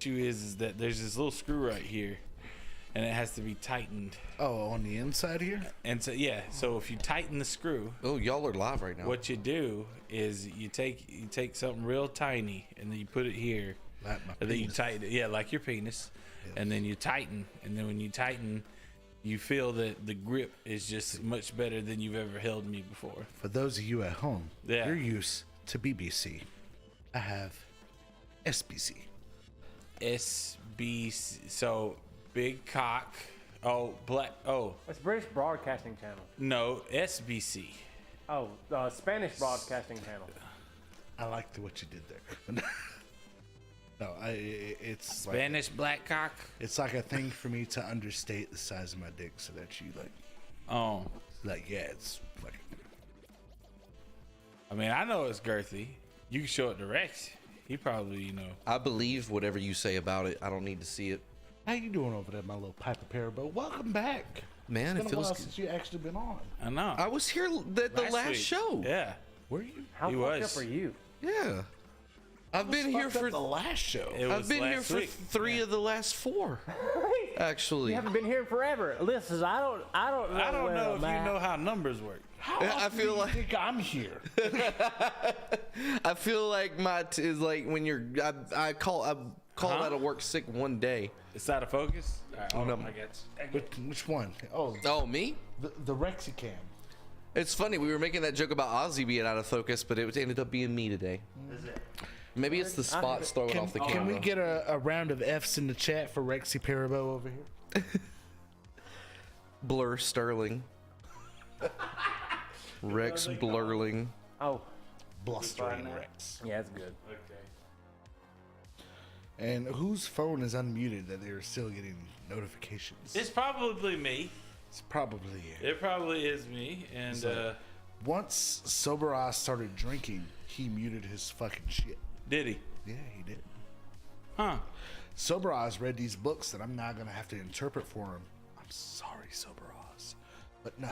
issue is that there's this little screw right here, and it has to be tightened. Oh, on the inside here? And so so if you tighten the screw, Oh, y'all are live right now. what you do is you take something real tiny and then you put it here. Like my And then you penis. tighten it, like your penis, and then you tighten, and then when you tighten, you feel that the grip is just much better than you've ever held me before. For those of you at home, Yeah. you're used to BBC. I have SBC. SBC, so big cock. Oh, black. Oh, It's British Broadcasting Channel. no, SBC. Oh, Spanish Broadcasting Channel. I liked what you did there. No, it's Spanish black cock. it's like a thing for me to understate the size of my dick so that you Oh, it's fucking. I mean, I know it's girthy. You can show it to Rex. He probably, I believe whatever you say about it. I don't need to see it. How you doing over there, my little Piper Parabo? Welcome back. Man, It's it been a while feels since you actually been on. I know. I was here the last week. show. Yeah. Were you? How He fucked was. up are you? Yeah. I've been here Fucked up for the last show. It I've was been here last for week. 3 of the last 4. Actually. You haven't been here forever. Listen, I don't know. I don't where know if I'm you at. know how numbers work. How I often feel do you like- think I'm here. I feel like is like when you're I call Huh? out of work sick one day. It's out of focus. All right, hold No. on, I got you. Which one? Oh, Oh, me? the Rexicam. It's funny. We were making that joke about Ozzy being out of focus, but it ended up being me today. Maybe it's the spots throwing off the camera. Can we get a round of F's in the chat for Rexy Parabo over here? Blur Sterling. Rex Blurling. Oh, Blustering Rex. yeah, it's good. Okay. And whose phone is unmuted that they're still getting notifications? It's probably me. It's probably you. It probably is me. And So- Once Sober Oz started drinking, he muted his fucking shit. did he? Yeah, he did. Huh? Sober Oz read these books that I'm now going to have to interpret for him. I'm sorry, Sober Oz. But no.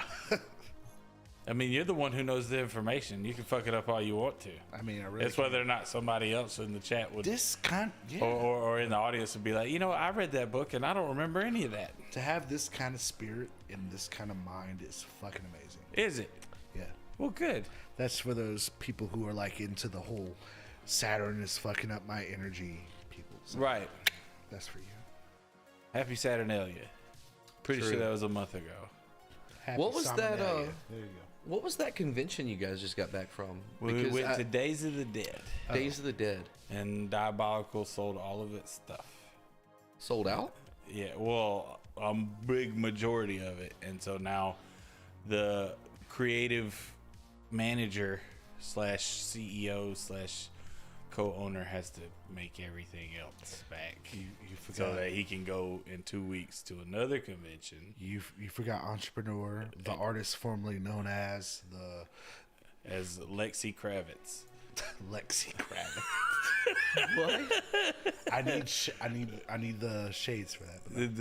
I mean, you're the one who knows the information. You can fuck it up all you want to. I mean, I really It's whether or not somebody else in the chat would, This kind, yeah. or in the audience would be like, I read that book and I don't remember any of that. To have this kind of spirit and this kind of mind is fucking amazing. Is it? Yeah. Well, good. That's for those people who are like into the whole Saturn is fucking up my energy people. So Right. that's for you. Happy Saturnalia. Pretty True. sure that was a month ago. Happy What was that, Saturnalia. There you go. What was that convention you guys just got back from? We went to Days of the Dead, Days of the Dead. and Diabolical sold all of its stuff. Sold out? Yeah, well, a big majority of it. And so now the creative manager / CEO / co-owner has to make everything else back You so forgot. that he can go in 2 weeks to another convention You forgot entrepreneur, the artist formerly known as the as Lexi Kravitz. Lexi Kravitz. What? I need the shades for that. But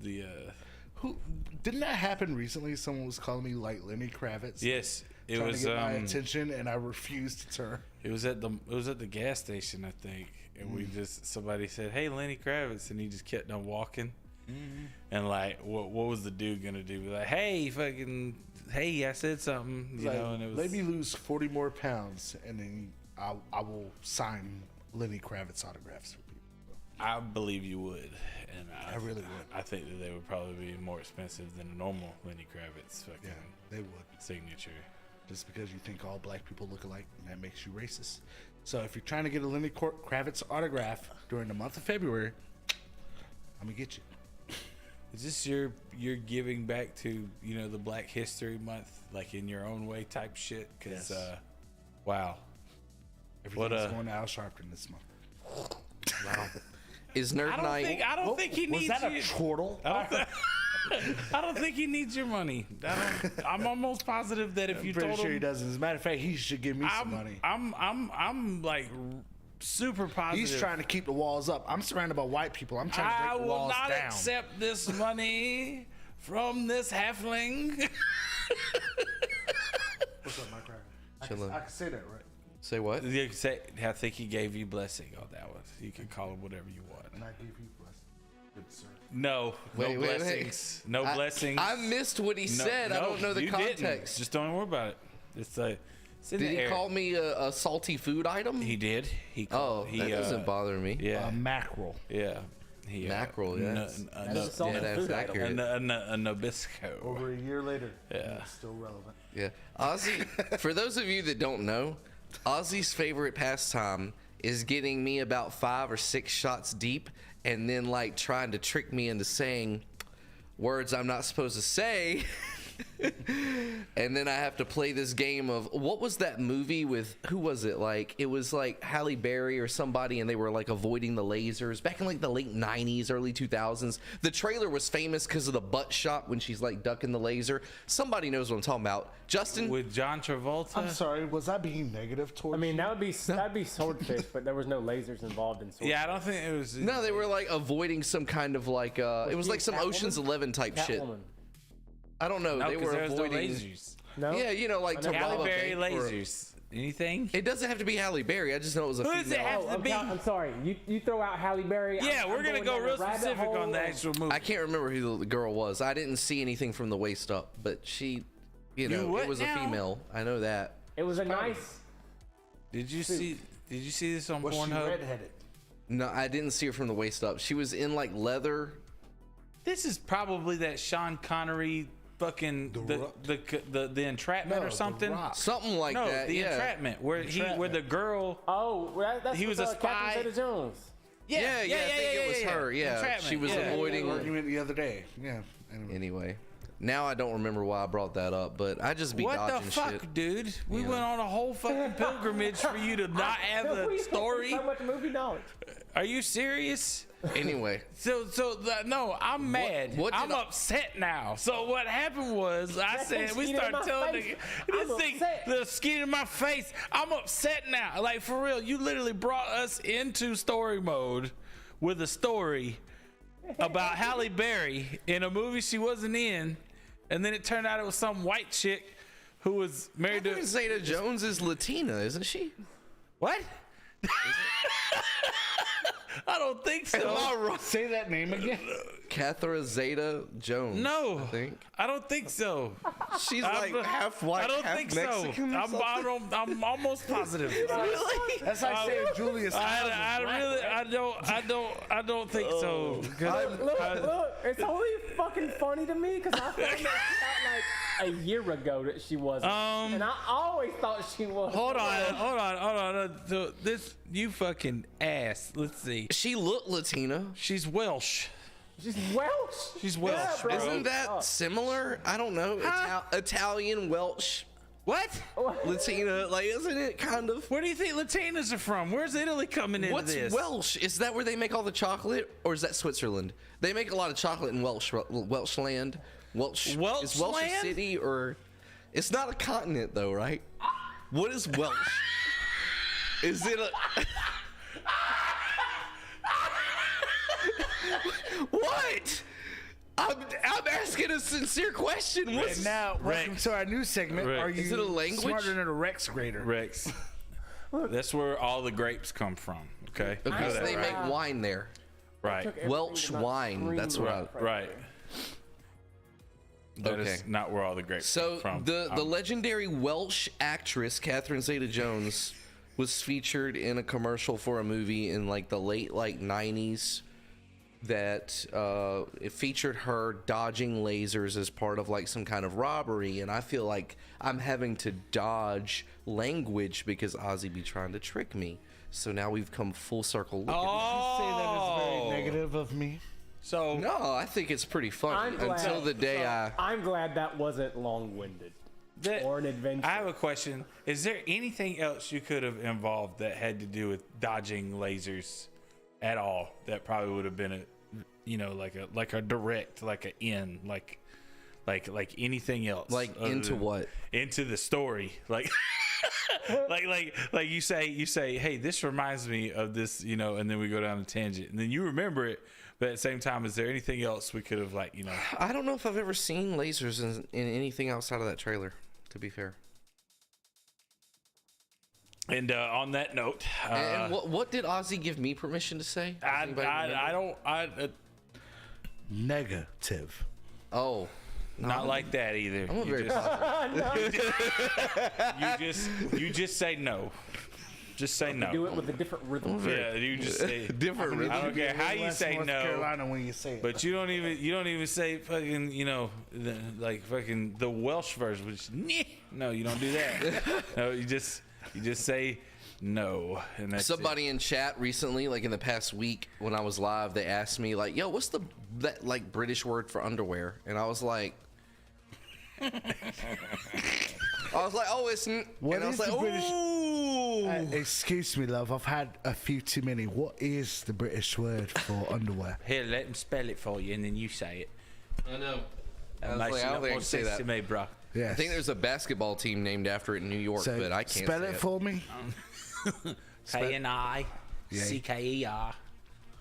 The who didn't that happen recently? Someone was calling me like Lenny Kravitz. yes, it trying was to get my attention, and I refused to turn. it was at the gas station, I think, and somebody said, "Hey, Lenny Kravitz," and he just kept on walking. And like, what was the dude gonna do? Be like, hey, I said something, you know, and it was. Let me lose 40 more pounds, and then I will sign Lenny Kravitz autographs for people. I believe you would, and I really would. I think that they would probably be more expensive than a normal Lenny Kravitz fucking Yeah, they would. signature. Just because you think all black people look alike, and that makes you racist. So if you're trying to get a Lenny Kravitz autograph during the month of February, I'm gonna get you. Is this your giving back to the Black History Month, like in your own way type shit? Because Yes. wow, Everything's going to Al Sharpton this month. Wow. Is Nerd I Night? don't think he Was needs that a you. chortle? I don't think he needs your money. I'm almost positive that if you Pretty told sure him, he doesn't. As a matter of fact, he should give me some money. I'm like super positive. He's trying to keep the walls up. I'm surrounded by white people. I'm trying to I break the will walls not down. accept this money from this halfling. What's up, my cracker? Chillin'. I can say that, right? Say what? You could say, I think he gave you blessing on that one. You can call him whatever you want. And I give you blessing. Good sir. No, Wait, no wait, blessings. No I- blessings. I missed what he No, said. I no, don't know the you didn't. context. Just don't worry about it. It's in Did the he air. call me a salty food item? He did. He Oh, called, that doesn't bother me. Yeah, Mackerel. yeah. He, Mackerel, yes. That is a salty Yeah, that's food item. accurate. a Nabisco. Over a year later. Yeah. It's still relevant. Yeah. Ozzy, for those of you that don't know, Ozzy's favorite pastime is getting me about 5 or 6 shots deep and then like trying to trick me into saying words I'm not supposed to say. And then I have to play this game of what was that movie with who was it? Like it was like Halle Berry or somebody, and they were like avoiding the lasers back in like the late 90s, early 2000s. The trailer was famous because of the butt shot when she's like ducking the laser. Somebody knows what I'm talking about. Justin, With John Travolta. I'm sorry, was I being negative towards I mean, you? that'd be swordfish, but there was no lasers involved in swordfish. Yeah, I don't think it was. no, they were like avoiding some kind of like it was she like some Catwoman? Ocean's 11 type shit. Catwoman. I don't know. No, They because were there was no avoiding. lasers. No. Yeah, you know, like to I know rob Halle a Berry bank or- lasers. Anything? It doesn't have to be Halle Berry. I just know it was a Who does it female. have Oh, to I'm, be? I'm sorry. You throw out Halle Berry. Yeah, I'm we're gonna going go down a real rabbit specific hole on the of- actual movie. I can't remember who the girl was. I didn't see anything from the waist up, but she, you know, what it was now? a female. I know that. It was a nice. Did you see this on Was she Pornhub? redheaded? No, I didn't see her from the waist up. She was in like leather. This is probably that Sean Connery fucking the entrapment No, or The something. Rock. Something like No, that. the yeah. entrapment where where the girl. Oh, that's He was with, a spy. Catherine Zeta-Jones. Yeah, I think it was her. Yeah, Entrapment, she was yeah. avoiding. Argument the other day. Yeah. Anyway. Anyway, now I don't remember why I brought that up, but I just be What dodging the fuck, shit. dude? We Yeah. went on a whole fucking pilgrimage for you to not have We the story. So much movie knowledge. Are you serious? Anyway, No, I'm mad. what did I'm I- upset now. So what happened was I said we skeet in started my telling face. this I'm thing upset. the skin in my face. I'm upset now. Like for real, you literally brought us into story mode with a story about Halle Berry in a movie she wasn't in, and then it turned out it was some white chick who was married to Zeta Jones is Latina, isn't she? what? I don't think so. Say that name again. Catherine Zeta Jones. No, I think I don't think so. she's I'm- like half white, I don't half think Mexican. so. I'm almost positive. That's like saying Julius. I don't think so. 'Cause Look, it's only fucking funny to me because I found that shit out like a year ago that she wasn't, and I always thought she was. hold on. So this you fucking ass. Let's see. She looked Latina. She's Welsh. She's Welsh. She's Welsh, Yeah, bro. bro. Isn't that similar? I don't know. Italian, Welsh, What? Latina. Like, isn't it kind of? Where do you think Latinas are from? Where's Italy coming into What's this? Welsh? Is that where they make all the chocolate, or is that Switzerland? They make a lot of chocolate in Welshland. Welsh is Welsh a Welshland? city, or it's not a continent though, right? What is Welsh? Is it a? What? I'm asking a sincere question. What's And now, welcome Rex. to our new segment. Rex. Are you Is it a language? smarter than a Rex grader? Rex. That's where all the grapes come from. Okay. You know because that, they right? make wine there. Right. Everything Welsh to not wine, scream that's what I- right. Right. That is Okay. not where all the grapes So come from. the legendary Welsh actress Catherine Zeta-Jones was featured in a commercial for a movie in like the late 90s that it featured her dodging lasers as part of like some kind of robbery, and I feel like I'm having to dodge language because Ozzy be trying to trick me. So now we've come full circle. Look Oh. Say that is very negative of me. So at no, I think it's pretty funny I'm glad. until the day I'm glad that wasn't long-winded that- or an adventure. I have a question. Is there anything else you could have involved that had to do with dodging lasers at all that probably would have been like a direct, like a in, like anything else? like other into than- what? Into the story. Like like you say, hey, this reminds me of this, and then we go down a tangent and then you remember it, but at the same time, is there anything else we could have I don't know if I've ever seen lasers in anything outside of that trailer, to be fair. And on that note, And what did Ozzy give me permission to say? Does anybody remember? Negative. Oh, not like that either. I'm a very positive. You just say no. Just say no. Do it with a different rhythm. Yeah, you just say different rhythm. I don't care how you say North no. Carolina when you say it. But you don't even say fucking, like fucking the Welsh version, which no, you don't do that. No, you just say no, and that's Somebody in chat recently, like in the past week, when I was live, they asked me like, "Yo, what's that like British word for underwear?" And I was like, "Oh, it's." What and I was is like, the British- "Oh." Excuse me, love. I've had a few too many. What is the British word for underwear? Here, let him spell it for you, and then you say it. I know. I That was makes like, a I lot don't think I more can say sense that. to me, bro. Yes. I think there's a basketball team named after it in New York, So but I can't spell say it for me.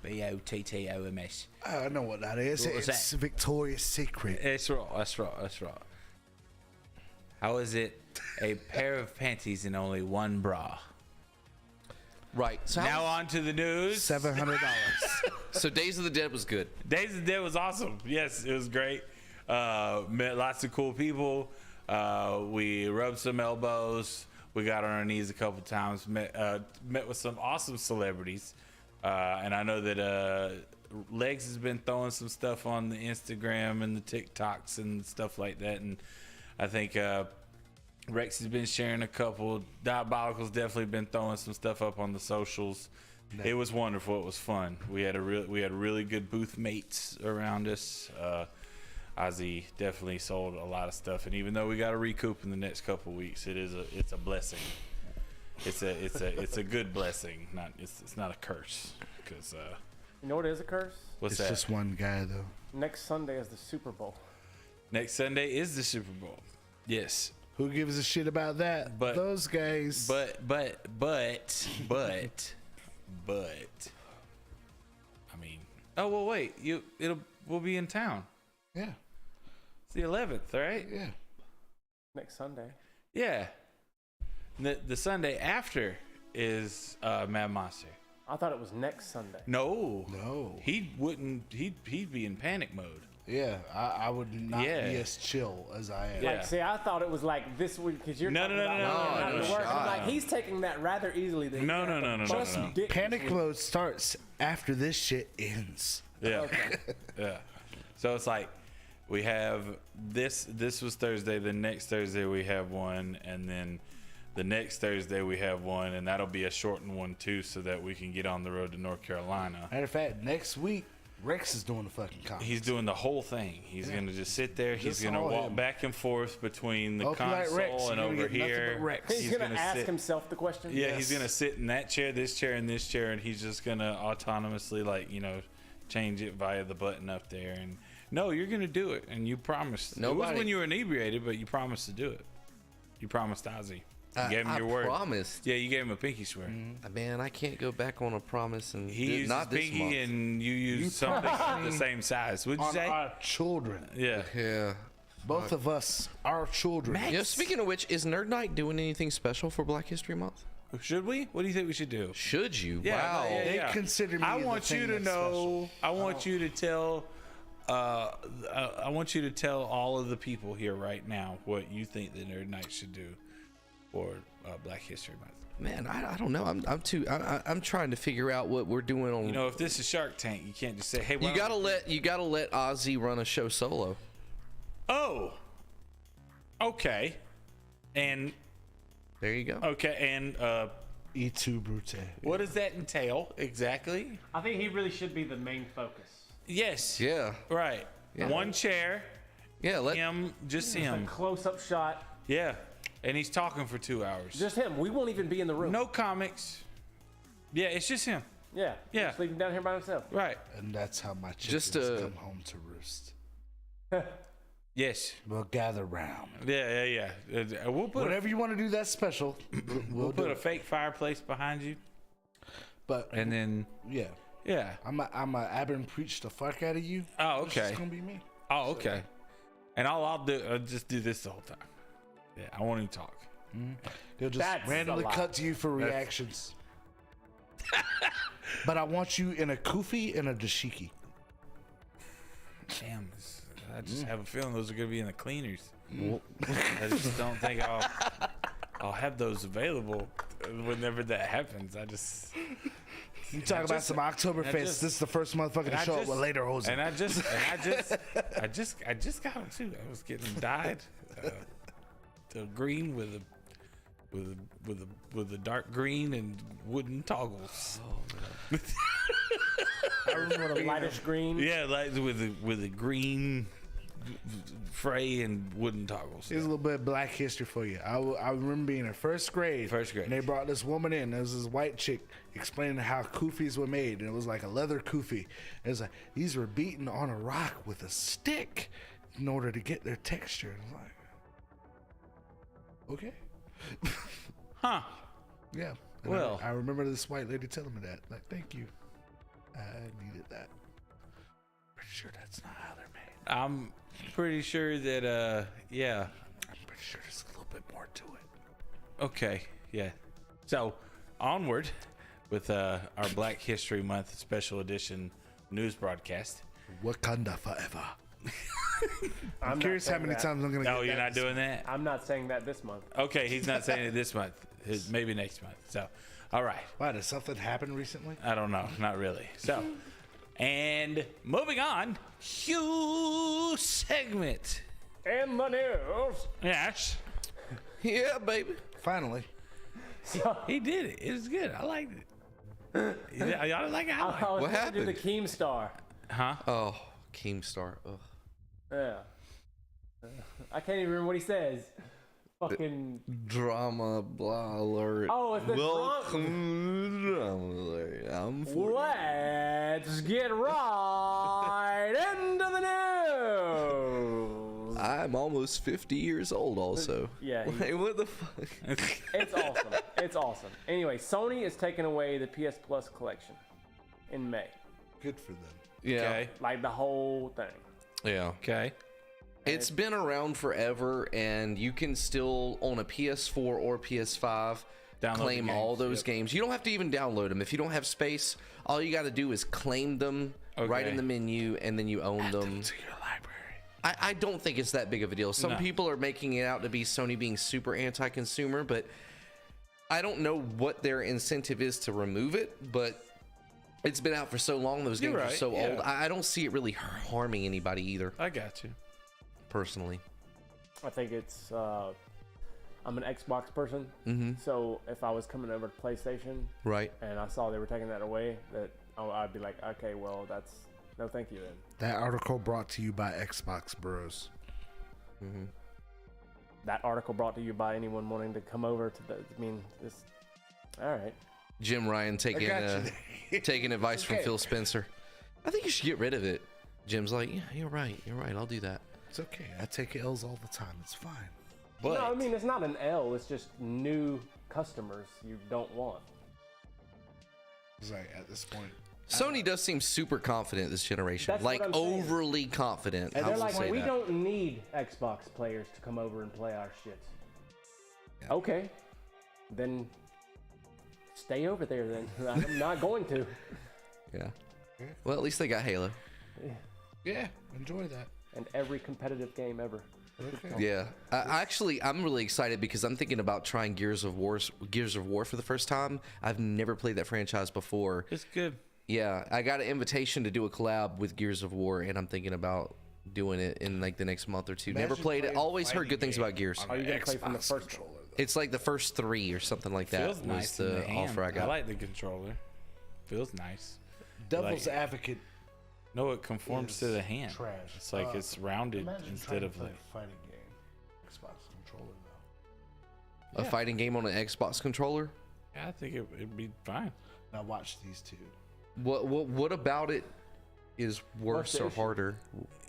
KNICKERBOTTOMS. I know what that is. What was It's that? Victoria's Secret. That's right. How is it a pair of panties and only one bra? Right. So Now on to the news. $700. So Days of the Dead was good. Days of the Dead was awesome. Yes, it was great. Met lots of cool people. We rubbed some elbows. We got on our knees a couple times. Met with some awesome celebrities. And I know that Legs has been throwing some stuff on the Instagram and the TikToks and stuff like that. And I think Rex has been sharing a couple. Diabolical's definitely been throwing some stuff up on the socials. It was wonderful. It was fun. We had really good booth mates around us. Ozzy definitely sold a lot of stuff, and even though we got to recoup in the next couple weeks, it's a blessing. It's a good blessing. It's not a curse. Because You know what is a curse? what's It's that? just one guy, though. Next Sunday is the Super Bowl. Next Sunday is the Super Bowl. Yes, Who gives a shit about that? But- those guys. but I mean, oh well, wait. We'll be in town. yeah, It's the 11th, right? yeah. Next Sunday. Yeah. The Sunday after is Mad Monster. I thought it was next Sunday. No. No. He'd be in panic mode. Yeah, I would not Yeah. be as chill as I am. Yeah. Like, see, I thought it was like this week because you're No, talking no, about no, when no, you're not no, at no, work. no. I'm like, he's taking that rather easily. Than No, no, no, no, no, Trust no, me, no. dick Panic this week. mode starts after this shit ends. Yeah. Okay. Yeah. So it's like we have this was Thursday, the next Thursday we have one, and then the next Thursday we have one, and that'll be a shortened one too, so that we can get on the road to North Carolina. Matter of fact, next week Rex is doing the fucking conference. He's doing the whole thing. He's gonna just sit there. He's Just gonna all walk him. back and forth between the Open like console Rex, and you're gonna over get nothing here. but Rex. He's gonna ask sit. himself the question. Yeah, Yes. he's gonna sit in that chair, this chair, and this chair, and he's just gonna autonomously, change it via the button up there. And no, you're gonna do it, and you promised. It was Nobody- when you were inebriated, but you promised to do it. You promised Ozzy. You gave him I your word. promised. Yeah, you gave him a pinky swear. Man, I can't go back on a promise and He used not his this pinky, month. and you used something the same size. Would you on say? our children. Yeah. Yeah. Both of us, our children. You know, speaking of which, is Nerd Night doing anything special for Black History Month? Should we? What do you think we should do? Should you? Yeah, Wow. yeah, They yeah. consider me I the want thing you to that's know. I want you to tell. I want you to tell all of the people here right now what you think the Nerd Night should do for Black History Month. Man, I don't know. I'm trying to figure out what we're doing on. You know, if this is Shark Tank, you can't just say, "Hey, why you gotta let Ozzy run a show solo. Oh, okay, and There you go. okay, and E2 Brute. what does that entail exactly? I think he really should be the main focus. Yes. Yeah. Right. Yeah. One chair. Yeah. Let Him. Just A him. close-up shot, Yeah. And he's talking for 2 hours. just him. We won't even be in the room. No comics. Yeah, it's just him. Yeah. Yeah. Just leave him down here by himself. Right. And that's how my Just, chickens come home to roost. Yes. We'll gather round. Yeah. We'll put Whatever you want to do that's special, we'll do put a it. fake fireplace behind you, But and then yeah, yeah. I'm a Abern preach the fuck out of you. Oh, It's okay. just gonna be me. Oh, okay. And I'll just do this the whole time. Yeah, I won't even talk. They'll just That's randomly a lot. cut to you for reactions. But I want you in a kufi and a dashiki. Damn, I just have a feeling those are gonna be in the cleaners. I just don't think I'll have those available whenever that happens. You talk about some Oktoberfest. This is the first motherfucker to show up with later hosen. And I just got them too. I was getting them dyed to green with a dark green and wooden toggles. I remember the lightest green. Yeah, like with a green fray and wooden toggles. Here's a little bit of black history for you. I remember being in first grade. And they brought this woman in. There was this white chick explaining how kufis were made. And it was like a leather kufi. It was like, these were beaten on a rock with a stick in order to get their texture. And I'm like, okay. Huh. Yeah. And Well. I remember this white lady telling me that. Like, thank you. I needed that. Pretty sure that's not how they're made. I'm pretty sure that yeah. I'm pretty sure there's a little bit more to it. Okay, yeah. So, onward with our Black History Month special edition news broadcast. Wakanda forever. I'm not Curious how saying many that. times I'm gonna No, get you're that not doing that? I'm not saying that this month. Okay, he's not saying it this month. Maybe next month. So, all right. Why, did something happen recently? I don't know. Not really. So, and moving on, huge segment. In the news. Yes. Yeah, baby. Finally. He did it. It was good. I liked it. Y'all didn't like it? I liked it. I was What gonna do the happened? Keemstar. Huh? Oh, Keemstar. Ugh. Yeah. I can't even remember what he says. Fucking. Drama, blah, alert. Oh, it's the Welcome to Drama Alert. I'm 40. Let's get right into the news. I'm almost 50 years old also. Yeah, Wait, what the fuck? It's awesome. It's awesome. Anyway, Sony is taking away the PS Plus collection in May. Good for them. Yeah. Okay. Like the whole thing. Yeah. Okay. It's been around forever, and you can still, on a PS4 or PS5, Download claim the all games, those yep. games. You don't have to even download them. If you don't have space, all you got to do is claim them right Okay. in the menu, and then you own them. To your library. I don't think it's that big of a deal. Some No. people are making it out to be Sony being super anti-consumer, but I don't know what their incentive is to remove it, but it's been out for so long. Those You're games are right, so yeah. old. I don't see it really harming anybody either, I got you. personally. I think it's. I'm an Xbox person, so if I was coming over to PlayStation Right. and I saw they were taking that away, I'd be like, okay, well, that's no, thank you then. That article brought to you by Xbox Bros. That article brought to you by anyone wanting to come over to the. I mean, this. All right. Jim Ryan taking got you. taking advice from Okay. Phil Spencer. I think you should get rid of it. Jim's like, yeah, you're right. I'll do that. It's okay. I take L's all the time. It's fine. But No, I mean it's not an L. It's just new customers you don't want. It's like at this point. Sony does seem super confident this generation, That's what like I'm saying. overly confident. And I They're will like, say we that. don't need Xbox players to come over and play our shit. Yeah. Okay, then stay over there. Then I'm not going to. Yeah. Well, at least they got Halo. Yeah, enjoy that. And every competitive game ever. Okay. Yeah. I'm really excited because I'm thinking about trying Gears of War for the first time. I've never played that franchise before. it's good. Yeah, I got an invitation to do a collab with Gears of War, and I'm thinking about doing it in like the next month or two. Never Imagine played it. playing a Always heard fighting good things game about Gears. on Are you an gonna play from the Xbox first controller, though. It's like the first 3 or something like that Feels was nice in the hand. offer I got. like the controller. Feels nice. Devil's like- Advocate. No, it conforms to Is the hand. trash. It's like it's rounded Imagine instead trying to of play like. a fighting game. Xbox controller though. A fighting game on an Xbox controller? Yeah, I think it'd be fine. Now watch these two. What about it is worse the or issue? harder?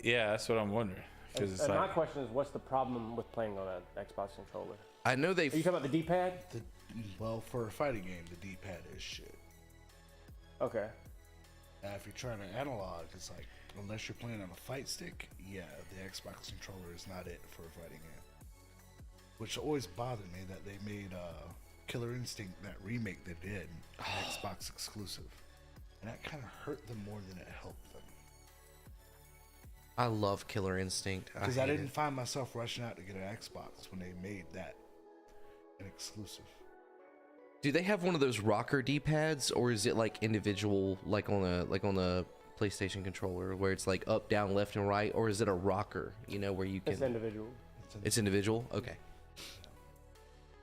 Yeah, that's what I'm wondering. Because it's And my like question is, what's the problem with playing on an Xbox controller? I know Are you they've talking about the D-pad? Well, for a fighting game, the D-pad is shit. Okay. Now, if you're trying to analog, it's like unless you're playing on a fight stick, yeah, the Xbox controller is not it for a fighting game. which always bothered me that they made Killer Instinct, that remake they did, an Xbox exclusive. And that kind of hurt them more than it helped them. I love Killer Instinct. Because I didn't find myself rushing out to get an Xbox when they made that an exclusive. Do they have one of those rocker D-pads, or is it like individual, like on a PlayStation controller, where it's like up, down, left, and right, or is it a rocker? You know, where you can. It's individual. It's individual. Okay.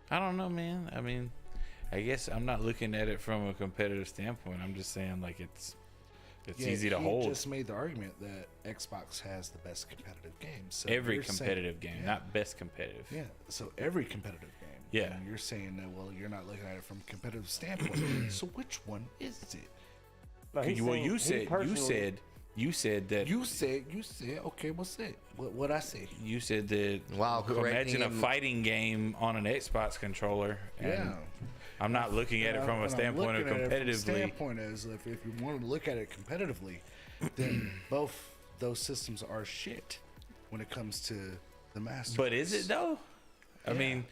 I don't know, man. I mean, I guess I'm not looking at it from a competitive standpoint. I'm just saying, like, it's easy to hold. He just made the argument that Xbox has the best competitive games. So every competitive game, not best competitive. Yeah, so every competitive game. Yeah. And you're saying that, well, you're not looking at it from a competitive standpoint. So which one is it? No, You said that. You said, okay, what's it? What I say? You said that. Wow, imagine a fighting game on an Xbox controller. And Yeah. I'm not looking at it from a standpoint of competitively. The standpoint is, if you want to look at it competitively, then both those systems are shit when it comes to the master. But is it though? I mean,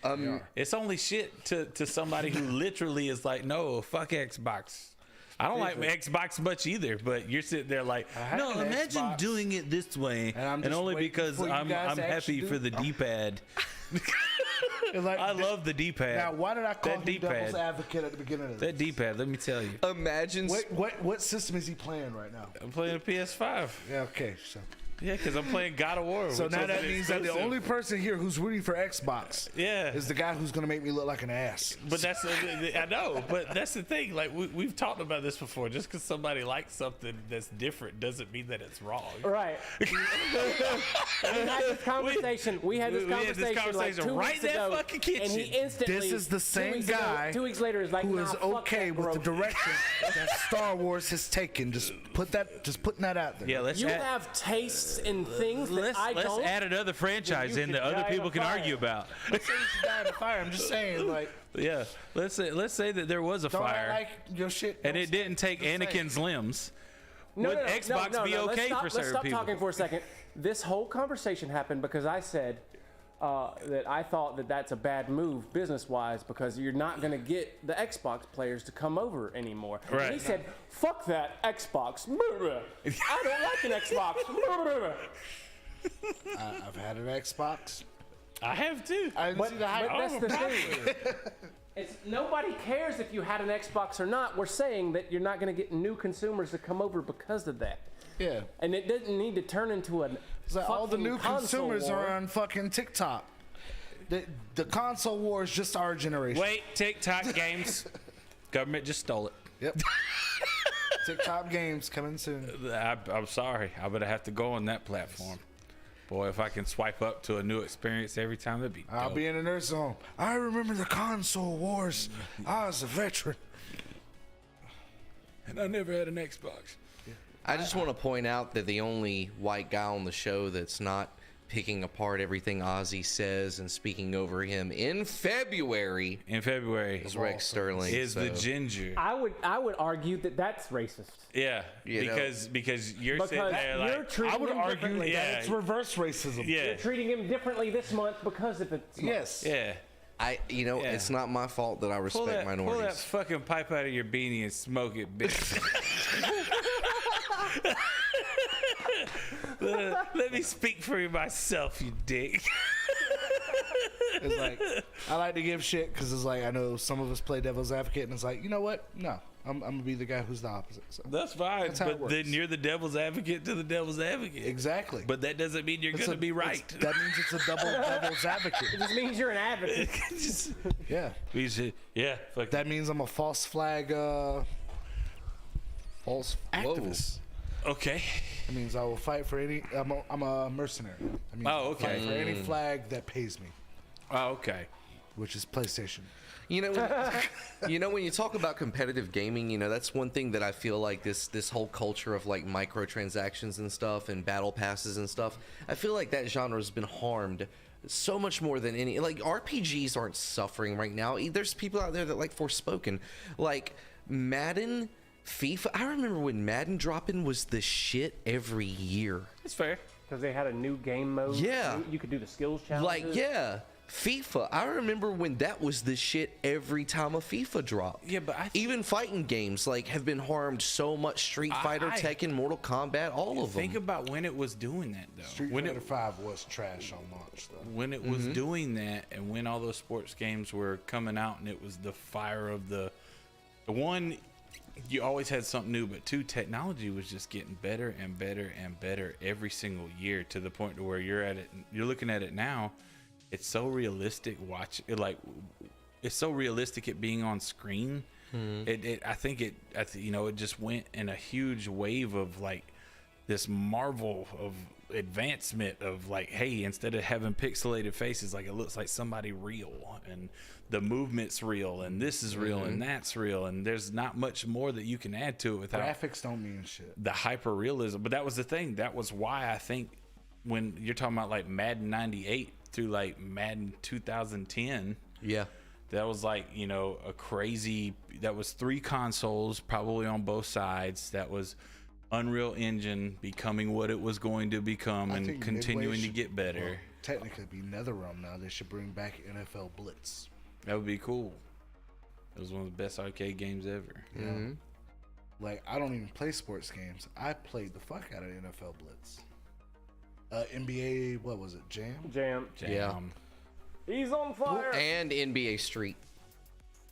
it's only shit to somebody who literally is like, no, fuck Xbox. I don't like Xbox much either, but you're sitting there like, no, imagine Xbox, doing it this way, and only because I'm happy for the D-pad. Like, I love the D-pad. Now, why did I call him devil's advocate at the beginning of this? That D-pad, let me tell you. Imagine. What system is he playing right now? I'm playing a PS5. Yeah, okay, so. Yeah, because I'm playing God of War. So now that means that the only person here who's rooting for Xbox is the guy who's going to make me look like an ass. But that's, I know, but that's the thing. Like, we've talked about this before. Just because somebody likes something that's different doesn't mean that it's wrong. Right. We had this conversation. We had this conversation like 2 right weeks in that ago, fucking kitchen. and he instantly. This is the same guy 2 weeks later is like, who is okay with the direction. direction that Star Wars has taken. Just putting that out there. Yeah, let's. You have tastes in things that let's I don't. add another franchise in that other people can argue about. I'm saying you should die in a fire. I'm just saying, like. Yeah, let's say that there was a Don't fire, like your shit, and it didn't take Anakin's limbs. Would Xbox be okay for certain Let's stop people? talking for a second. This whole conversation happened because I said that I thought that that's a bad move business-wise because you're not going to get the Xbox players to come over anymore. Right. And he said, "Fuck that Xbox. I don't like an Xbox." I've had an Xbox. I have too. But that's the thing. Nobody cares if you had an Xbox or not. We're saying that you're not going to get new consumers to come over because of that. Yeah. And it doesn't need to turn into an. It's like all the new console consumers war. are on fucking TikTok. The console war is just our generation. Wait, TikTok games. Government just stole it. Yep. TikTok games coming soon. I'm sorry. I'm going to have to go on that platform. Boy, if I can swipe up to a new experience every time, that'd be dope. I'll be in a nursing home. I remember the console wars. I was a veteran. And I never had an Xbox. I just want to point out that the only white guy on the show that's not picking apart everything Ozzy says and speaking over him in February is Rex Sterling. Is the ginger. I would argue that that's racist. Yeah, because you're sitting there like, I would argue that it's reverse racism. Yeah. You're treating him differently this month because of it. Yes. Yeah. It's not my fault that I respect minorities. Pull that fucking pipe out of your beanie and smoke it, bitch. Let me speak for myself, you dick. It's like, I like to give shit because it's like, I know some of us play devil's advocate, and it's like, you know what? No, I'm going to be the guy who's the opposite. So that's fine, but then you're the devil's advocate to the devil's advocate. Exactly. But that doesn't mean you're going to be right. That means it's a double devil's advocate. It just means you're an advocate. Yeah. That means I'm a false flag, false activist. Okay. It means I will fight for any. I'm a mercenary. I mean, fight for any flag that pays me. Oh, okay. Which is PlayStation. You know, when you talk about competitive gaming, that's one thing that I feel like this whole culture of like microtransactions and stuff and battle passes and stuff. I feel like that genre has been harmed so much more than any. Like RPGs aren't suffering right now. There's people out there that like Forspoken, like Madden. FIFA. I remember when Madden dropping was the shit every year. That's fair. Because they had a new game mode. Yeah. You could do the skills challenges. Like, yeah. FIFA, I remember when that was the shit every time a FIFA dropped. Yeah, but even fighting games like have been harmed so much. Street Fighter, Tekken, Mortal Kombat, all of them. Think about when it was doing that, though. Street Fighter 5 was trash on launch, though. When it was doing that, and when all those sports games were coming out, and it was the fire of the one, you always had something new, but two, technology was just getting better and better and better every single year, to the point to where you're looking at it now. It's so realistic. It's so realistic it being on screen. I think it just went in a huge wave of like this marvel of advancement of like, hey, instead of having pixelated faces, like it looks like somebody real, and the movement's real, and this is real, and that's real, and there's not much more that you can add to it without graphics don't mean shit. The hyper realism. But that was the thing. That was why I think when you're talking about like Madden 98 through like Madden 2010, that was like, a crazy, that was 3 consoles probably on both sides. That was Unreal Engine becoming what it was going to become and continuing to get better. Well, technically be NetherRealm now. They should bring back NFL Blitz. That would be cool. It was one of the best arcade games ever. Yeah. Like, I don't even play sports games. I played the fuck out of NFL Blitz. NBA, what was it? Jam? Yeah. He's on fire. And NBA Street.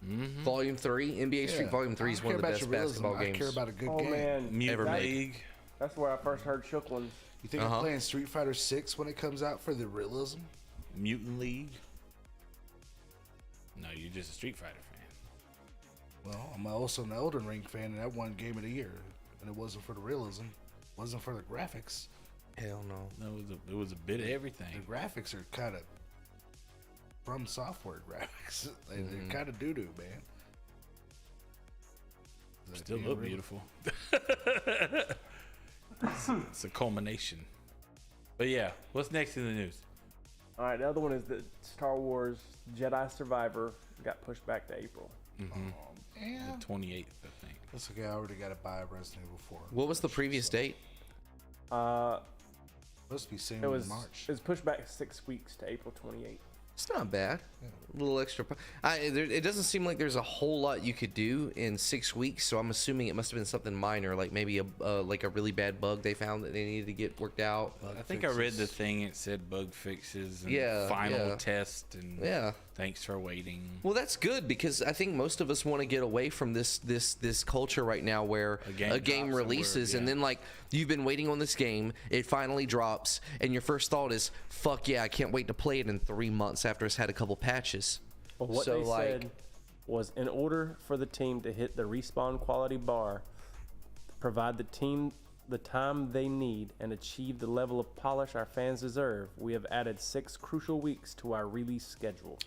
Volume 3. NBA Street Volume 3 is one of the best basketball games. I care about a good Oh, game. man. Mutant League. That's where I first heard Shook Ones. You think I'm playing Street Fighter 6 when it comes out for the realism? Mutant League. No, you're just a Street Fighter fan. Well, I'm also an Elden Ring fan, and that won Game of the Year. And it wasn't for the realism. It wasn't for the graphics. Hell no. It was a bit of everything. The graphics are kind of from software graphics. They're kind of doo-doo, man. Still look beautiful. It's a culmination. But yeah, what's next in the news? All right, the other one is that Star Wars Jedi Survivor got pushed back to April. Yeah. The 28th, I think. That's okay. I already got to buy Resident Evil 4. What was the previous date? Supposed to be same It was in March. It was pushed back 6 weeks to April 28th. It's not bad. A little extra. It doesn't seem like there's a whole lot you could do in 6 weeks, so I'm assuming it must have been something minor, like maybe a really bad bug they found that they needed to get worked out. I think I read the thing. It said bug fixes and final test, and thanks for waiting. Well, that's good, because I think most of us want to get away from this culture right now where a game releases and then like you've been waiting on this game, it finally drops, and your first thought is, fuck yeah, I can't wait to play it in 3 months after it's had a couple patches. Well, what they said was, in order for the team to hit the respawn quality bar, provide the team the time they need, and achieve the level of polish our fans deserve, we have added 6 crucial weeks to our release schedule.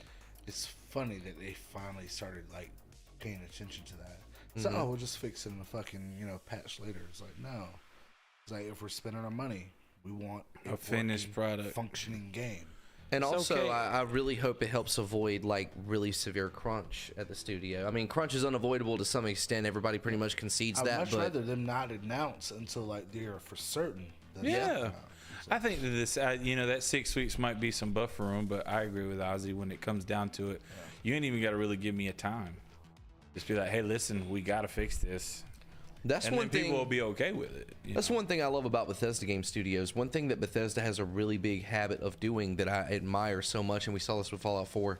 It's funny that they finally started like paying attention to that. So we'll just fix it in a fucking patch later. It's like, no. It's like, if we're spending our money, we want a finished product, functioning game. And also, I really hope it helps avoid like really severe crunch at the studio. I mean, crunch is unavoidable to some extent. Everybody pretty much concedes that. I'd much rather them not announce until like they're for certain. I think that this, that 6 weeks might be some buffer room, but I agree with Ozzy. When it comes down to it, you ain't even got to really give me a time. Just be like, hey, listen, we got to fix this. That's and one thing. People will be okay with it. That's one thing I love about Bethesda Game Studios. One thing that Bethesda has a really big habit of doing that I admire so much, and we saw this with Fallout 4,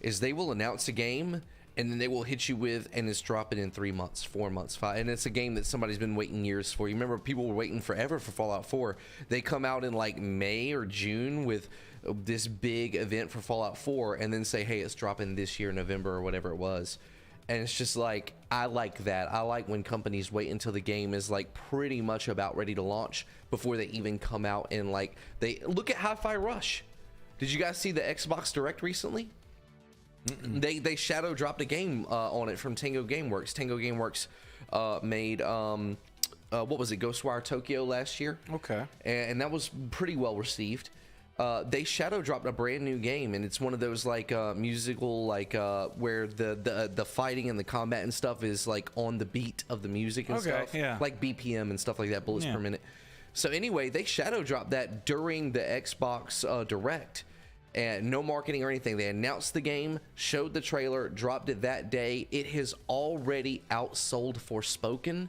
is they will announce a game and then they will hit you with, and it's dropping in 3 months, 4 months, 5, and it's a game that somebody's been waiting years for. You remember people were waiting forever for Fallout 4. They come out in like May or June with this big event for Fallout 4, and then say, hey, it's dropping this year, November or whatever it was. And it's just like, I like that. I like when companies wait until the game is like pretty much about ready to launch before they even come out and like, they look at Hi-Fi Rush. Did you guys see the Xbox Direct recently? They shadow dropped a game on it from Tango Gameworks. Tango Gameworks made what was it, Ghostwire Tokyo last year? Okay. And that was pretty well received. They shadow dropped a brand new game, and it's one of those like musical, like where the fighting and the combat and stuff is like on the beat of the music and stuff, like BPM and stuff like that, bullets per minute. So anyway, they shadow dropped that during the Xbox Direct, And no marketing or anything. They announced the game, showed the trailer, dropped it that day. It has already outsold Forspoken.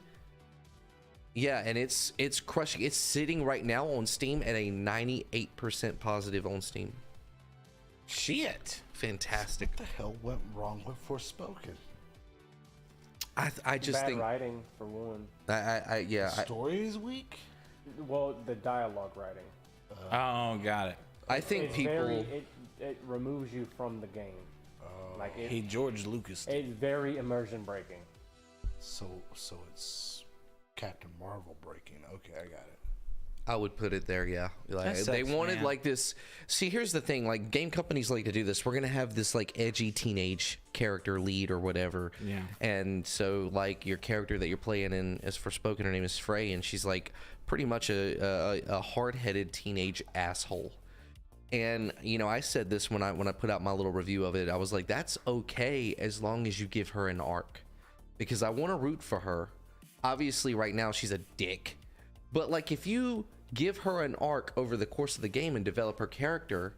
Yeah, and it's crushing. It's sitting right now on Steam at a 98% positive on Steam. Shit. Fantastic. What the hell went wrong with Forspoken? I just Bad think writing for one. Story is weak. Well, the dialogue writing. Oh, got it. I think It's people. it removes you from the game. Like He George Lucas. it's very immersion breaking. So it's Captain Marvel breaking. Okay, I got it. I would put it there, yeah. Like, That they sucks, wanted man. like this. See, here's the thing: like game companies like to do this. We're gonna have this like edgy teenage character lead or whatever. Yeah. And so like your character that you're playing in as Forspoken, her name is Frey, and she's like pretty much a hard-headed teenage asshole. And you know, I said this when I put out my little review of it. I was like, that's okay as long as you give her an arc, because I want to root for her. Obviously, right now she's a dick. But like if you give her an arc over the course of the game and develop her character,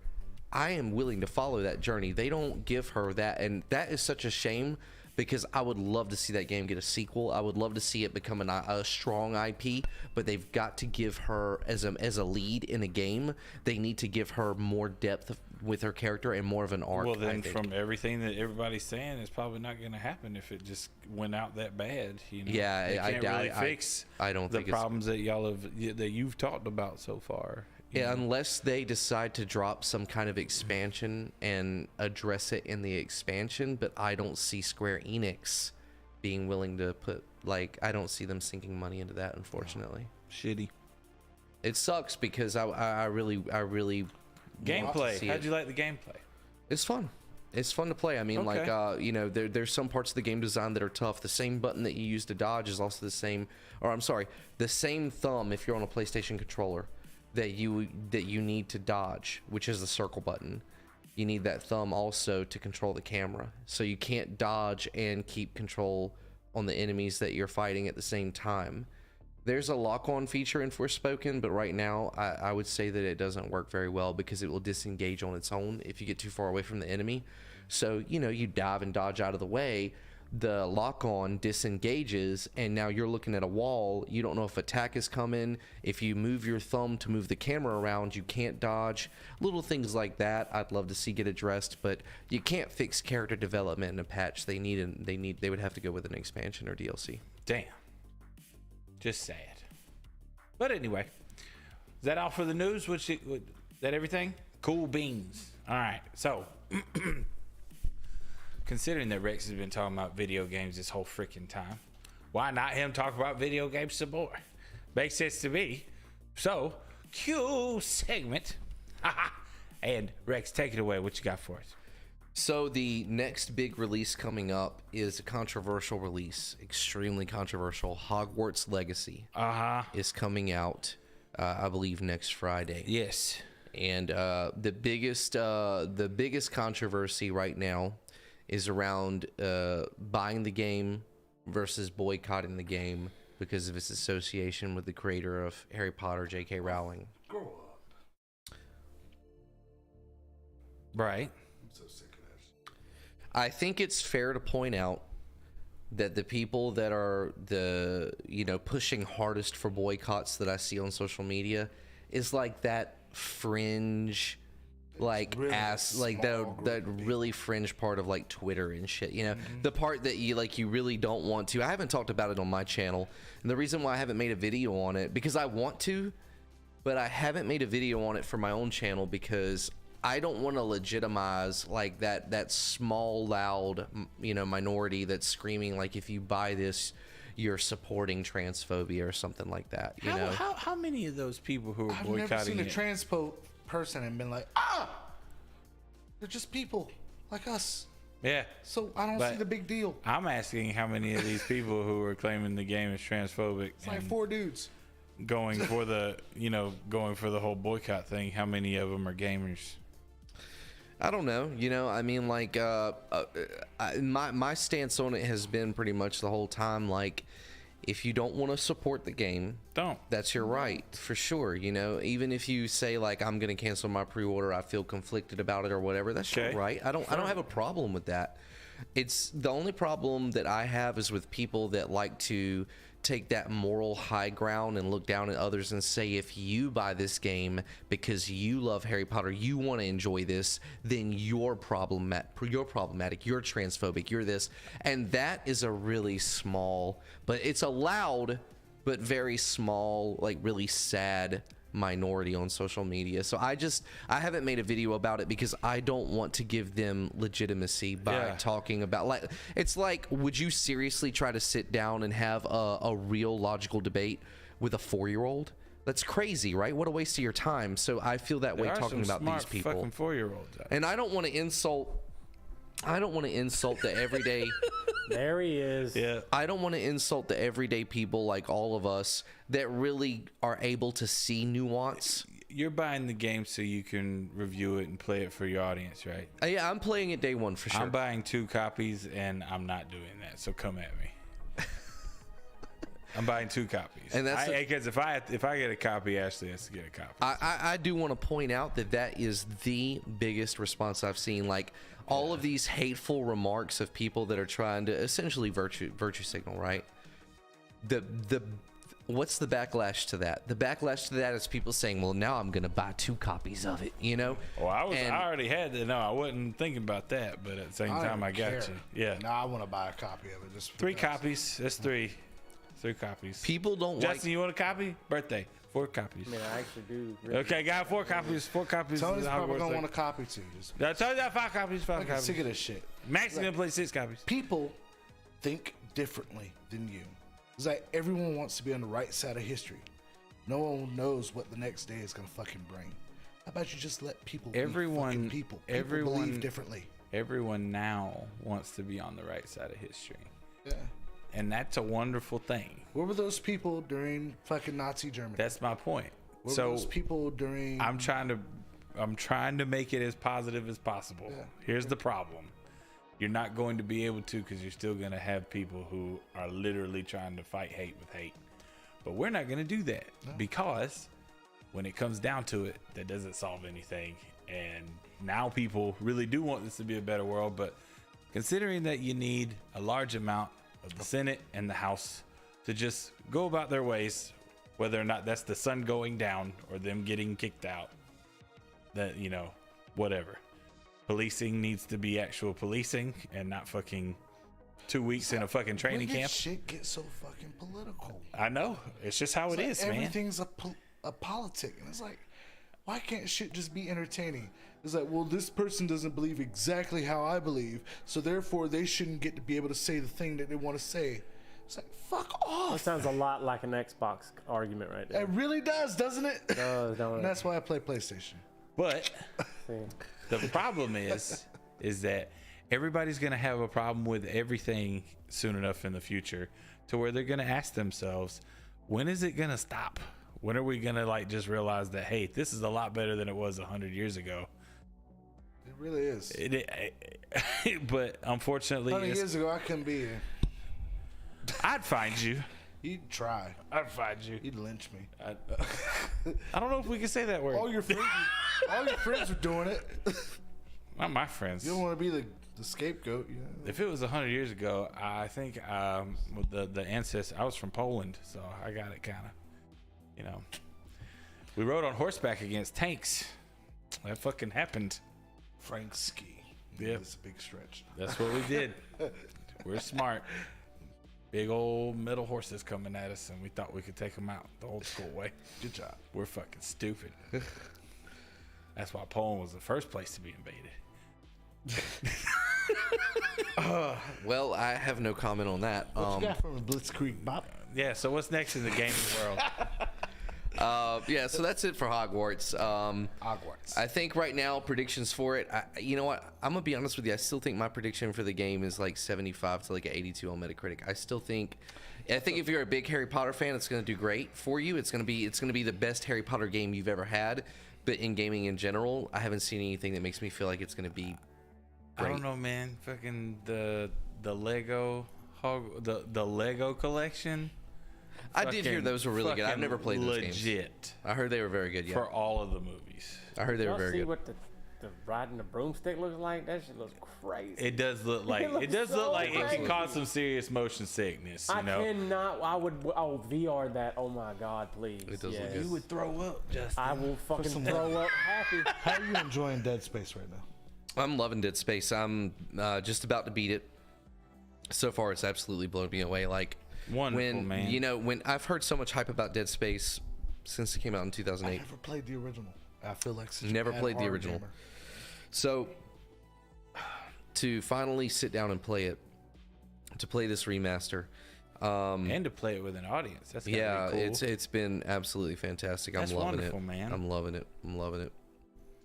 I am willing to follow that journey. They don't give her that, and that is such a shame, because I would love to see that game get a sequel. I would love to see it become a strong IP, but they've got to give her as a lead in a game. They need to give her more depth with her character and more of an arc. Well, then from everything that everybody's saying, it's probably not going to happen if it just went out that bad. You know? Yeah, they I can't doubt- really fix I don't the think it's- problems that you've talked about so far. you Yeah, know? unless they decide to drop some kind of expansion and address it in the expansion, but I don't see Square Enix being willing to put, like, I don't see them sinking money into that, unfortunately. Shitty It sucks because I really want to gameplay. see How'd it. you like the gameplay? It's fun. It's fun to play. I mean, Okay. like, you know, there's some parts of the game design that are tough. The same button that you use to dodge is also the same, or I'm sorry, the same thumb if you're on a PlayStation controller that you need to dodge, which is the circle button. You need that thumb also to control the camera. So you can't dodge and keep control on the enemies that you're fighting at the same time. There's a lock-on feature in Forspoken, but right now I would say that it doesn't work very well because it will disengage on its own if you get too far away from the enemy. So, you know, you dive and dodge out of the way, the lock-on disengages, and now you're looking at a wall. You don't know if attack is coming. If you move your thumb to move the camera around, you can't dodge. Little things like that I'd love to see get addressed, but you can't fix character development in a patch. They would have to go with an expansion or DLC. Damn. Just sad. But anyway, is that all for the news? Is that everything? Cool beans. All right. So, considering that Rex has been talking about video games this whole freaking time, why not him talk about video games some more? Makes sense to me. So, cue segment. And Rex, take it away. What you got for us? So the next big release coming up is a controversial release, extremely controversial. Hogwarts Legacy is coming out, I believe, next Friday. Yes. And the biggest controversy right now is around buying the game versus boycotting the game because of its association with the creator of Harry Potter, J.K. Rowling. Grow up. Right. I'm so sick of that. I think it's fair to point out that the people that are pushing hardest for boycotts that I see on social media is like that fringe, like really ass, like that really fringe part of like Twitter and shit. You know, the part that you really don't want to. I haven't talked about it on my channel, and the reason why I haven't made a video on it because I want to, but I haven't made a video on it for my own channel because I don't want to legitimize like that small, loud, minority that's screaming like if you buy this, you're supporting transphobia or something like that. You know, How many of those people who are I've boycotting never seen a it? transpo person and been like, they're just people like us. Yeah. So I don't But see the big deal. I'm asking how many of these people who are claiming the game is transphobic It's like and 4 dudes. going for the whole boycott thing, how many of them are gamers? I don't know. I mean, like, my stance on it has been pretty much the whole time, like, if you don't want to support the game, don't. That's your right, for sure. You know, even if you say like, I'm going to cancel my pre-order, I feel conflicted about it or whatever, that's your right. I don't have a problem with that. It's the only problem that I have is with people that like to take that moral high ground and look down at others and say, if you buy this game because you love Harry Potter, you want to enjoy this, then you're problematic, you're transphobic, you're this. And that is a really small, but it's a loud but very small, like really sad minority on social media. So I haven't made a video about it because I don't want to give them legitimacy by talking about, like, it's like, would you seriously try to sit down and have a real logical debate with a 4-year-old? That's crazy, right? What a waste of your time. So I feel that way talking about these people. Fucking 4-year-olds. And I don't want to insult the everyday. There he is. Yeah. I don't want to insult the everyday people like all of us that really are able to see nuance. You're buying the game so you can review it and play it for your audience, right? Yeah, I'm playing it day one for sure. I'm buying 2 copies and I'm not doing that. So come at me. I'm buying 2 copies. And that's because if I get a copy, Ashley has to get a copy. I do want to point out that is the biggest response I've seen. Like all of these hateful remarks of people that are trying to essentially virtue signal, right? What's the backlash to that? The backlash to that is people saying, "Well, now I'm gonna buy 2 copies of it." You know? Well, I already had to. No, I wasn't thinking about that, but at the same time, I got you. Yeah. No, I want to buy a copy of it. Just 3 copies. That's 3. 3 copies. People don't Justin, you want a copy? Birthday. 4 copies. I mean, I actually do. Really. Okay, got 4 copies. 4 copies. Tony's probably gonna want a copy too. I told you 5 copies. 5 I'm copies. sick of this shit. Max gonna play 6 copies. People think differently than you. It's like everyone wants to be on the right side of history. No one knows what the next day is gonna fucking bring. How about you just let people be fucking people? People believe differently. Everyone now wants to be on the right side of history. Yeah. And that's a wonderful thing. Where were those people during fucking Nazi Germany? That's my point. Where were those people during? I'm trying to make it as positive as possible. Yeah. Here's the problem. You're not going to be able to, because you're still going to have people who are literally trying to fight hate with hate. But we're not going to do that because when it comes down to it, that doesn't solve anything. And now people really do want this to be a better world. But considering that you need a large amount of the Senate and the House to just go about their ways, whether or not that's the sun going down or them getting kicked out, that, you know, whatever. Policing needs to be actual policing and not fucking 2 weeks in a fucking training camp. Shit gets so fucking political. I know. It's just how it is, man. Everything's a politic. And it's like, why can't shit just be entertaining? It's like, well, this person doesn't believe exactly how I believe, so therefore they shouldn't get to be able to say the thing that they want to say. It's like, fuck off. That sounds a lot like an Xbox argument right there. It really does, doesn't it? It does, don't it? And that's why I play PlayStation. But the problem is that everybody's going to have a problem with everything soon enough in the future to where they're going to ask themselves, when is it going to stop? When are we going to like just realize that, hey, this is a lot better than it was 100 years ago? It really is. But unfortunately, 100 years ago, I couldn't be here. I'd find you. You'd try. I'd find you. You'd lynch me. I don't know if we can say that word. All your friends are doing it. Not my friends. You don't want to be the scapegoat. You know? If it was 100 years ago, I think with the ancestor, I was from Poland, so I got it kind of, you know. We rode on horseback against tanks. That fucking happened. Frank ski. Yeah. It's a big stretch. That's what we did. We're smart. Big old metal horses coming at us, and we thought we could take them out the old school way. Good job. We're fucking stupid. That's why Poland was the first place to be invaded. Well, I have no comment on that. What you got from Blitzkrieg Bop? Yeah, so what's next in the gaming world? Yeah, so that's it for Hogwarts. Hogwarts. I think right now predictions for it. You know what? I'm gonna be honest with you. I still think my prediction for the game is like 75 to like an 82 on Metacritic. I think if you're a big Harry Potter fan, it's gonna do great for you. It's gonna be the best Harry Potter game you've ever had. But in gaming in general, I haven't seen anything that makes me feel like it's gonna be great. I don't know, man. Fucking the Lego the Lego collection I did hear those were really good. I've never played those games. Legit. I heard they were very good. Yeah. For all of the movies. I heard they were very see good. What the riding the broomstick looks like? That shit looks crazy. It does look like it does look like it can cause some serious motion sickness. You know? Cannot. I would. VR that. Oh my god, please. It does look good. You would throw up, Justin. I will fucking throw up happy. How are you enjoying Dead Space right now? I'm loving Dead Space. I'm just about to beat it. So far, it's absolutely blown me away. Like Wonderful, man. You know, when I've heard so much hype about Dead Space since it came out in 2008. I never played the original. I feel like such Never a bad played the horror original. gamer. So to finally sit down and play it, to play this remaster, and to play it with an audience. That's yeah, be cool. it's been absolutely fantastic. That's I'm loving wonderful, it, man. I'm loving it.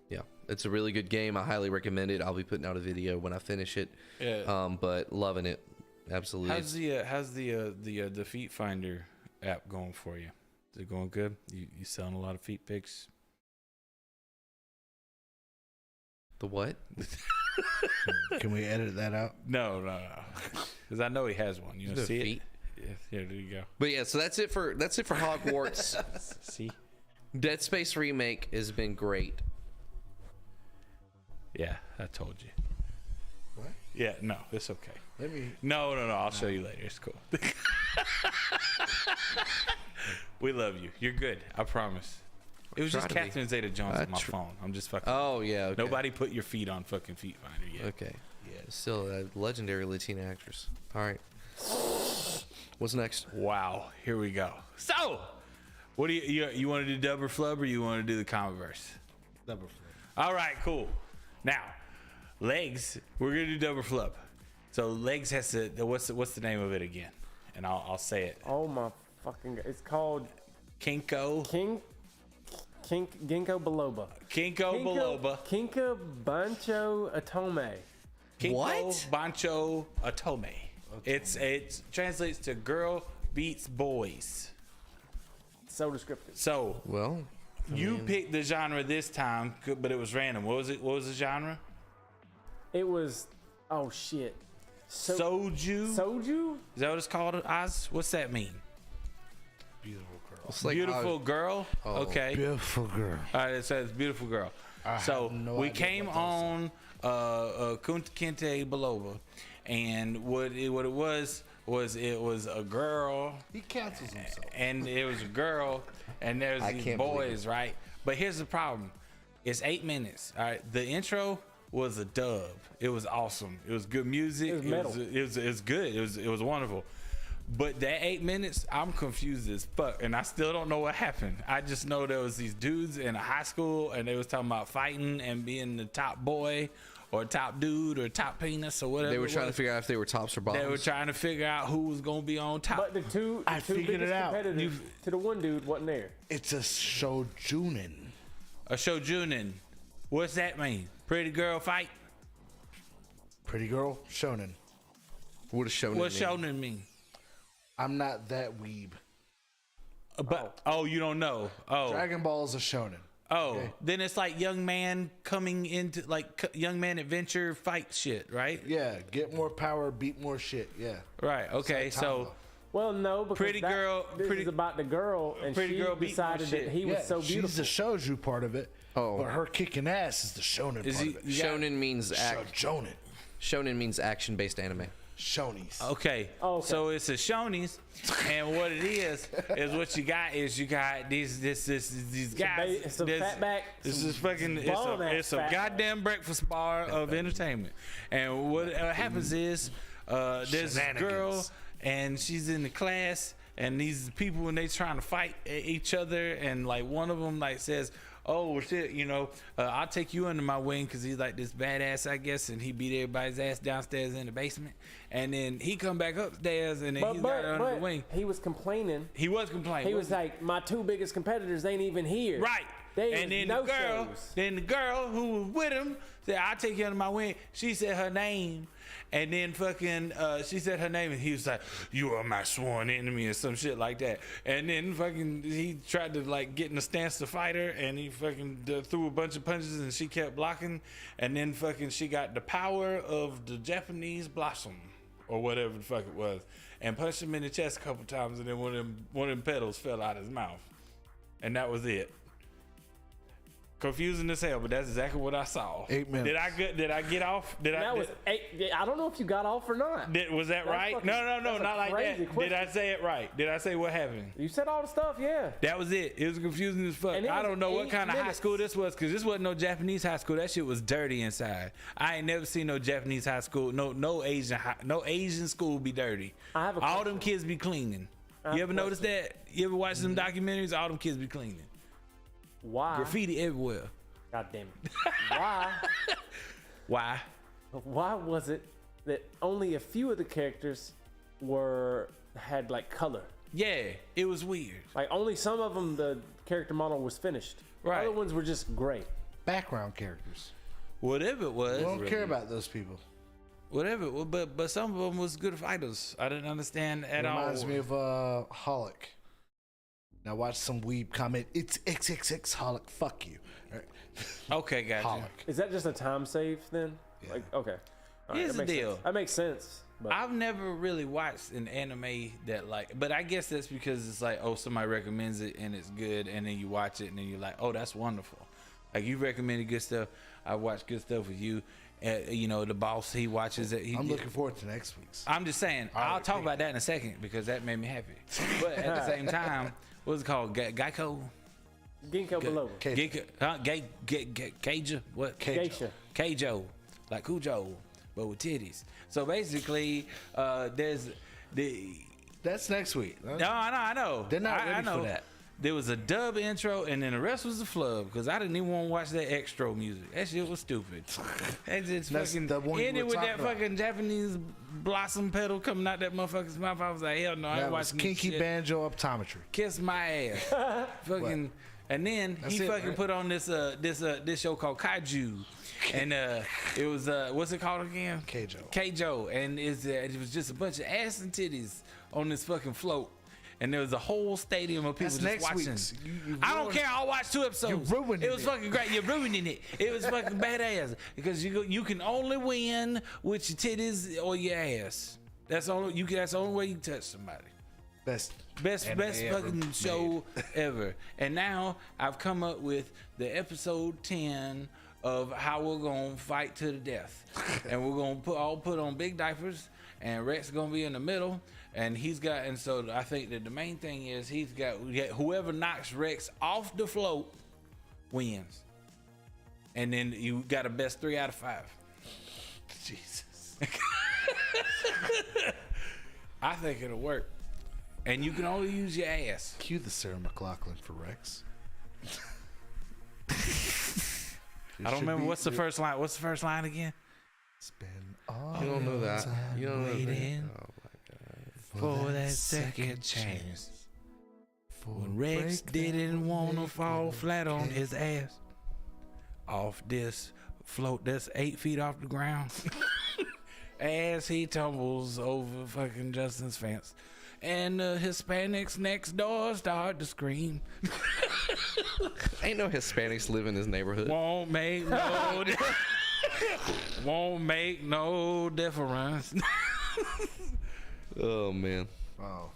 Yeah, it's a really good game. I highly recommend it. I'll be putting out a video when I finish it. Yeah. But loving it, absolutely. How's the Feet Finder app going for you? Is it going good? You selling a lot of feet pics? The what? Can we edit that out? No. Because I know he has one. You know, see feet? it? Yeah, there you go. But yeah, so that's it for Hogwarts. See? Dead Space remake has been great. Yeah, I told you. What? Yeah, no, it's okay. Let me. No. I'll show you later. It's cool. We love you. You're good. I promise. It was just Catherine Zeta-Jones on my phone. I'm just fucking. Oh yeah. Okay. Nobody put your feet on fucking Feet Finder yet. Okay. Yeah. Still a legendary Latina actress. All right. What's next? Wow. Here we go. So, what do you want to do? Dub or flub, or you want to do the comic verse? Dub or flub. All right. Cool. Now, Legs. We're gonna do dub or flub. So Legs has to. What's the name of it again? And I'll say it. Oh my fucking god. It's called Ginkgo Biloba. Ginkgo Biloba. Kinka Bancho Atome. Ginkgo What? Bancho Atome. It translates to girl beats boys. So descriptive. So Well, you picked the genre this time, but it was random. What was the genre? It was. Oh shit. Soju. Soju? Is that what it's called, Oz? What's that mean? Beautiful girl. it's like Beautiful girl. Okay. Beautiful girl. All right. It says beautiful girl. So have no we idea came what those on Kunta Kinte Biloba, and what it was a girl. He cancels himself. And it was a girl, and there's I these can't believe boys, right? But here's the problem: it's 8 minutes. All right, the intro was a dub. It was awesome. It was good music. It was metal. It was good. It was wonderful. But that 8 minutes, I'm confused as fuck, and I still don't know what happened. I just know there was these dudes in a high school, and they was talking about fighting and being the top boy, or top dude, or top penis, or whatever. they were trying to figure out if they were tops or bottoms. They were trying to figure out who was gonna be on top. But the two figured biggest it out. competitors to the one dude wasn't there. It's a shoujunin. A shoujunin. What's that mean? Pretty girl fight? Pretty girl, shonen. What a show. What's shonen mean? I'm not that weeb. But you don't know. Dragon Ball is a shonen. Okay. Then it's like young man coming into like young man adventure fight shit, right? Yeah, get more power, beat more shit. Yeah. Right. Okay. It's like So Tombo. Well, no, because Pretty girl- This pretty- is about the girl, and pretty she girl beat more decided shit. that he was so beautiful. She's the shouju part of it. Oh. But her kicking ass is the shonen Is part he- of it. Yeah. Shonen means Shonen. Shonen means action-based anime. Shonies. okay. Okay. So it's a shonies, and what it is what you got these guys. It's a This- fatback. This is fucking. It's a fat goddamn breakfast bar of entertainment. And what happens is there's this girl, Shenanigans. and she's in the class, and these people, when they trying to fight each other, and like one of them like says, "Oh well, shit, I'll take you under my wing," because he's like this badass, I guess, and he beat everybody's ass downstairs in the basement, and then he come back upstairs, and then he's got her under the wing. he was complaining. He was complaining. He was like, "My two biggest competitors ain't even here." Right. They And then no the girl who was with him said, "I'll take you under my wing." She said her name, and then fucking she said her name, and he was like, "You are my sworn enemy," or some shit like that. And then fucking he tried to like get in a stance to fight her, and he fucking threw a bunch of punches, and she kept blocking. And then fucking she got the power of the Japanese blossom. or whatever the fuck it was, and punched him in the chest a couple times, and then one of them petals fell out of his mouth, and that was it. Confusing as hell, but that's exactly what I saw. 8 minutes. Did I get off? That was 8. I don't know if you got off or not. Was that right? No, not like that. Question. Did I say it right? Did I say what happened? You said all the stuff, yeah. That was it. It was confusing as fuck. I don't know what kind of high school this was, because this wasn't no Japanese high school. That shit was dirty inside. I ain't never seen no Japanese high school. No Asian school be dirty. I have a all question. them kids be cleaning. You ever notice that? You ever watch them documentaries? All them kids be cleaning. Why? Graffiti everywhere. God damn it. Why? Why? Why was it that only a few of the characters had like color? Yeah, it was weird. Like only some of them, the character model was finished. Right. Other ones were just gray. Background characters. Whatever it was. We don't care about those people. Whatever it was, but some of them was good fighters. I didn't understand at all. Reminds me of Holic. Now watch some weeb comment. It's XXX Holic. Fuck you. Right. Okay, gotcha. Holic. Is that just a time save then? Yeah. Like, okay. All Here's that the makes deal. sense. That makes sense. But I've never really watched an anime that but I guess that's because it's like, oh, somebody recommends it and it's good, and then you watch it and then you're like, oh, that's wonderful. Like you recommended good stuff. I watch good stuff with you. The boss, he watches it. I'm looking forward to next week's. I'm just saying, I'll talk about that in a second because that made me happy. But at the same time, what's it called? Geico? Ginkgo biloba. Keijo? What? Geisha. Keijo. Like Cujo, but with titties. So basically, there's the... That's next week. No, I know. They're not ready I know. for that. There was a dub intro, and then the rest was a flub because I didn't even want to watch that extra music. That shit was stupid. That just That's fucking the one you ended were with talking that about. fucking Japanese blossom petal coming out that motherfucker's mouth. I was like, hell no, I ain't That was watching this kinky shit. banjo optometry. Kiss my ass. Fucking. And then That's he it, fucking right? put on this show called Kaiju, and it was what's it called again? Keijo, and it was just a bunch of ass and titties on this fucking float, and there was a whole stadium of people That's just next watching. week's. I don't care. I'll watch 2 episodes. You ruined it. Was it. fucking great. You're ruining it. It was fucking badass because you can only win with your titties or your ass. That's the only way you can touch somebody. Best fucking show ever. And now I've come up with the episode 10 of how we're gonna fight to the death, and we're gonna put on big diapers, and Rex gonna be in the middle, and so I think that the main thing is he's got whoever knocks Rex off the float wins, and then you got a best 3 out of 5. Jesus. I think it'll work. And you can only use your ass. Cue the Sarah McLachlan for Rex. I don't remember what's the first line. What's the first line again? Spend all You don't know that. You don't know that. Waiting for that second chance. When Rex didn't want to fall flat on his ass off this float that's 8 feet off the ground as he tumbles over fucking Justin's fence. And the Hispanics next door start to scream. Ain't no Hispanics live in this neighborhood. Won't make no difference. Oh man. Wow.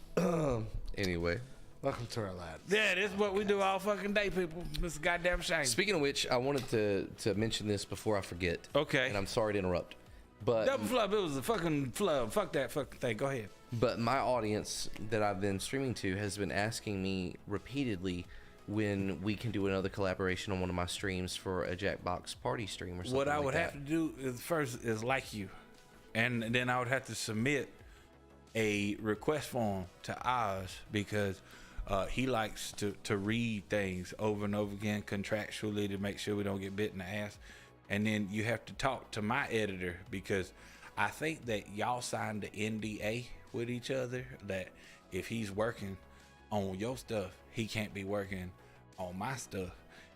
Anyway. Welcome to our lab. Yeah, this is what we do all fucking day, people. This is a goddamn shame. Speaking of which, I wanted to mention this before I forget. Okay. And I'm sorry to interrupt. But Double flub, it was a fucking flub. Fuck that fucking thing. Go ahead. But my audience that I've been streaming to has been asking me repeatedly when we can do another collaboration on one of my streams for a Jackbox party stream or something. What I like would that. have to do is first is like you, and then I would have to submit a request form to Oz because he likes to read things over and over again contractually to make sure we don't get bit in the ass. And then you have to talk to my editor because I think that y'all signed the NDA with each other that if he's working on your stuff, he can't be working on my stuff.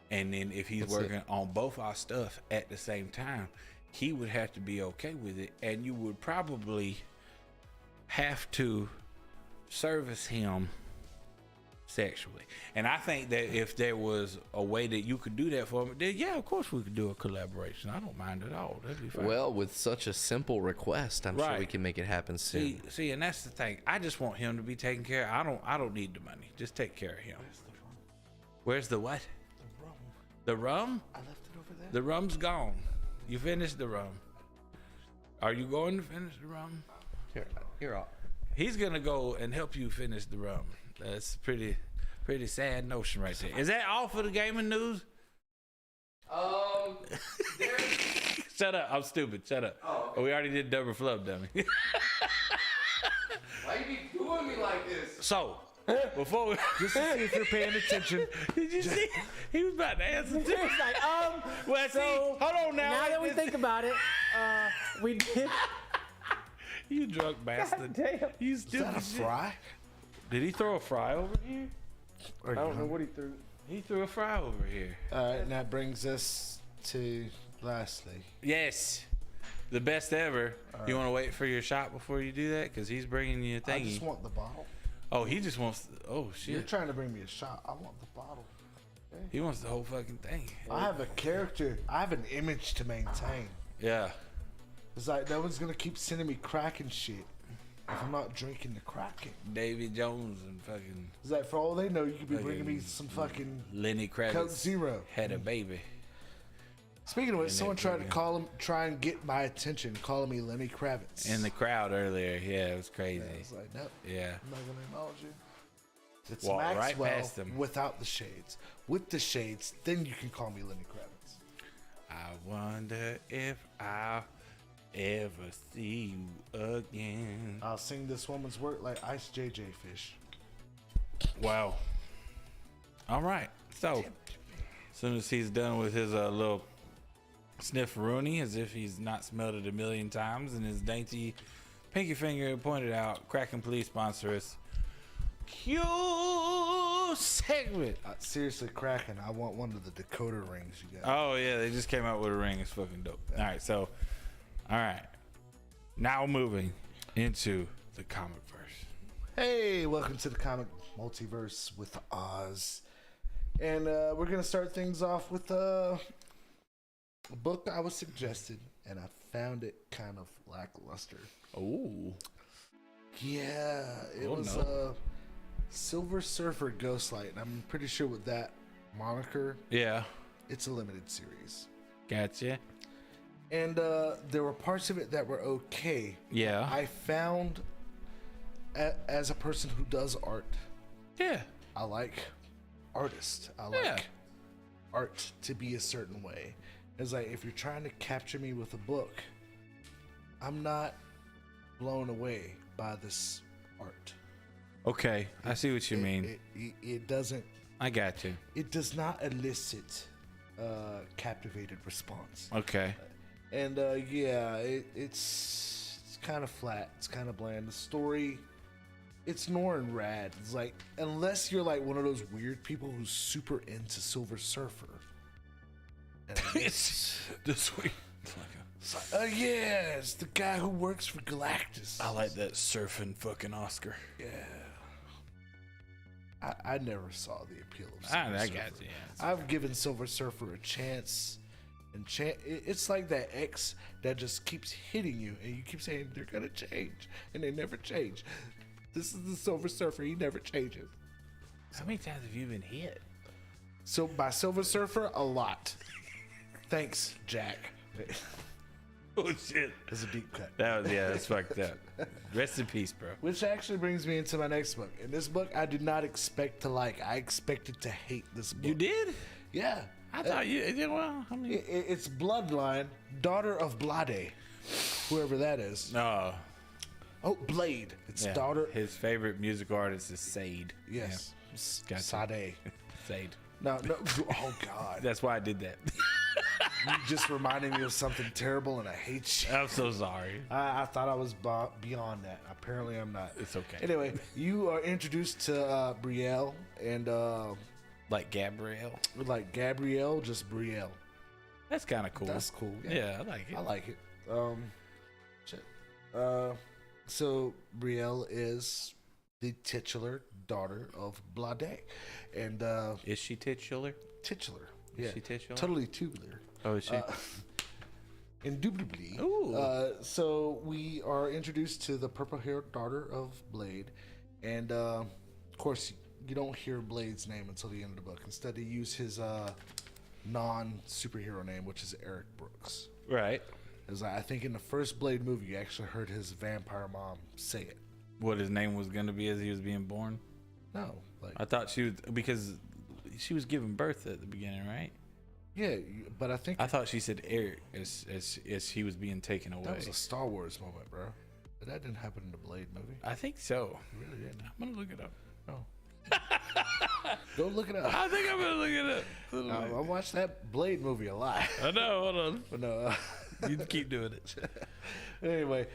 And then if he's working on both our stuff at the same time, he would have to be okay with it. And you would probably have to service him sexually. And I think that if there was a way that you could do that for me, then yeah, of course we could do a collaboration. I don't mind at all. That'd be fine. Well, with such a simple request, I'm sure we can make it happen soon. See, and that's the thing. I just want him to be taken care of. I don't need the money. Just take care of him. Where's the what? The rum. The rum? I left it over there. The rum's gone. You finished the rum. Are you going to finish the rum? Here, He's gonna go and help you finish the rum. That's a pretty sad notion right there. Is that all for the gaming news? Shut up. I'm stupid. Shut up. Oh, okay. We already did double flub, dummy. Why you be doing me like this? So, before we Just to see if you're paying attention. did you see? He was about to answer too. It's like, Well, so see, hold on now. now that we think about it, we did. You drunk bastard. Damn. You Is stupid that a shit. fry? Did he throw a fry over here? Or I don't know what he threw. He threw a fry over here. All right, and that brings us to lastly. Yes. The best ever. You want to wait for your shot before you do that? Because he's bringing you a I thingy. just want the bottle. Oh, he just wants... Oh, You're shit. trying to bring me a shot. I want the bottle. He wants the whole fucking thing. I have a character. I have an image to maintain. Yeah. It's like no one's gonna keep sending me cracking shit if I'm not drinking the cracking. Davy Jones and fucking It's like for all they know, you could be bringing me some fucking Lenny Coke Kravitz Zero. had a baby. Speaking of which, someone that tried to program. try and get my attention, calling me Lenny Kravitz. In the crowd earlier. Yeah, it was crazy. I was like, nope, Yeah. I'm not gonna acknowledge you. It's Walk right Maxwell past him. without the shades. With the shades, then you can call me Lenny Kravitz. I wonder if I'll ever see you again. I'll sing this woman's work like Ice JJ Fish. Wow. All right. So, as soon as he's done with his little sniff-rooney, as if he's not smelled it a million times, and his dainty pinky finger pointed out, Kraken Please sponsor us. Q segment. Seriously, Kraken, I want one of the Dakota rings you got. Oh, yeah. They just came out with a ring. It's fucking dope. All right. So, all right. Now moving into the comic verse. Hey, welcome to the comic multiverse with Oz. And we're going to start things off with a book I was suggested, and I found it kind of lackluster. Oh. Yeah, it was Silver Surfer Ghostlight, and I'm pretty sure with that moniker, Yeah. it's a limited series. Gotcha. And there were parts of it that were okay. Yeah. I found, as a person who does art, Yeah. I like artists. I like Yeah. art to be a certain way. It's like if you're trying to capture me with a book, I'm not blown away by this art. Okay. I see what you mean. It doesn't. I got you. It does not elicit captivated response. Okay. And yeah, it's kind of flat. It's kind of bland. The story, it's Nor and Rad. It's like, unless you're like one of those weird people who's super into Silver Surfer. And It's this week. it's like, yeah, it's the guy who works for Galactus. I like that surfing fucking Oscar. Yeah. I never saw the appeal of I Silver got Surfer. you. I've given Silver Surfer a chance, and it's like that ex that just keeps hitting you, and you keep saying they're gonna change, and they never change. This is the Silver Surfer; he never changes. How many times have you been hit? So by Silver Surfer, a lot. Thanks, Jack. Oh shit. It's a deep cut. That's fucked up. Rest in peace, bro. Which actually brings me into my next book. And this book I did not expect to like. I expected to hate this book. You did? Yeah. I thought you. Well, I mean, It's Bloodline, daughter of Blade, whoever that is. no. Oh, Blade. It's Yeah. daughter. His favorite music artist is Sade. Yes. Gotcha. Sade. Sade. No. Oh God. That's why I did that. You just reminded me of something terrible, and I hate you. I'm so sorry. I thought I was beyond that. Apparently, I'm not. It's okay. Anyway, you are introduced to Brielle and Like Gabrielle. like Gabrielle, just Brielle. That's kind of cool. That's cool. Yeah, I like it. I like it. Shit. So Brielle is the titular daughter of Blade. And is she titular? Titular. Yeah. Is she titular? Totally tubular. Oh, is she? Indubitably. Ooh. So we are introduced to the purple-haired daughter of Blade. And, of course, you don't hear Blade's name until the end of the book. Instead, they use his non-superhero name, which is Eric Brooks. Right. As I think in the first Blade movie, you actually heard his vampire mom say it. What his name was going to be as he was being born? No. I thought she was, because she was giving birth at the beginning, right? Yeah, but I thought she said Eric as he was being taken away. That was a Star Wars moment, bro. But that didn't happen in the Blade movie. I think so. It really didn't. I'm going to look it up. Oh. Go look it up. I think I'm going to look it up. I watched that Blade movie a lot. I know, hold on. But no. You keep doing it. Anyway,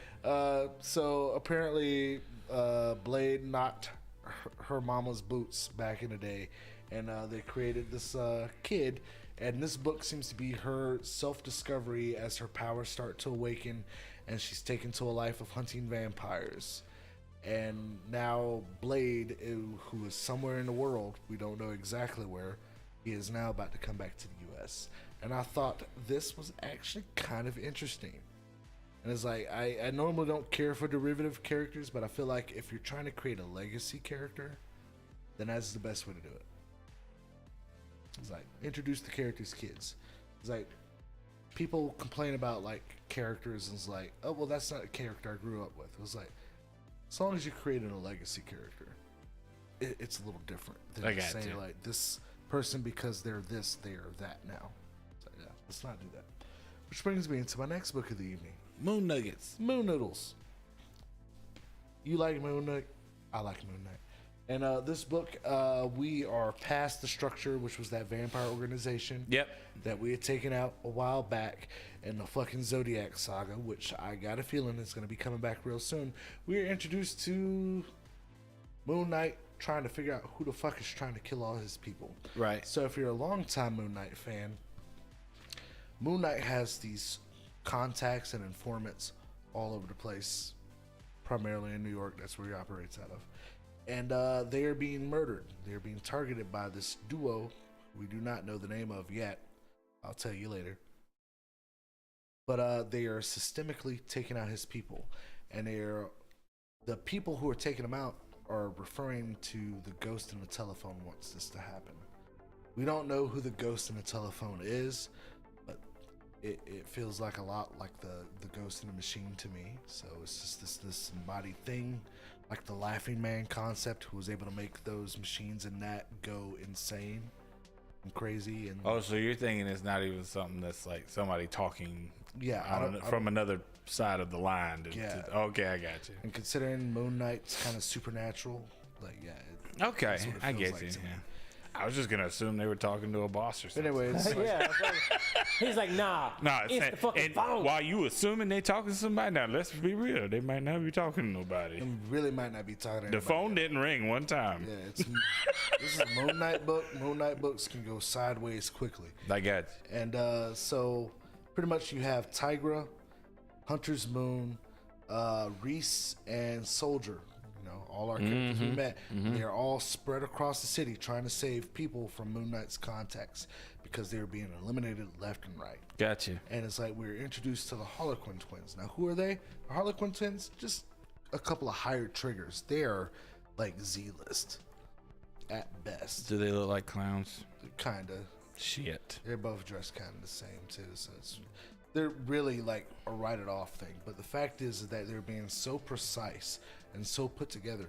so apparently Blade knocked her mama's boots back in the day, and they created this kid. And this book seems to be her self-discovery as her powers start to awaken, and she's taken to a life of hunting vampires. And now Blade, who is somewhere in the world, we don't know exactly where, he is now about to come back to the U.S. And I thought this was actually kind of interesting. And it's like, I normally don't care for derivative characters, but I feel like if you're trying to create a legacy character, then that's the best way to do it. It's like, introduce the characters' kids. It's like, people complain about like characters and it's like, oh, well, that's not a character I grew up with. It was like, as long as you're creating a legacy character, it's a little different than saying like this person, because they're this, they are that now. So yeah, let's not do that. Which brings me into my next book of the evening. Moon Nuggets. Moon Noodles. You like Moon Knight? I like Moon Knight. And this book, we are past the structure, which was that vampire organization. Yep. That we had taken out a while back in the fucking Zodiac saga, which I got a feeling is going to be coming back real soon. We are introduced to Moon Knight trying to figure out who the fuck is trying to kill all his people. Right. So if you're a longtime Moon Knight fan, Moon Knight has these contacts and informants all over the place, primarily in New York. That's where he operates out of. And they are being murdered. They're being targeted by this duo we do not know the name of yet. I'll tell you later. But they are systemically taking out his people. And the people who are taking them out are referring to the ghost in the telephone wants this to happen. We don't know who the ghost in the telephone is, but it feels like a lot like the ghost in the machine to me. So it's just this embodied thing, like the Laughing Man concept, who was able to make those machines and that go insane and crazy. And oh, so you're thinking it's not even something that's like somebody talking, yeah, from another side of the line. Okay, I got you. And considering Moon Knight's kind of supernatural, like okay, I get you. Yeah. I was just gonna assume they were talking to a boss or something. Anyways, yeah, he's like, nah, it's the fucking phone. While you assuming they talking to somebody, now let's be real, they might not be talking to nobody. They really might not be talking to anybody. The phone didn't ring one time. Yeah, this is a Moon Knight book. Moon Knight books can go sideways quickly. I got you. And so pretty much you have Tigra, Hunter's Moon, Reese, and Soldier. All our characters we met, they're all spread across the city trying to save people from Moon Knight's contacts because they were being eliminated left and right. Gotcha. And it's like we're introduced to the Harlequin Twins. Now, who are they? The Harlequin Twins, just a couple of hired triggers. They're like Z-list at best. Do they look like clowns? Kind of. Shit. They're both dressed kind of the same too, so they're really like a write-it-off thing. But the fact is that they're being so precise and so put together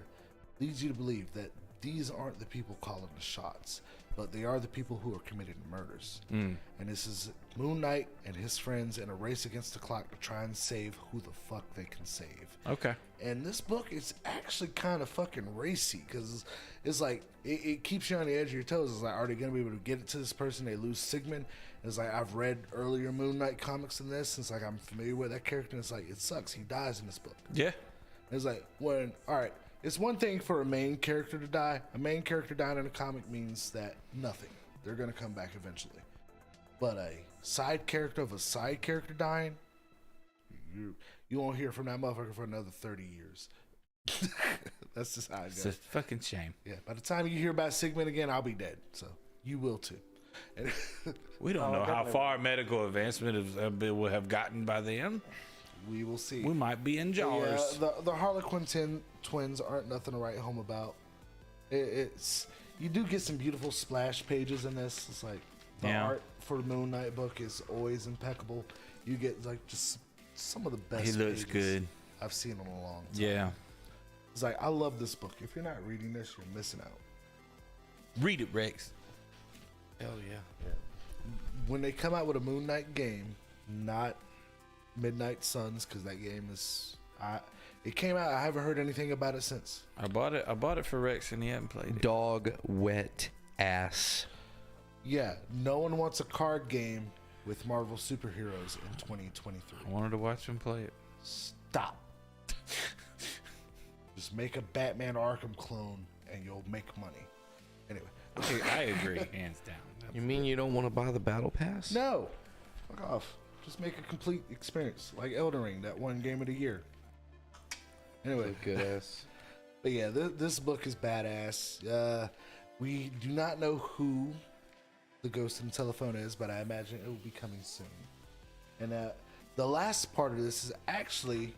leads you to believe that these aren't the people calling the shots, but they are the people who are committing murders. And this is Moon Knight and his friends in a race against the clock to try and save who the fuck they can save. Okay. And this book is actually kind of fucking racy because it's like it keeps you on the edge of your toes. It's like, are they going to be able to get it to this person? They lose Sigmund. It's like, I've read earlier Moon Knight comics than this, and it's like I'm familiar with that character, and it's like, it sucks. He dies in this book. Yeah. It's like, all right, it's one thing for a main character to die. A main character dying in a comic means that nothing. They're going to come back eventually. But a side character of a side character dying, you won't hear from that motherfucker for another 30 years. That's just how it It's goes. a fucking shame. Yeah. By the time you hear about Sigmund again, I'll be dead. So you will too. And We don't know how far medical advancement will have gotten by then. we will see. We might be in jars. Yeah, the Harlequin twins aren't nothing to write home about. It's you do get some beautiful splash pages in this. It's like the art for the Moon Knight book is always impeccable. You get like just some of the best. He looks good. I've seen in a long time. Yeah. It's like I love this book. If you're not reading this, you're missing out. Read it, Rex. Hell yeah. When they come out with a Moon Knight game, not Midnight Suns, because that game is it came out. I haven't heard anything about it since. I bought it for Rex and he hadn't played it. Dog wet ass. Yeah, no one wants a card game with Marvel superheroes in 2023. I wanted to watch him play it. Stop. Just make a Batman Arkham clone and you'll make money. Anyway. I agree, hands down. You mean you don't want to buy the battle pass? No. Fuck off. Just make a complete experience. Like Elden Ring, that one game of the year. Anyway. Good ass. But yeah, this book is badass. We do not know who the Ghost in the Telephone is, but I imagine it will be coming soon. And the last part of this is actually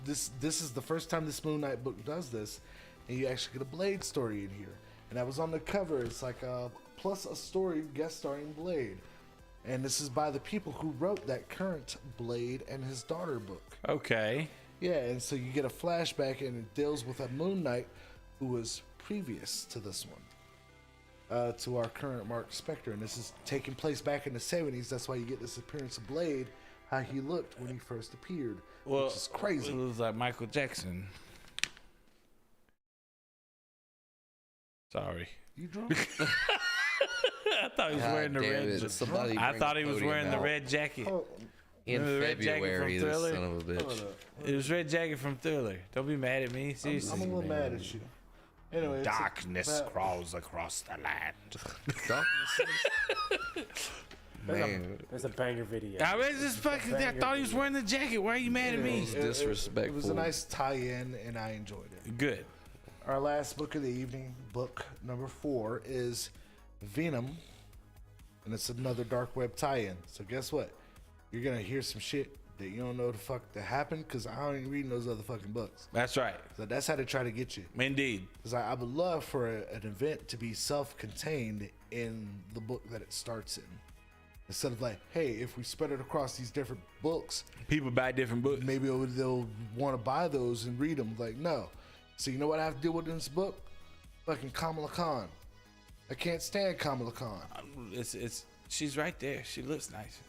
this is the first time this Moon Knight book does this, and you actually get a Blade story in here. And that was on the cover. It's like plus a story guest starring Blade, and this is by the people who wrote that current Blade and his daughter book. Okay. Yeah, and so you get a flashback, and it deals with a Moon Knight who was previous to this one, to our current Mark Spector, and this is taking place back in the 70s. That's why you get this appearance of Blade, how he looked when he first appeared, which is crazy. It was like Michael Jackson. Sorry. You drunk? I thought he was wearing the red. I thought he was wearing the red jacket. Oh, In February, this Thriller? son of a bitch. It was red jacket from Thriller. Don't be mad at me. Seriously. I'm a little mad at you. Anyway, Darkness crawls across the land. Man, There's a banger video. I thought he was wearing the jacket. Why are you mad at me? It's disrespectful. It was a nice tie-in, and I enjoyed it. Good. Our last book of the evening, book number 4, is Venom, and it's another dark web tie-in. So guess what? You're gonna hear some shit that you don't know the fuck that happened, because I don't even read those other fucking books. That's right. So that's how they try to get you. Indeed. Because I would love for an event to be self-contained in the book that it starts in. Instead of like, hey, if we spread it across these different books, People buy different books. maybe they'll want to buy those and read them. Like, no. So you know what I have to deal with in this book? Fucking Kamala Khan. I can't stand Kamala Khan. She's right there. She looks nice.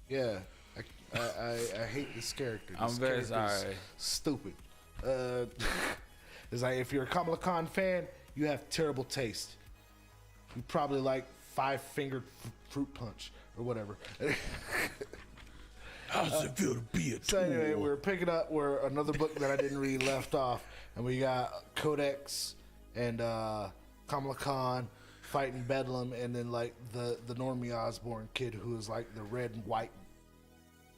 Yeah, I hate this character. I'm very character's sorry. Stupid. It's like if you're a Kamala Khan fan, you have terrible taste. You probably like 5-fingered fruit punch or whatever. How's it feel to be a So anyway, we're picking up where another book that I didn't read left off, and we got Codex and Kamala Khan fighting Bedlam, and then like the Normie Osborn kid who is like the red and white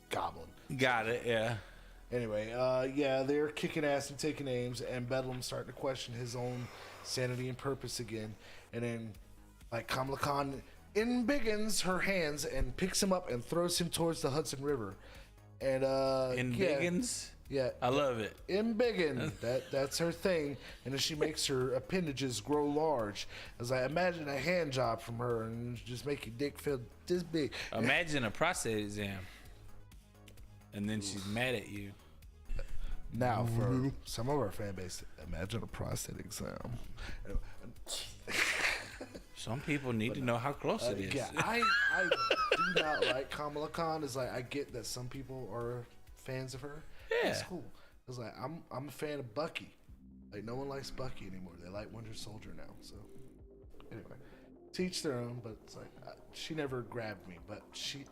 goblin. Got it, yeah. Anyway, yeah, they're kicking ass and taking names, and Bedlam's starting to question his own sanity and purpose again. And then, like, Kamala Khan embiggens her hands and picks him up and throws him towards the Hudson River. And Biggins? Yeah. I love it. Embiggen. That's her thing. And then she makes her appendages grow large. As I imagine a hand job from her and just make your dick feel this big. Imagine a prostate exam. And then she's mad at you. Now, for some of our fan base, imagine a prostate exam. Some people need to know how close it is. Yeah, I do not like Kamala Khan. It's like I get that some people are fans of her. Yeah. It's cool. It's like I'm a fan of Bucky. Like no one likes Bucky anymore. They like Winter Soldier now. So anyway, teach their own. But it's like she never grabbed me. But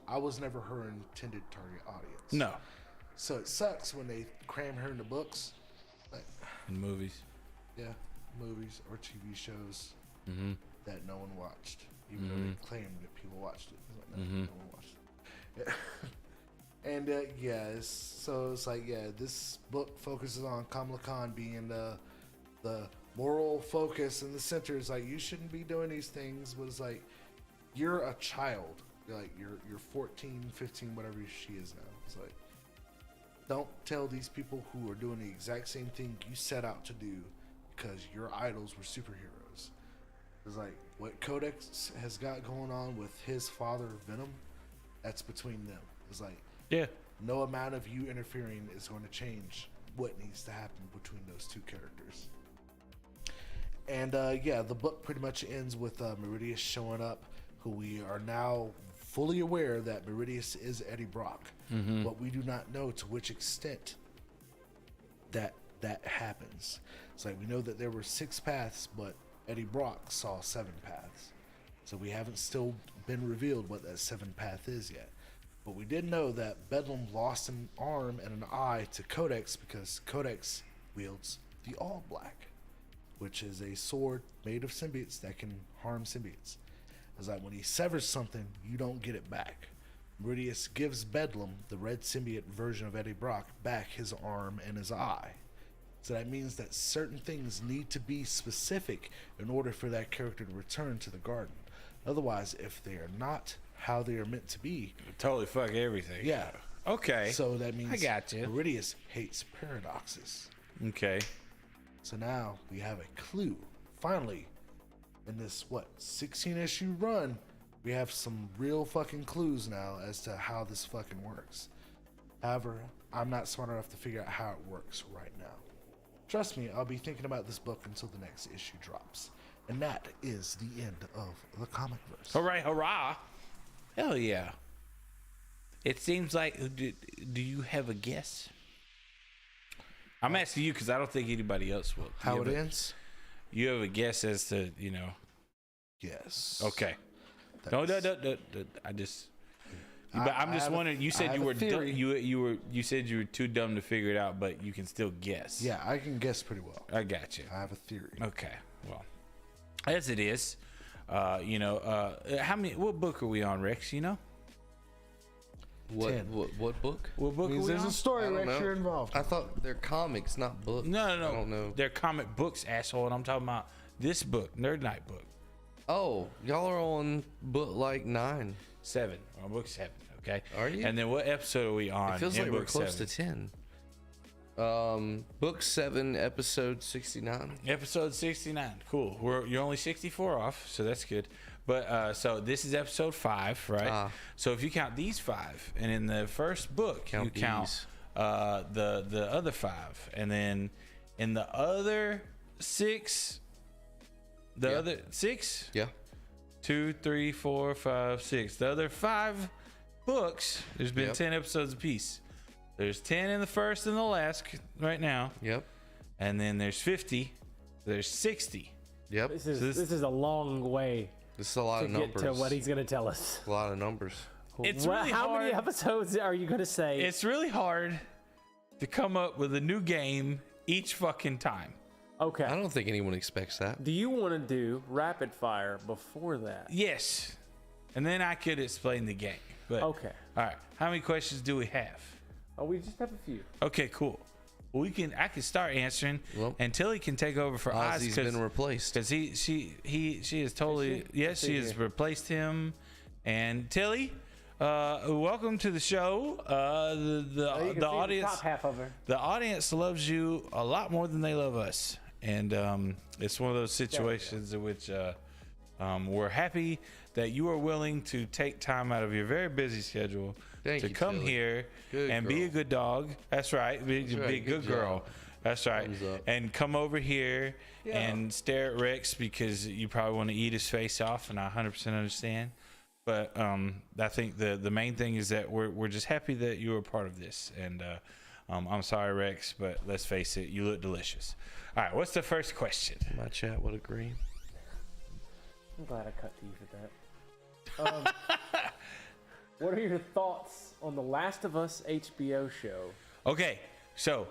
I was never her intended target audience. No. So it sucks when they cram her into books, like In movies. yeah, movies or TV shows Mm-hmm. that no one watched, even though they claimed that people watched it. It's like, no, no one watched it. Yeah. And yeah, so it's like, yeah, this book focuses on Kamala Khan being the moral focus in the center is like, you shouldn't be doing these things, but it's like, you're a child. You're 14, 15, whatever she is now. It's like, don't tell these people who are doing the exact same thing you set out to do because your idols were superheroes. It's like, what Codex has got going on with his father, Venom, that's between them. It's like, yeah, no amount of you interfering is going to change what needs to happen between those two characters. And yeah, the book pretty much ends with Meridius showing up, who we are now fully aware that Meridius is Eddie Brock, but we do not know to which extent that happens. It's like, we know that there were 6 paths, but Eddie Brock saw 7 paths. So we haven't still been revealed what that 7th path is yet. But we did know that Bedlam lost an arm and an eye to Codex because Codex wields the All Black, which is a sword made of symbiotes that can harm symbiotes. It's like, when he severs something, you don't get it back. Meridius gives Bedlam, the red symbiote version of Eddie Brock, back his arm and his eye. So that means that certain things need to be specific in order for that character to return to the garden. Otherwise, if they are not how they are meant to be, totally fuck everything. Yeah. Okay. So that means I got you. Meridius hates paradoxes. Okay. So now we have a clue. Finally, in this 16-issue run, we have some real fucking clues now as to how this fucking works. However, I'm not smart enough to figure out how it works right now. Trust me, I'll be thinking about this book until the next issue drops. And that is the end of the comic verse. Hooray, hurrah. Hell yeah. It seems like, do you have a guess? I'm asking you because I don't think anybody else will. How it ends? You have a guess as to, Yes. Okay. No. I just. But I'm just wondering. You said you were dumb, you said you were too dumb to figure it out, but you can still guess. Yeah, I can guess pretty well. I got you. I have a theory. Okay. Well, as it is, how many? What book are we on, Rex? You know. What book? What book are we There's on? a story, Rex. You're involved. I thought they're comics, not books. No. I don't know. They're comic books, asshole. And I'm talking about this book, Nerd Night book. Oh, y'all are on book like 9. 7. We're on book 7. Okay. Are you? And then what episode are we on? It feels in like book we're close 7? to 10. Book 7, episode 69. Episode 69. Cool. You're only 64 off, so that's good. But so this is episode 5, right? So if you count these 5, and in the first book you count the other 5, and then in the other 6, other 6, 2, 3, 4, 5, 6. The other 5 books. There's been 10 episodes apiece. There's 10 in the first and the last right now. Yep. And then there's 50. There's 60. Yep. This is a long way This is a lot to of get numbers. to what he's going to tell us. A lot of numbers. It's Well, really how many hard. episodes are you going to say? It's really hard to come up with a new game each fucking time. Okay. I don't think anyone expects that. Do you want to do rapid fire before that? Yes. And then I could explain the game. But, Okay. All right. How many questions do we have? Oh, we just have a few. Okay, cool. I can start answering, Well, and Tilly can take over for Oz Ozzy's been replaced. because she is totally she has replaced him. And Tilly, welcome to the show. The audience, top half of her. the audience loves you a lot more than they love us, and it's one of those situations in which we're happy that you are willing to take time out of your very busy schedule Thank to you, come Tilly. here Good and be girl. a good dog. That's right. Be a right. good Good girl. job. That's right. Thumbs up. And come over here and stare at Rex because you probably want to eat his face off, and I 100% understand. But I think the main thing is that we're just happy that you were a part of this. And I'm sorry, Rex, but let's face it, you look delicious. All right, what's the first question? My chat would agree. I'm glad I cut to you for that. What are your thoughts on the Last of Us HBO show? Okay, so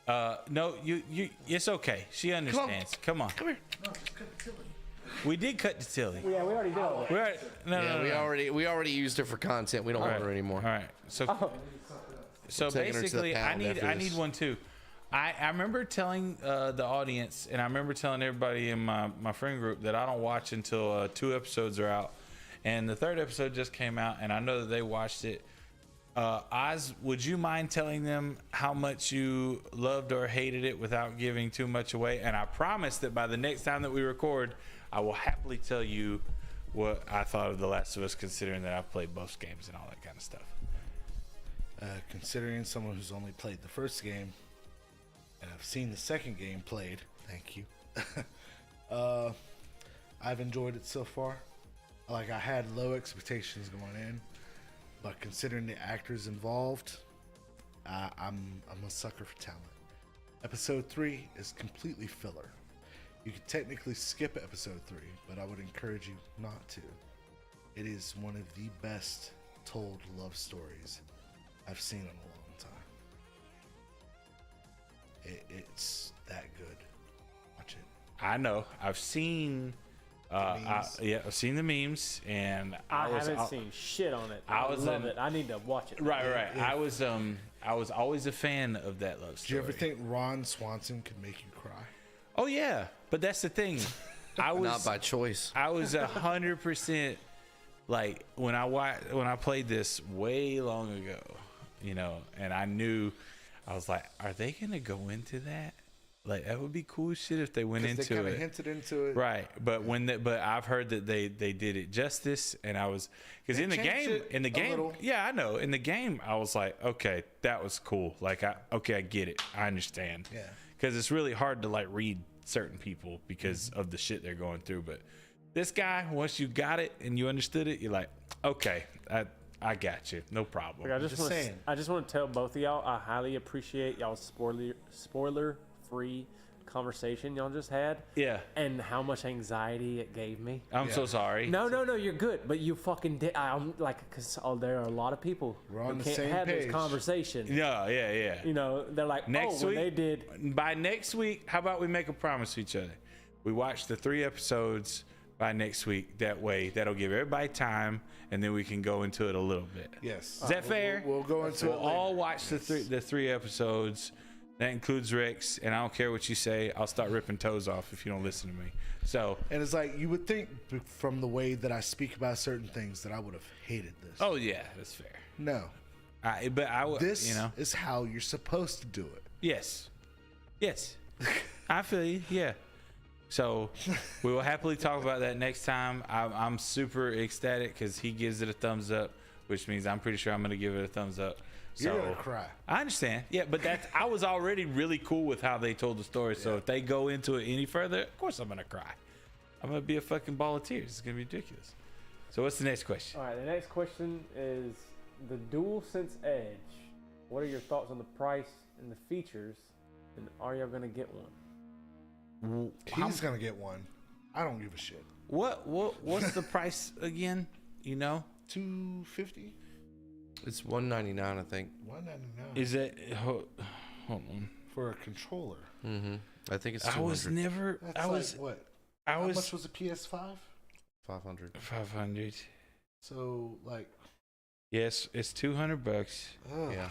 no, you it's okay. She understands. Come on. Come here. We did cut to Tilly. Yeah, we already did all that. We're already, no. We already used her for content. We don't want her anymore. All right. So Taking her to the basically, I pound after need this. one too. I remember telling the audience, and I remember telling everybody in my friend group that I don't watch until 2 episodes are out. And the 3rd episode just came out, and I know that they watched it. Oz, would you mind telling them how much you loved or hated it without giving too much away? And I promise that by the next time that we record, I will happily tell you what I thought of The Last of Us, considering that I've played both games and all that kind of stuff. Considering someone who's only played the first game, and I've seen the second game played, thank you. I've enjoyed it so far. Like, I had low expectations going in, but considering the actors involved, I'm a sucker for talent. Episode 3 is completely filler. You could technically skip episode 3, but I would encourage you not to. It is one of the best told love stories I've seen in a long time. It's that good. Watch it. I know. I've seen I've seen the memes, and I haven't seen shit on it. I love it. I need to watch it. Right. I was always a fan of that love story. Do you ever think Ron Swanson could make you cry? Oh yeah, but that's the thing. I was Not by choice. I was 100% like when I played this way long ago, and I knew, I was like, are they gonna go into that? Like, that would be cool shit if they went into it. They kind of hinted into it, right? But but I've heard that they did it justice, and I was, because in the game, yeah, I know, in the game, I was like, okay, that was cool. Like, I get it, I understand. Yeah. Because it's really hard to like read certain people because of the shit they're going through. But this guy, once you got it and you understood it, you're like, okay, I got you, no problem. Like, I just want to tell both of y'all, I highly appreciate y'all's spoiler-free conversation y'all just had. Yeah. And how much anxiety it gave me. I'm so sorry. No, you're good. But you fucking did. I'm like, because there are a lot of people who can't have this conversation. Yeah. They're like, next week, they did. By next week, how about we make a promise to each other? We watch the 3 episodes by next week. That way, that'll give everybody time, and then we can go into it a little bit. Yes. Is that fair? We'll go into it later. We'll all watch the 3 episodes. That includes Rex, and I don't care what you say. I'll start ripping toes off if you don't listen to me. So, and it's like, you would think from the way that I speak about certain things that I would have hated this. Oh yeah, that's fair. No, but I would. This is how you're supposed to do it. Yes, I feel you. Yeah. So we will happily talk about that next time. I'm super ecstatic because he gives it a thumbs up, which means I'm pretty sure I'm going to give it a thumbs up. You're gonna cry. I understand. Yeah, but I was already really cool with how they told the story. So if they go into it any further, of course I'm gonna cry. I'm gonna be a fucking ball of tears. It's gonna be ridiculous. So what's the next question? All right, the next question is the DualSense Edge. What are your thoughts on the price and the features, and are y'all gonna get one? He's gonna get one. I don't give a shit. What's the price again? $250. It's $199, I think. $199. Is it? Hold on. For a controller. Mm-hmm. I think it's $200. I was never. That's I was. Like what? How much was a PS5? $500. 500. So like. Yes, it's $200. Yeah.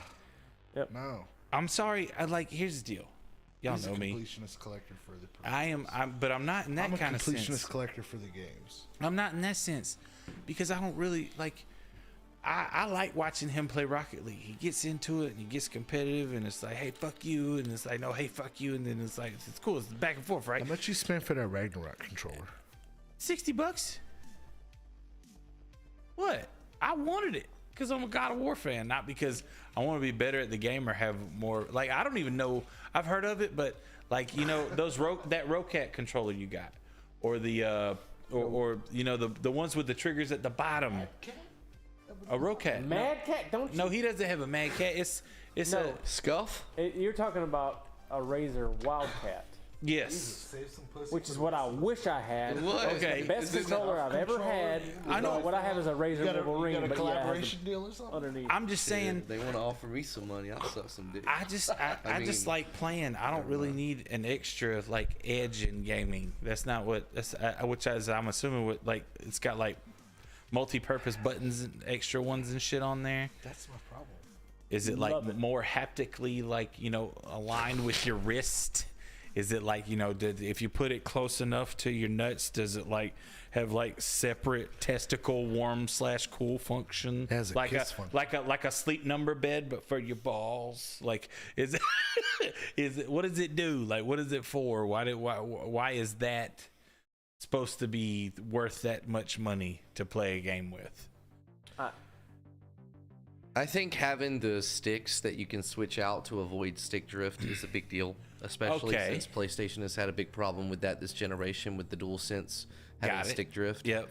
Yep. No. I'm sorry. Here's the deal. Y'all know me. Completionist collector for the. But I'm not in that kind of sense. I'm a completionist collector for the games. I'm not in that sense, because I don't really like. I like watching him play Rocket League. He gets into it and he gets competitive, and it's like, hey, fuck you, and it's like, no, hey, fuck you, and then it's like, it's cool. It's back and forth, right? How much you spent for that Ragnarok controller? $60. What? I wanted it because I'm a God of War fan, not because I want to be better at the game or have more. Like, I don't even know. I've heard of it, but like, those that Rocat controller you got, or the or the ones with the triggers at the bottom. A Rocat. Mad Cat, don't you? No, he doesn't have a Mad Cat. It's a Scuff. You're talking about a Razer Wildcat. Yes. Which is what I wish I had. What? Okay. The best controller I've ever had. I know. What I have is a Razer Wolverine. You got a but collaboration deal or something? Underneath. I'm just saying. They want to offer me some money. I'll suck some dick. I just like playing. I don't really need an extra like edge in gaming. That's not what. That's which is I'm assuming what like it's got like multi-purpose buttons and extra ones and shit on there. That's my problem. Is it like more haptically, like, aligned with your wrist? Is it like, if you put it close enough to your nuts, does it like have like separate testicle warm/cool function? It has a kiss function. like a sleep number bed, but for your balls? Like, is it what does it do? Like, what is it for? Why is that supposed to be worth that much money to play a game with? I think having the sticks that you can switch out to avoid stick drift is a big deal, especially since PlayStation has had a big problem with that this generation with the DualSense having stick drift. Yep.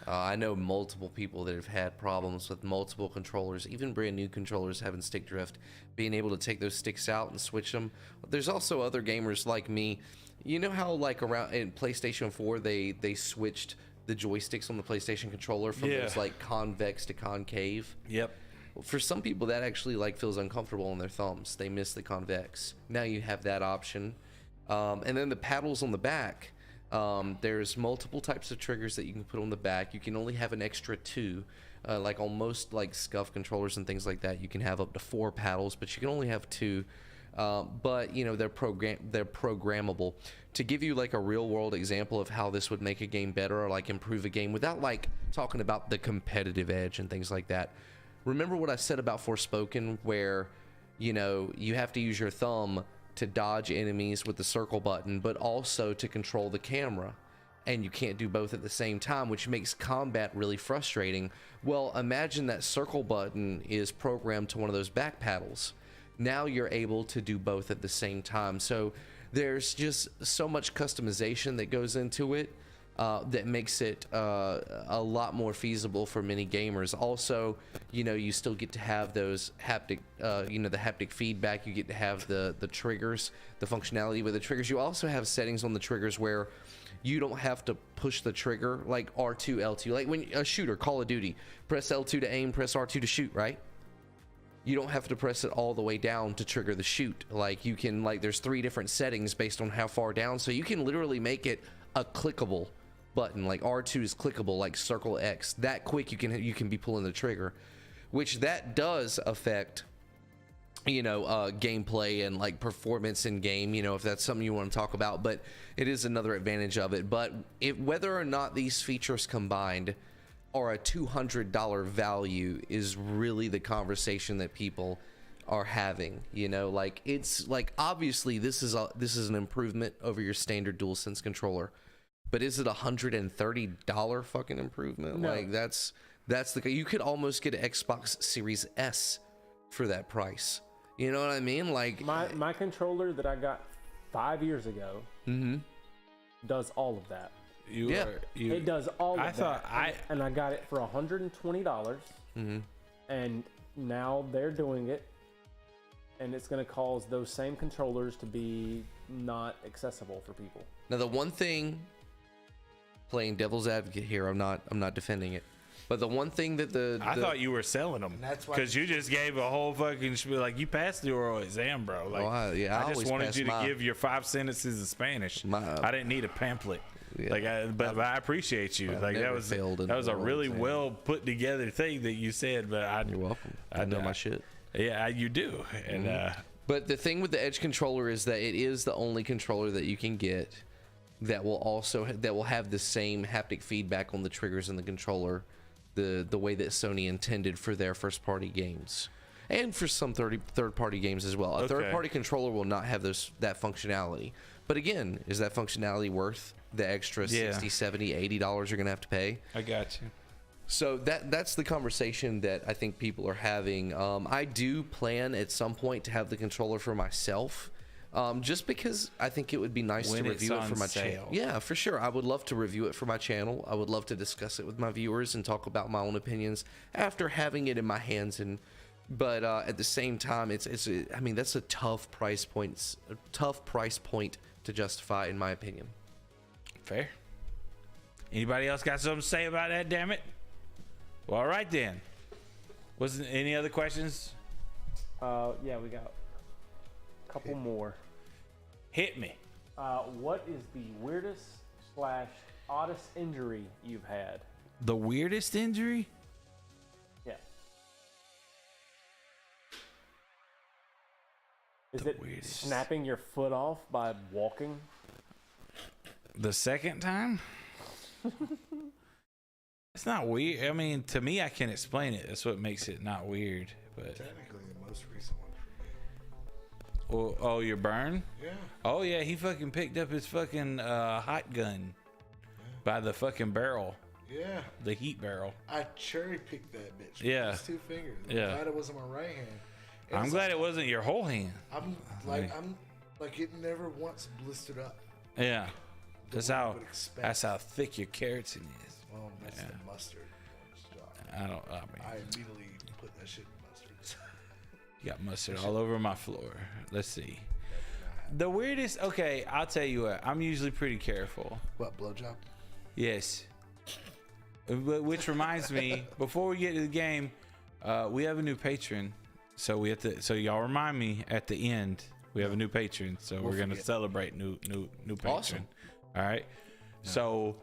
I know multiple people that have had problems with multiple controllers, even brand new controllers having stick drift, being able to take those sticks out and switch them. There's also other gamers like me. You know how like around in PlayStation 4 they switched the joysticks on the PlayStation controller from those like convex to concave? Yep. For some people, that actually like feels uncomfortable on their thumbs. They miss the convex. Now you have that option. And then the paddles on the back. There's multiple types of triggers that you can put on the back. You can only have an extra 2. Like on most like SCUF controllers and things like that, you can have up to 4 paddles, but you can only have 2. But they're programmable. To give you like a real world example of how this would make a game better or like improve a game without like talking about the competitive edge and things like that. Remember what I said about Forspoken, where, you have to use your thumb to dodge enemies with the circle button, but also to control the camera. And you can't do both at the same time, which makes combat really frustrating. Well, imagine that circle button is programmed to one of those back paddles. Now you're able to do both at the same time. So there's just so much customization that goes into it. That makes it a lot more feasible for many gamers. Also, you still get to have those haptic, the haptic feedback. You get to have the triggers, the functionality with the triggers. You also have settings on the triggers where you don't have to push the trigger like R2, L2. Like when a shooter, Call of Duty, press L2 to aim, press R2 to shoot, right? You don't have to press it all the way down to trigger the shoot. Like you can, there's 3 different settings based on how far down. So you can literally make it a clickable button. Like R2 is clickable, like circle X. That quick you can be pulling the trigger, which that does affect gameplay and like performance in game, if that's something you want to talk about. But it is another advantage of it. But whether or not these features combined are a $200 value is really the conversation that people are having. Like it's like obviously this is an improvement over your standard DualSense controller. But is it $130 fucking improvement? No. Like that's you could almost get an Xbox Series S for that price. You know what I mean? Like my controller that I got 5 years ago does all of that. It does all of that. And I got it for $120. And now they're doing it, and it's going to cause those same controllers to be not accessible for people. Now the one thing, playing devil's advocate here, I'm not defending it, but the one thing that I thought you were selling them, because you just gave a whole fucking spiel, like you passed the oral exam, bro. Like I just wanted you to give your 5 sentences of Spanish. I didn't need a pamphlet. Yeah. But I appreciate you. Like that was a really well put together thing that you said. But you're welcome. I know my shit. Yeah, you do. And but the thing with the Edge controller is that it is the only controller that you can get that will have the same haptic feedback on the triggers in the controller, the way that Sony intended for their first party games, and for some third party games as well. A third party controller will not have that functionality. But again, is that functionality worth the extra $60, $70, $80 you're gonna have to pay? I got you. So that's the conversation that I think people are having. I do plan at some point to have the controller for myself. Just because I think it would be nice to review it for my channel. Yeah, for sure. I would love to review it for my channel. I would love to discuss it with my viewers and talk about my own opinions after having it in my hands. But at the same time, I mean, that's a tough price point to justify, in my opinion. Fair. Anybody else got something to say about that? Damn it. Well, all right then. Wasn't any other questions? Yeah, we got a couple more. Hit me. What is the weirdest / oddest injury you've had? The weirdest injury? Yeah. Is it snapping your foot off by walking? The second time? It's not weird. I mean, to me, I can't explain it. That's what makes it not weird. But technically, the most recent one for me. oh, your burn? Yeah. Oh yeah, he fucking picked up his fucking hot gun by the fucking barrel. Yeah. The heat barrel. I cherry picked that bitch. Yeah. With 2 fingers. I'm Yeah. glad it wasn't my right hand. I'm glad it wasn't your whole hand. I'm like it never once blistered up. Yeah. That's how thick your keratin is. Well, that's the mustard. I mean, I immediately put that shit in mustard. You got mustard all over my floor. Let's see. The weirdest. Okay, I'll tell you what. I'm usually pretty careful. What, blowjob? Yes. Which reminds me, before we get to the game, we have a new patron. So we have to. So y'all remind me at the end. We have a new patron. So we're gonna celebrate new patron. Awesome. All right. Yeah. So.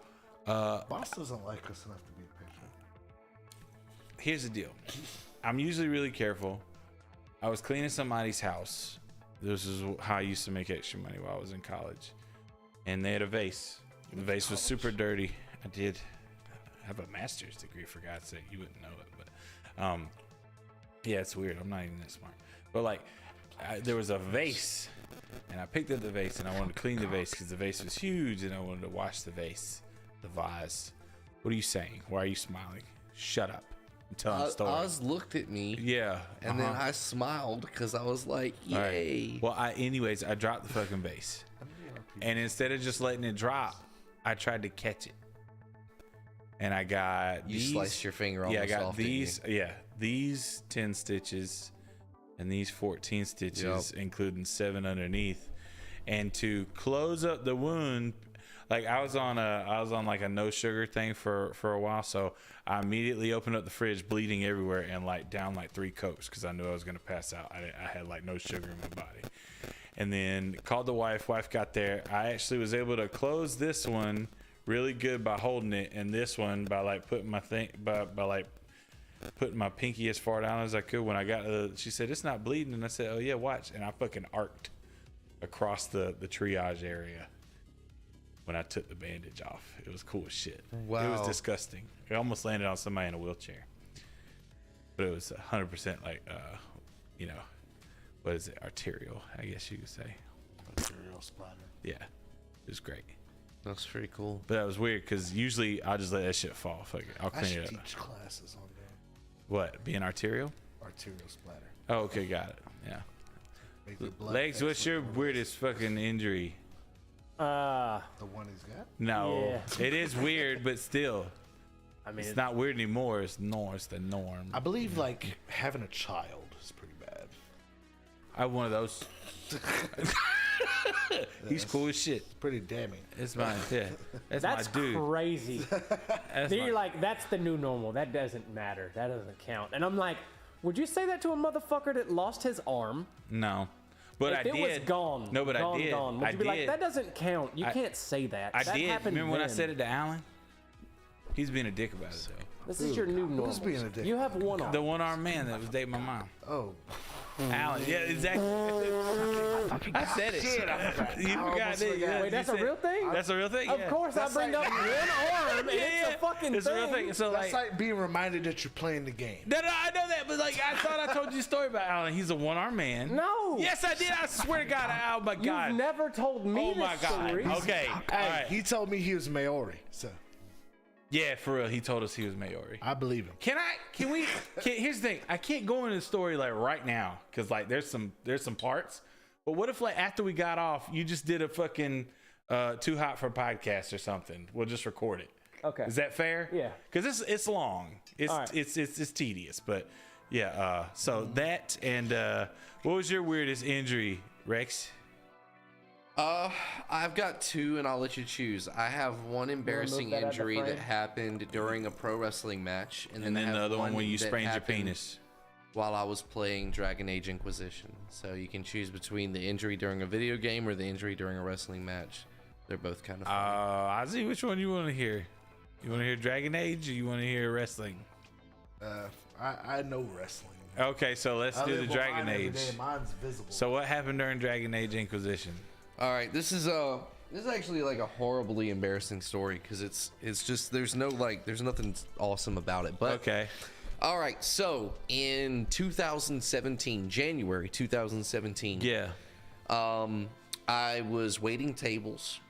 Boss doesn't like us enough to be a patron. Here's the deal. I'm usually really careful. I was cleaning somebody's house. This is how I used to make extra money while I was in college. And they had a vase. The vase was super dirty. I did have a master's degree, for God's sake. You wouldn't know it, but yeah, it's weird. I'm not even that smart. But like, there was a vase, and I picked up the vase, and I wanted to clean the vase because the vase was huge, and I wanted to wash the vase, the vase. What are you saying? Why are you smiling? Shut up. I'm telling a story. Oz looked at me. Yeah. And then I smiled because I was like, yay. Right. Well, anyways, I dropped the fucking vase. And instead of just letting it drop, I tried to catch it. And I got You sliced your finger almost off. Yeah, I got these 10 stitches and these 14 stitches, including 7 underneath. And to close up the wound, like I was on like a no sugar thing for a while, so I immediately opened up the fridge, bleeding everywhere, and like down like 3 Cokes because I knew I was gonna pass out. I had like no sugar in my body, and then called the wife. Wife got there. I actually was able to close this one really good by holding it, and this one by like putting my putting my pinky as far down as I could. When I got she said it's not bleeding, and I said, oh yeah, watch, and I fucking arced across the triage area. When I took the bandage off, it was cool as shit. Wow. It was disgusting. It almost landed on somebody in a wheelchair, but it was 100% like, what is it? Arterial, I guess you could say. Arterial splatter. Yeah, it was great. That's pretty cool. But that was weird because usually I'll just let that shit fall. Fuck it, I'll clean it up. Teach classes on that. What? Being arterial? Arterial splatter. Oh, okay, got it. Yeah. Legs, what's your weirdest fucking injury? The one he's got? No, it is weird, but still, I mean, it's not weird anymore. It's the norm. I believe like having a child is pretty bad. I have one of those. He's cool as shit. Pretty damning. It's mine. Yeah, that's that's my dude. crazy. You're like, that's the new normal. That doesn't matter. That doesn't count. And I'm like, would you say that to a motherfucker that lost his arm? No. But if I it did. was gone. No, but gone, I did. Gone. Would you be like, that doesn't count? You can't say that. I that did. Happened Remember when I then. said it to Alan? He's being a dick about it though. This is your new normal. Who's being a dick? You have one arm. The one-armed man that was dating my mom. Oh. Alan. Yeah, exactly. I said it. You forgot that. Wait, that's a real thing? That's a real thing? Of course, I bring up one arm and it's a fucking it's thing. a real thing. So That's like being reminded that you're playing the game. No, I know that, but like I thought I told you a story about Alan. He's a one-armed man. No. Yes, I did. I swear to God. Oh my God. You've never told me Oh my this story. God. Okay. All right. He told me he was Maori, so Yeah, for real. He told us he was Maori. I believe him. Here's the thing. I can't go into the story like right now because like there's some parts. But what if like after we got off, you just did a fucking Too Hot for Podcast or something? We'll just record it. Okay. Is that fair? Yeah. Because it's long. It's All right. it's tedious, but yeah. So that and what was your weirdest injury, Rex? I've got 2, and I'll let you choose. I have one embarrassing that out of the injury that frame? happened during a pro wrestling match, and then, And I then have the other one when you that sprained your happened penis. while I was playing Dragon Age Inquisition. So you can choose between the injury during a video game or the injury during a wrestling match. They're both kind of funny. I see which one you want to hear. You want to hear Dragon Age or you want to hear wrestling? I know wrestling. Okay, so let's do the Dragon Age. Mine's visible. So what happened during Dragon Age Inquisition? All right, this is actually like a horribly embarrassing story because it's just there's nothing awesome about it. But okay. All right, so in 2017, January 2017. Yeah. I was waiting tables.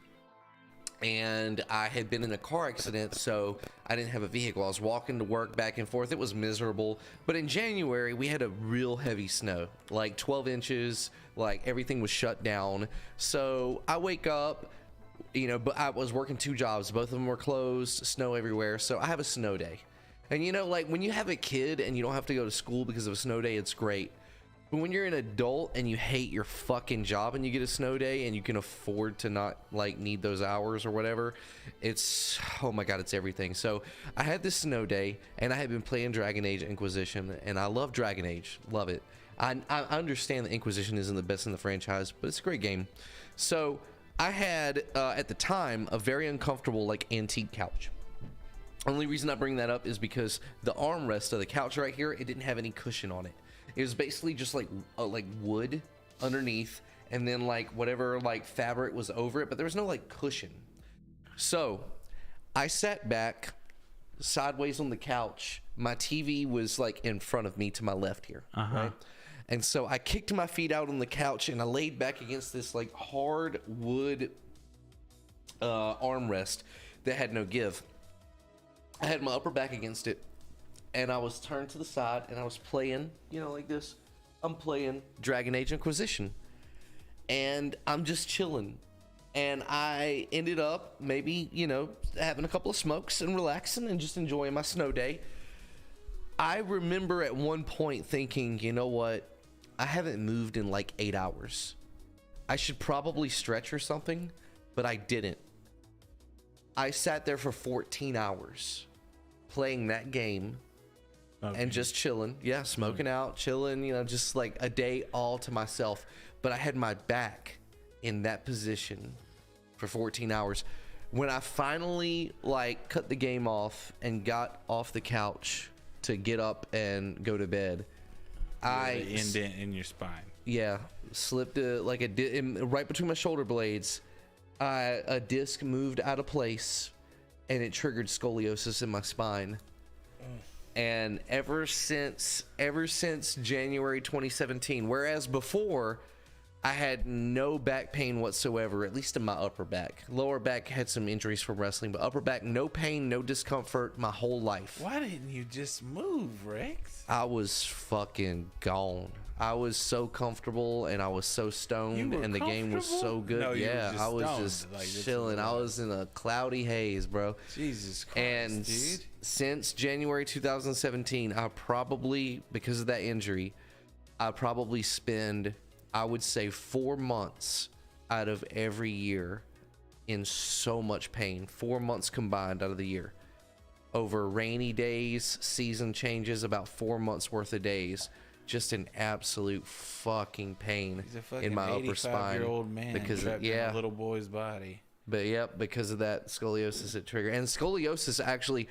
And I had been in a car accident, so I didn't have a vehicle. I was walking to work back and forth. It was miserable. But in January, we had a real heavy snow, like 12 inches, like everything was shut down. So I wake up, but I was working 2 jobs. Both of them were closed, snow everywhere. So I have a snow day. And like when you have a kid and you don't have to go to school because of a snow day, it's great. But when you're an adult and you hate your fucking job and you get a snow day and you can afford to not need those hours or whatever, it's, oh my God, it's everything. So I had this snow day and I had been playing Dragon Age Inquisition and I love Dragon Age, love it. I understand that Inquisition isn't the best in the franchise, but it's a great game. So I had, at the time, a very uncomfortable antique couch. Only reason I bring that up is because the armrest of the couch right here, it didn't have any cushion on it. It was basically just like wood underneath and then whatever fabric was over it, but there was no cushion. So I sat back sideways on the couch. My TV was in front of me to my left here, right? And so I kicked my feet out on the couch and I laid back against this hard wood armrest that had no give. I had my upper back against it. And I was turned to the side and I was playing, like this. I'm playing Dragon Age Inquisition. And I'm just chilling. And I ended up maybe, having a couple of smokes and relaxing and just enjoying my snow day. I remember at one point thinking, you know what? I haven't moved in 8 hours. I should probably stretch or something, but I didn't. I sat there for 14 hours playing that game. Okay. And just chilling. Yeah, smoking out, chilling, just a day all to myself. But I had my back in that position for 14 hours. When I finally cut the game off and got off the couch to get up and go to bed, I indent in your spine. Yeah, slipped right between my shoulder blades. A disc moved out of place and it triggered scoliosis in my spine. And ever since January 2017, whereas before I had no back pain whatsoever, at least in my upper back. Lower back had some injuries from wrestling, but upper back, no pain, no discomfort my whole life. Why didn't you just move, Rex? I was fucking gone. I was so comfortable and I was so stoned and the game was so good. No, yeah, I was just chilling. I was in a cloudy haze, bro. Jesus Christ, and dude. Since January 2017, I probably, because of that injury, I probably spend, I would say, 4 months out of every year in so much pain. 4 months combined out of the year. Over rainy days, season changes, about 4 months worth of days. Just an absolute fucking pain in my upper spine. Year-old man because trapped in a little boy's body. But yep, because of that scoliosis it triggered. And scoliosis actually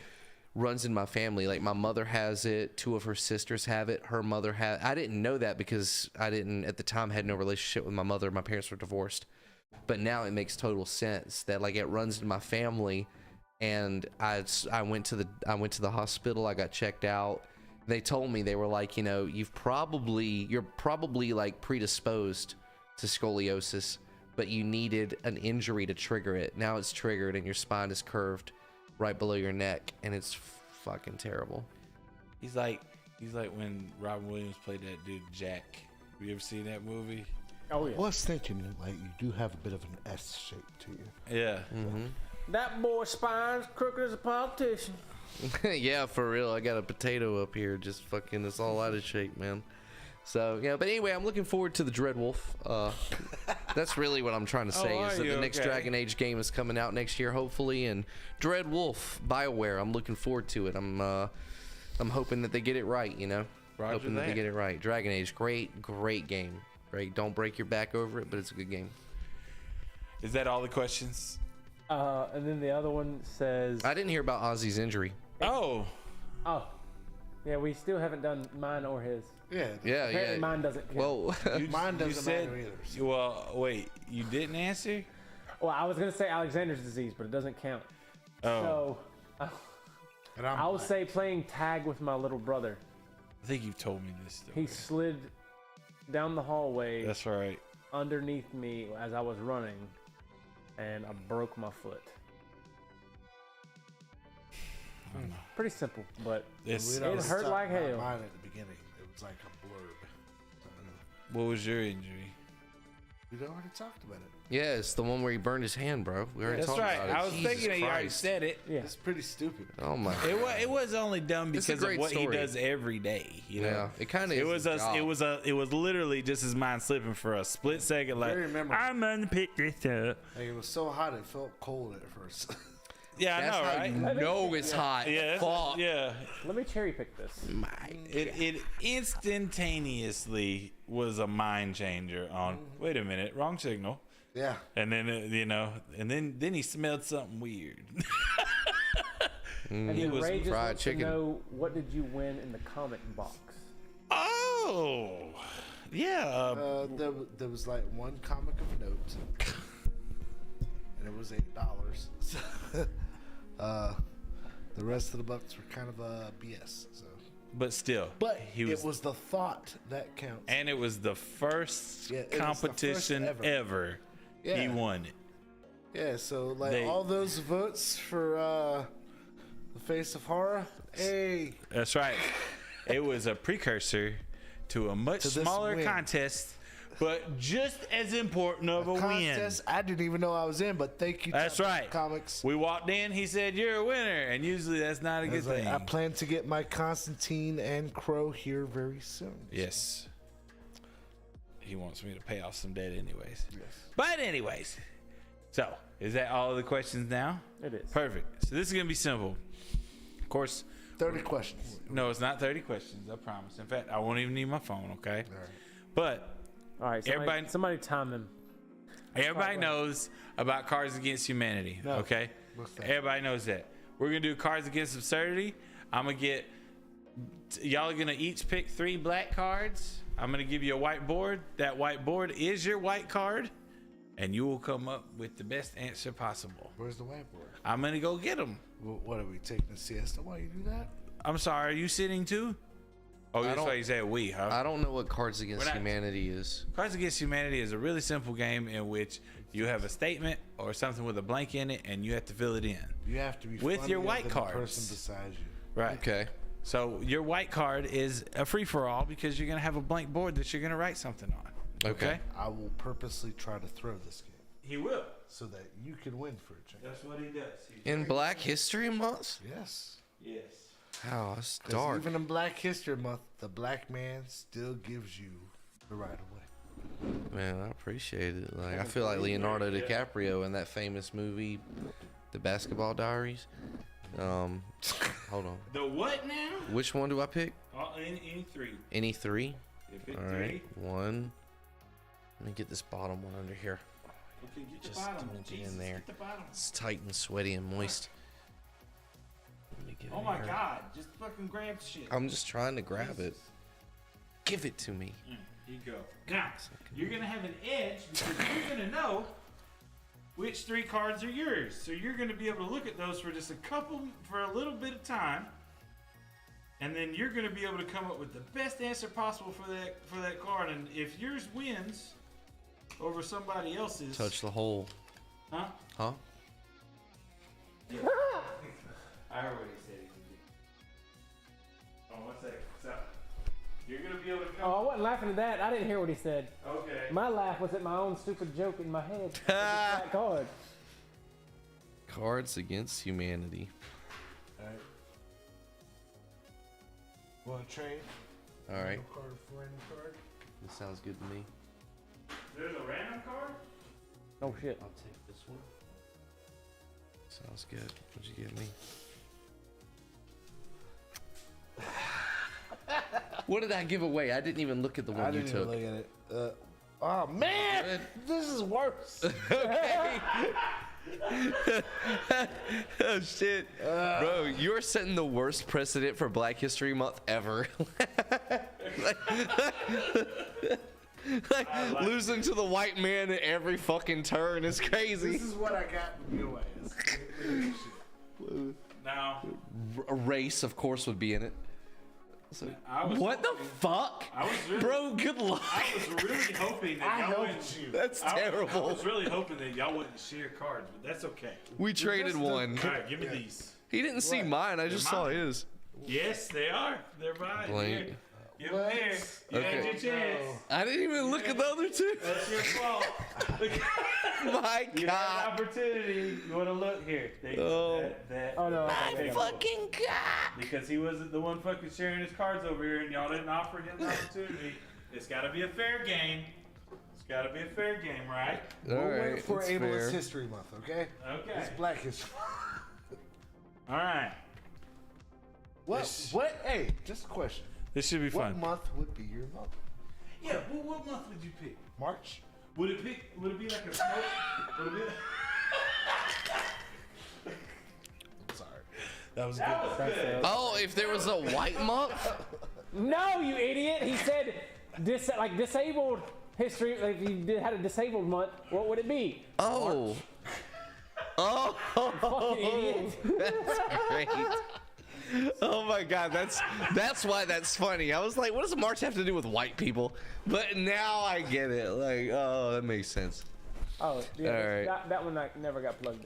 runs in my family. My mother has it, 2 of her sisters have it, her mother has. I didn't know that because I didn't at the time had no relationship with my mother. My parents were divorced. But now it makes total sense that it runs in my family. And I went to the hospital. I got checked out. They told me, they were you're probably predisposed to scoliosis, but you needed an injury to trigger it. Now it's triggered and your spine is curved right below your neck and it's fucking terrible. He's like when Robin Williams played that dude Jack. Have you ever seen that movie? Oh yeah. I was thinking you do have a bit of an S shape to you. Yeah. Mm-hmm. That boy's spine's crooked as a politician. Yeah, for real. I got a potato up here, just fucking, it's all out of shape, man. So yeah, but anyway, I'm looking forward to the Dreadwolf. That's really what I'm trying to say is that the next Dragon Age game is coming out next year, hopefully, and Dreadwolf, BioWare. I'm looking forward to it. I'm hoping that they get it right, hoping that they get it right. Dragon Age, great game. Right, don't break your back over it, but it's a good game. Is that all the questions? And then the other one says, I didn't hear about Ozzy's injury. Oh. Yeah, we still haven't done mine or his. Yeah. Apparently mine doesn't count. Well, Mine doesn't matter either. So. Well, wait, you didn't answer? Well, I was going to say Alexander's disease, but it doesn't count. Oh. So, I would say playing tag with my little brother. I think you've told me this story. He slid down the hallway. That's right. Underneath me as I was running, and I broke my foot. Pretty simple, but it hurt like hell. Mine at the beginning, it was like a blurb. What was your injury? We already talked about it. yeah, it's the one where he burned his hand, bro. We already That's talked right. about it. I was Jesus thinking that you already Christ. said it. Yeah. It's pretty stupid. Oh my. It was only dumb It's a because of great what story. he does every day. You know? Yeah, it kind of. It was it was literally just his mind slipping for a split second. Like Very memorable. I'm gonna pick this up. Like, it was so hot it felt cold at first. Yeah, That's I know, how right? you know it's hot. Yeah, Fuck. yeah. Let me cherry pick this. It instantaneously was a mind changer. On wait a minute, wrong signal. Yeah. And then and then he smelled something weird. And He then was Ray just fried wants chicken. to know, what did you win in the comic box? Oh, yeah. There was like one comic of note, and it was $8. The rest of the bucks were kind of BS. So, But still, but he was, it was the thought that counts. and it was the first Yeah, it was the competition first ever. He Yeah. won it. Yeah, so like They- all those votes for the Face of Horror. Hey, That's right. It was a precursor to a much To this smaller win. contest, but just as important of a win. contest I didn't even know I was in, but thank you. That's Top right. Comics. We walked in. He said, "You're a winner," and usually that's not a I good was like, thing. I plan to get my Constantine and Crow here very soon. Yes. He wants me to pay off some debt, anyways. Yes. But anyways, so is that all of the questions now? It is. Perfect. So this is gonna be simple. Of course, 30 questions. no, it's not 30 questions. I promise. In fact, I won't even need my phone. Okay. All right. But All right, somebody time him. everybody knows about Cards Against Humanity. No. Okay. What's that? Everybody knows that. We're gonna do Cards Against Absurdity. I'm gonna get y'all are gonna each pick 3 black cards. I'm gonna give you a whiteboard. That whiteboard is your white card, and you will come up with the best answer possible. Where's the whiteboard? I'm gonna go get them. What are we taking a siesta while you do that? I'm sorry. Are you sitting too? Oh, that's don't- why you said we, huh? I don't know what Cards Against We're not- Humanity is. Cards Against Humanity is a really simple game in which you have a statement or something with a blank in it, and you have to fill it in. You have to be With your funnier white than the cards. person beside you. Right. Okay. So your white card is a free for all because you're gonna have a blank board that you're gonna write something on. Okay. I will purposely try to throw this game He will. so that you can win for a change. That's what he does. In Black History Month? Yes. Yes. Oh, it's 'Cause dark. even in Black History Month, the black man still gives you the right of way. Man, I appreciate it. Like, I feel like Leonardo DiCaprio in that famous movie, The Basketball Diaries. Hold on. The what now? Which one do I pick? Any 3. Any 3? You pick All 3. right. 1. Let me get this bottom one under here. Okay, get Just the bottom. don't get in Jesus, there. Get the bottom. It's tight and sweaty and moist. Let me get Oh in my here. God! Just fucking grab shit. I'm just trying to grab it. Give it to me. Here you go. Now you're gonna have an edge because you're gonna know which 3 cards are yours. So you're gonna be able to look at those for just for a little bit of time, and then you're gonna be able to come up with the best answer possible for that card. And if yours wins over somebody else's, Touch the hole. huh? Huh? I heard what he said he would do. Oh, 1 second. So you're gonna be able to come. Oh, I wasn't laughing at that. I didn't hear what he said. Okay. My laugh was at my own stupid joke in my head. Black card. Cards Against Humanity. All right. Want to trade? All right. No card for random card? This sounds good to me. There's a random card. Oh shit. I'll take this one. Sounds good. What'd you get me? What did I give away? I didn't even look at the one I you didn't even took. look at it. Oh man, Good. this is worse. Okay. Oh shit, bro! You're setting the worst precedent for Black History Month ever. like losing to the white man at every fucking turn is crazy. This is what I got from your ass. Now, A race, of course, would be in it. So, I what the fuck? Bro, good luck. I was really hoping that y'all wouldn't. That's terrible. I was really hoping that y'all wouldn't share cards, but that's okay. We traded one. All right, give me these. He didn't see mine. I just saw his. Yes, they are. They're mine. Blank. Here. Give them here. You had your chance. I didn't even look at the other two. That's your fault. My You had God. an opportunity. You want to look here? Oh. Oh no! Fucking God. Because he wasn't the one fucking sharing his cards over here, and y'all didn't offer him the opportunity. It's got to be a fair game. It's got to be a fair game, right? All We'll right, wait for that's Ableist fair. History Month, okay? Okay. It's Black History. All right. What? Hey, just a question. This should be What fun. month would be your month? Yeah. Well, what month would you pick? March? Would it be like a smoke? Would it be? Sorry. That was good. Good. Oh, if there was a white month? No, you idiot! He said, disabled history. If you had a disabled month, what would it be? Oh. Oh. Fucking idiot! That's great. Oh my God, that's why that's funny. I was like, what does March have to do with white people? But now I get it. Like, oh, that makes sense. Oh, yeah. All right. That one never got plugged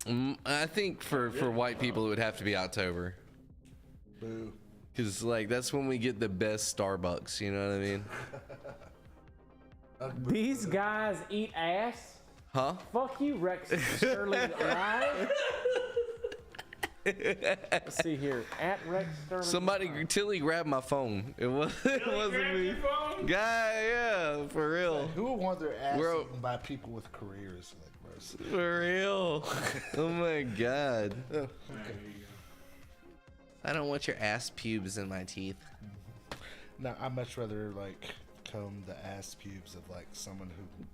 in. I think for white people it would have to be October. Boo. Cause like that's when we get the best Starbucks. You know what I mean? These guys eat ass. Huh? Fuck you, Rex Sterling Live. Let's see here. At Rex Sterling. Somebody, Tilly grabbed my phone. It wasn't me. Your phone? Guy, yeah, for real. Who would want their ass We're- eaten by people with careers like Mercy? For real. Oh my God. Okay. I don't want your ass pubes in my teeth. No, I'd much rather like comb the ass pubes of like someone who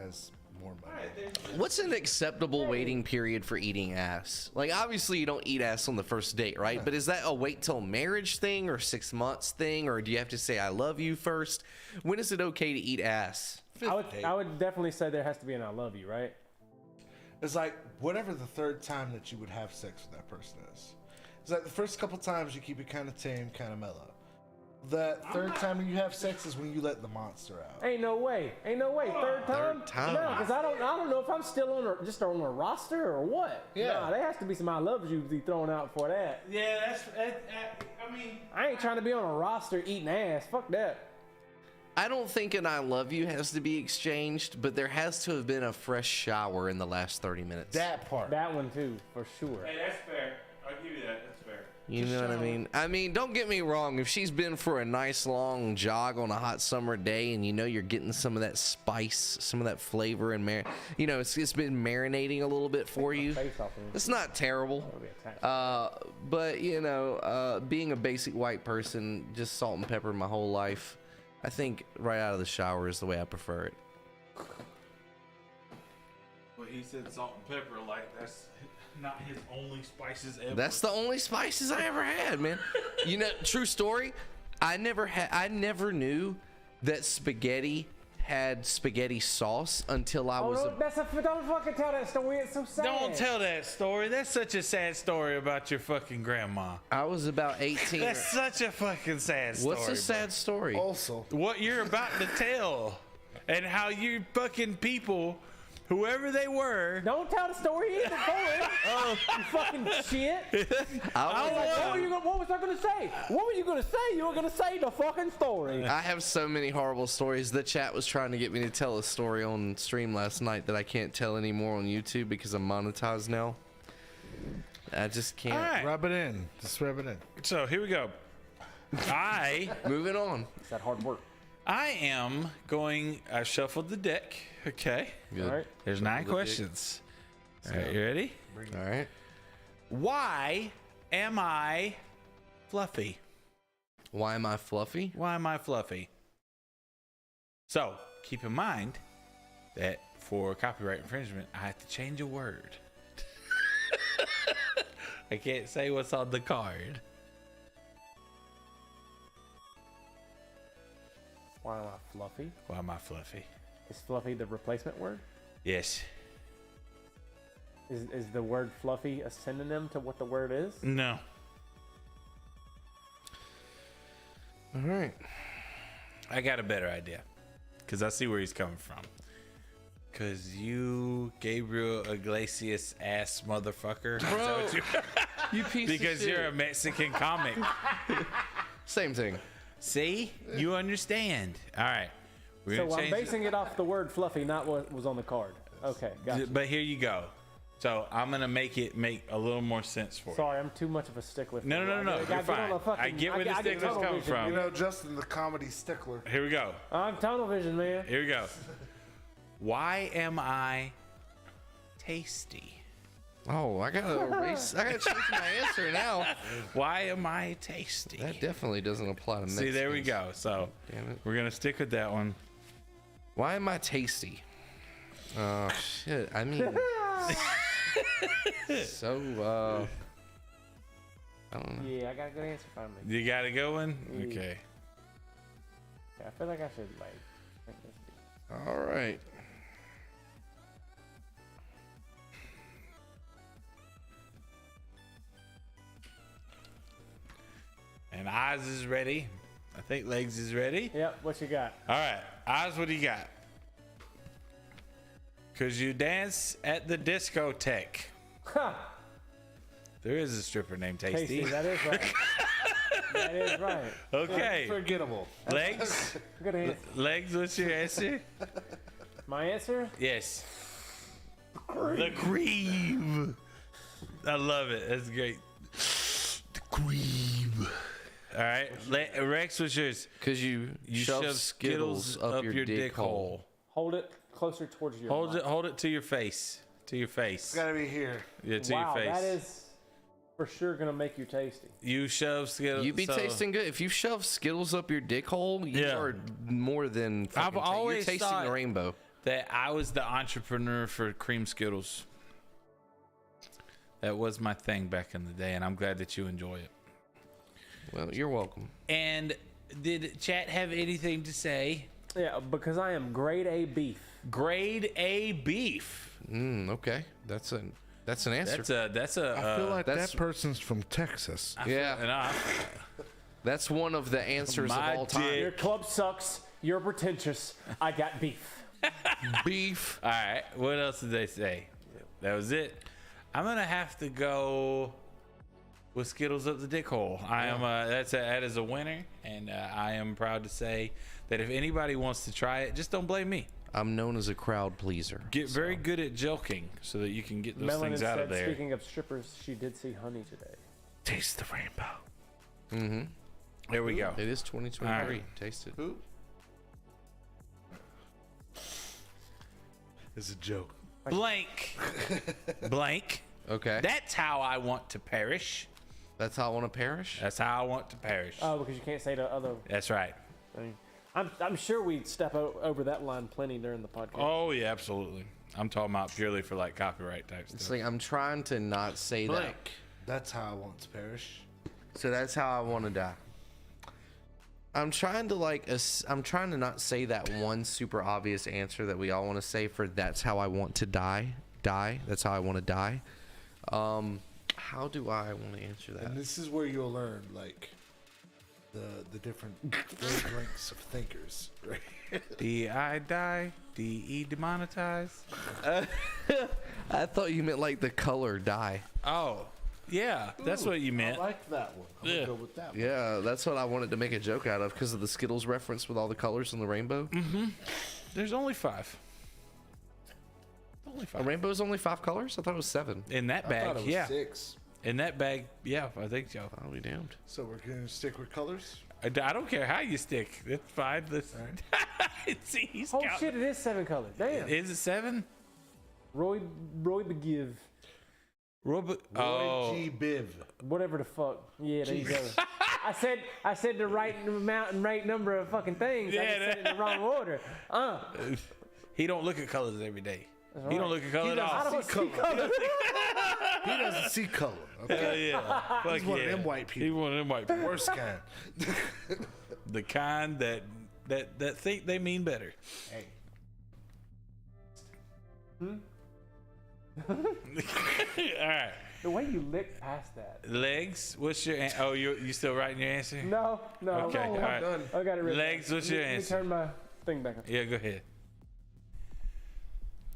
has more money. What's an acceptable waiting period for eating ass? Like, obviously, you don't eat ass on the first date, right? But is that a wait till marriage thing or 6 months thing? Or do you have to say, I love you first? When is it okay to eat ass? I would definitely say there has to be an I love you, right? It's like whatever the third time that you would have sex with that person is. It's like the first couple times you keep it kind of tame, kind of mellow. The third time you have sex is when you let the monster out. Ain't no way. Third time? Third time. No, because I don't know if I'm still on a roster or what. Yeah. Nah, there has to be some I love you to be thrown out for that. Yeah, I mean. I ain't trying to be on a roster eating ass. Fuck that. I don't think an I love you has to be exchanged, but there has to have been a fresh shower in the last 30 minutes. That part. That one too, for sure. Hey, that's fair. I'll give you that. That's fair. You know what I mean? I mean, don't get me wrong. If she's been for a nice long jog on a hot summer day and you know you're getting some of that spice, some of that flavor and it's been marinating a little bit for you. It's not terrible. But being a basic white person, just salt and pepper my whole life, I think right out of the shower is the way I prefer it. Well, he said salt and pepper, like that's not his only spices ever. That's the only spices I ever had, man. True story. I never knew that spaghetti had spaghetti sauce until I was. Don't fucking tell that story. It's so sad. Don't tell that story. That's such a sad story about your fucking grandma. I was about 18. That's such a fucking sad story. What's a sad story? Also, What you're about to tell, and how you fucking people, whoever they were. Don't tell the story either, boy. You fucking shit. What was I gonna say? What were you gonna say? You were gonna say the fucking story. I have so many horrible stories. The chat was trying to get me to tell a story on stream last night that I can't tell anymore on YouTube because I'm monetized now. I just can't. All right. rub it in. Just rub it in. So here we go. Moving on. It's that hard work. I shuffled the deck. Okay. Good. All right. There's 9 questions. All right, you ready? All right. Why am I fluffy? Why am I fluffy? Why am I fluffy? So keep in mind that for copyright infringement, I have to change a word. I can't say what's on the card. Why am I fluffy? Why am I fluffy? Is fluffy the replacement word? Yes. Is the word fluffy a synonym to what the word is? No. All right. I got a better idea. Because I see where he's coming from. Because you, Gabriel Iglesias ass motherfucker. Bro, Is that what you piece because of shit. you're a Mexican comic. Same thing. See? You understand. All right. We're So gonna I'm change basing it off the word fluffy, not what was on the card. Okay, gotcha. But here you go. So I'm going to make a little more sense for you. Sorry, I'm too much of a stick with No, you. you're fine. I get where the stick was coming from. You know, Justin, the comedy stickler. Here we go. I'm tunnel vision, man. Here we go. Why am I tasty? Oh, I gotta erase. I gotta change my answer now. Why am I tasty? That definitely doesn't apply to Mexicans. See, there we go. So Damn it. we're gonna stick with that one. Why am I tasty? Oh shit. I mean, so I don't know. Yeah, I got a good answer finally. You got a good one? Yeah. Okay. Yeah, I feel like I should think this deep. All right. And Oz is ready. I think Legs is ready. Yep, what you got? All right. Oz, what do you got? Because you dance at the discotheque. Ha! There is a stripper named Tasty. Tasty, that is right. That is right. Okay. Forgettable. Legs? Good answer. Legs, what's your answer? My answer? Yes. The cream. I love it. That's great. The cream. All right. Rex, what's yours? Because you shove Skittles up your dick hole. Hold it closer towards your Hold it to your face. To your face. It's gotta be here. Yeah, to Wow, your face. that is for sure gonna make you tasty. You shove Skittles. You be tasting good. If you shove Skittles up your dick hole, you are more than I've always you're tasting thought the rainbow. That I was the entrepreneur for cream Skittles. That was my thing back in the day, and I'm glad that you enjoy it. Well, you're welcome. And did chat have anything to say? Yeah, because I am grade A beef. Grade A beef. Okay, that's an answer. That's a. I feel like that's- that person's from Texas. Yeah, that's one of the answers of My all time. dick. Your club sucks. You're pretentious. I got beef. Beef. All right. What else did they say? That was it. I'm gonna have to go with Skittles up the dick hole. I am. That is a winner, and I am proud to say that if anybody wants to try it, just don't blame me. I'm known as a crowd pleaser. Get very good at joking so that you can get those Melanin things out said, of there. speaking of strippers, she did see honey today. Taste the rainbow. Mm-hmm. There we go. It is 2023. All right. Taste it. Who? It's a joke. Blank. Blank. Okay. That's how I want to perish. That's how I want to perish. That's how I want to perish. Oh, because you can't say the other. That's right. I mean, I'm sure we step over that line plenty during the podcast. Oh yeah, absolutely. I'm talking about purely for like copyright type It's stuff. like I'm trying to not say that. Blank. That's how I want to perish. So that's how I want to die. I'm trying to not say that one super obvious answer that we all want to say for that's how I want to die. That's how I want to die. How do I want to answer that? And this is where you'll learn, like, the different wavelengths of thinkers, right? D.I. die. D.E. demonetize. I thought you meant like the color dye. Oh, yeah. That's what you meant. I like that one. I'm gonna go with that one. Yeah, that's what I wanted to make a joke out of because of the Skittles reference with all the colors in the rainbow. There's only 5. Only A 5. rainbow's only 5 colors? I thought it was 7. In that I bag, thought it was yeah. 6. In that bag, yeah, I think so. I'll be damned. So we're gonna stick with colors. I don't care how you stick. It's fine. Let's see. He's Oh counting. shit! It is 7 colors. Damn. Is it 7? Roy Begiv. Robert. Roy G. Biv. Whatever the fuck. Yeah, there you go. I said the right amount and right number of fucking things. I Yeah, just said it in the wrong order. He don't look at colors every day. That's He right. don't look at color at all. I don't see color. He doesn't see color. Okay? Yeah. Fuck He's one of yeah. them white people. He's one of them white people. Worst kind. The kind that think they mean better. Hey. All right. The way you lick past that. Legs. What's your? Oh, you still writing your answer? No. Okay. All right. done. I got it written. Legs. What's your Let me answer? turn my thing back on. Yeah, go ahead.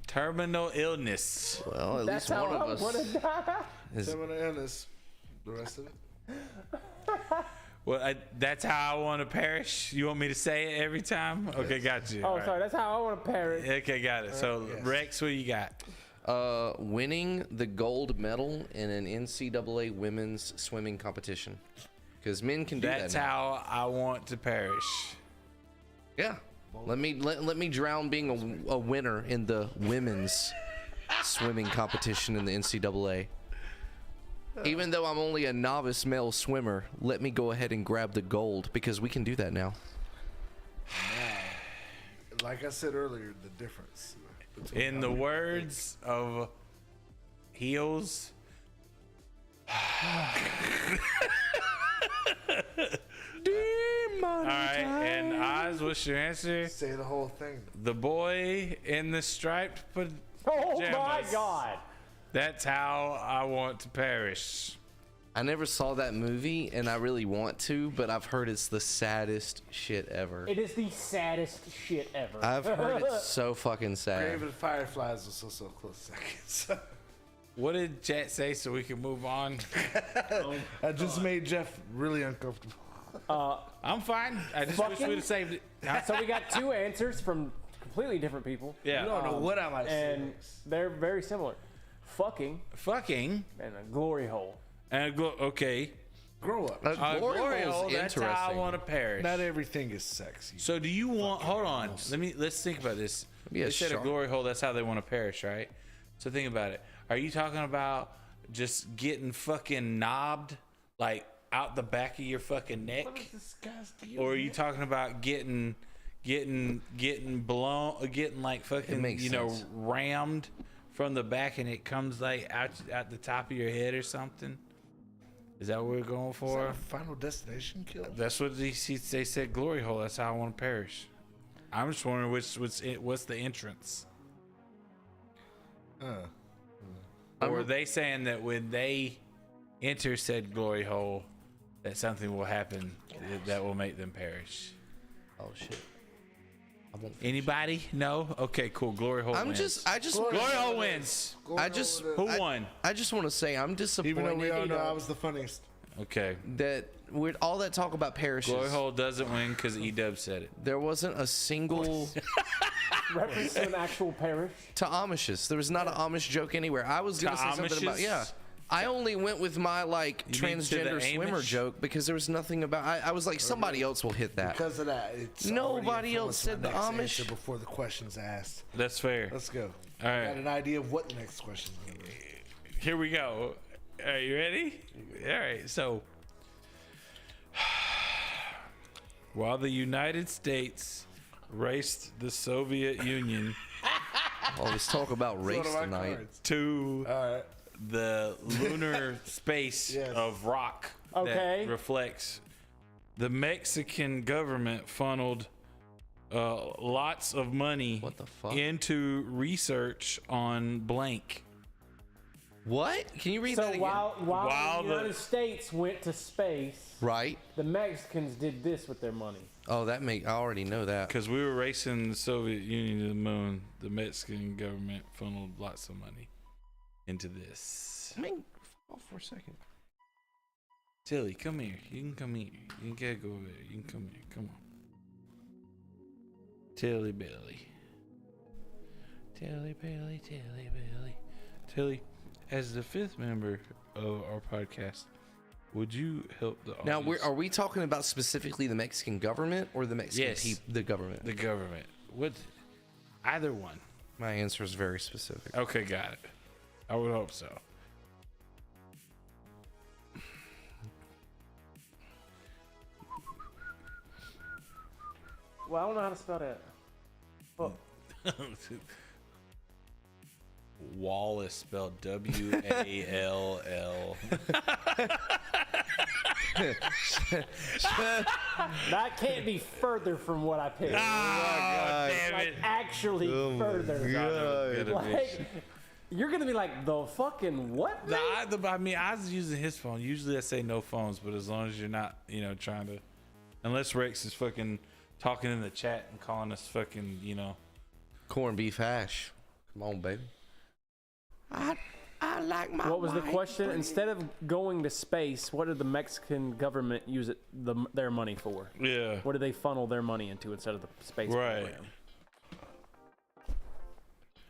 Terminal illness. Well, at That's least how one I of want us to die. is. Terminal illness. The rest of it. Well, that's how I want to perish. You want me to say it every time? Okay, got you. Oh, All right. sorry. That's how I want to perish. Okay, got it. So, Yes. Rex, what you got? Winning the gold medal in an NCAA women's swimming competition. Because men can do That's that now. how I want to perish. Yeah. Let me drown being a winner in the women's swimming competition in the NCAA. Even though I'm only a novice male swimmer, let me go ahead and grab the gold because we can do that now. Like I said earlier, the difference. In the words of Heels. All right, and Oz, what's your answer? Say the whole thing. The boy in the striped pajamas. Oh my God. That's how I want to perish. I never saw that movie and I really want to, but I've heard it's the saddest shit ever. It is the saddest shit ever. I've heard it's so fucking sad. Grave of the Fireflies was so close second. What did Jet say so we can move on? I just made Jeff really uncomfortable. I'm fine. I just wish we'd have saved it. So we got two answers from completely different people. Yeah. You don't know what I might say. And they're very similar. Fucking Fucking. and a glory hole. And okay. Grow up. Glory hole's That's how I interesting. want to perish. Not everything is sexy. So do you want? Hold on. Let's think about this. Be a They said a shark. glory hole. That's how they want to perish, right? So think about it. Are you talking about just getting fucking knobbed, like out the back of your fucking neck, This guy's deal, or are you talking about getting blown, getting like fucking makes sense. rammed from the back and it comes like out the top of your head or something? Is that what we're going Is that for? a Final Destination kill? That's what they said. Glory hole. That's how I want to perish. I'm just wondering what's the entrance. Or are they saying that when they enter said glory hole, that something will happen that will make them perish? Oh shit. Anybody? No? Okay, cool. Glory hole wins. I just Glory hole wins. Who won? I just want to say I'm Even though we all disappointed know I was the funniest. Okay. that with all that talk about parishes, Glory hole doesn't win because E-Dub said it. there wasn't a single Reference to an actual parish. to Amishes. There was not an Amish joke anywhere. I was gonna say something about Amishes? I only went with my like You mean to the transgender swimmer Amish? joke because there was nothing about. I was like somebody else will hit that. Because of that, it's Nobody already else influenced said my the next Amish. answer before the question's asked. That's fair. Let's go. All right. Got an idea of what the next question's gonna be. Here we go. Are you ready? All right. So, while the United States raced the Soviet Union Oh, let's talk about race One of my tonight. cards. to All right. the lunar space Yes. of rock Okay. that reflects, the Mexican government funneled lots of money What the fuck? into research on blank. What? Can you read So that again? while While the the- United States went to space, Right. the Mexicans did this with their money. Oh, I already know that. Because we were racing the Soviet Union to the moon, the Mexican government funneled lots of money into this. I mean, fall for a second. Tilly, come here. You can come here. You can't go over there. You can come here. Come on. Tilly Billy. Tilly Billy, Tilly Billy. Tilly, as the fifth member of our podcast, would you help the Now, audience? are we talking about specifically the Mexican government or the Mexican Yes. the government? the government? What? Either one. My answer is very specific. Okay, got it. I would hope so. Well, I don't know how to spell that. Oh, Wall is spelled W-A-L-L. That can't be further from what I picked. Oh, damn like it. actually further. Like, you're gonna be like the fucking what? I was using his phone. Usually I say no phones, but as long as you're not, trying to, unless Rex is fucking talking in the chat and calling us fucking, Corned beef hash. Come on, baby. I like my. What was the question? Instead of going to space, what did the Mexican government use their money for? Yeah. What did they funnel their money into instead of the space Right.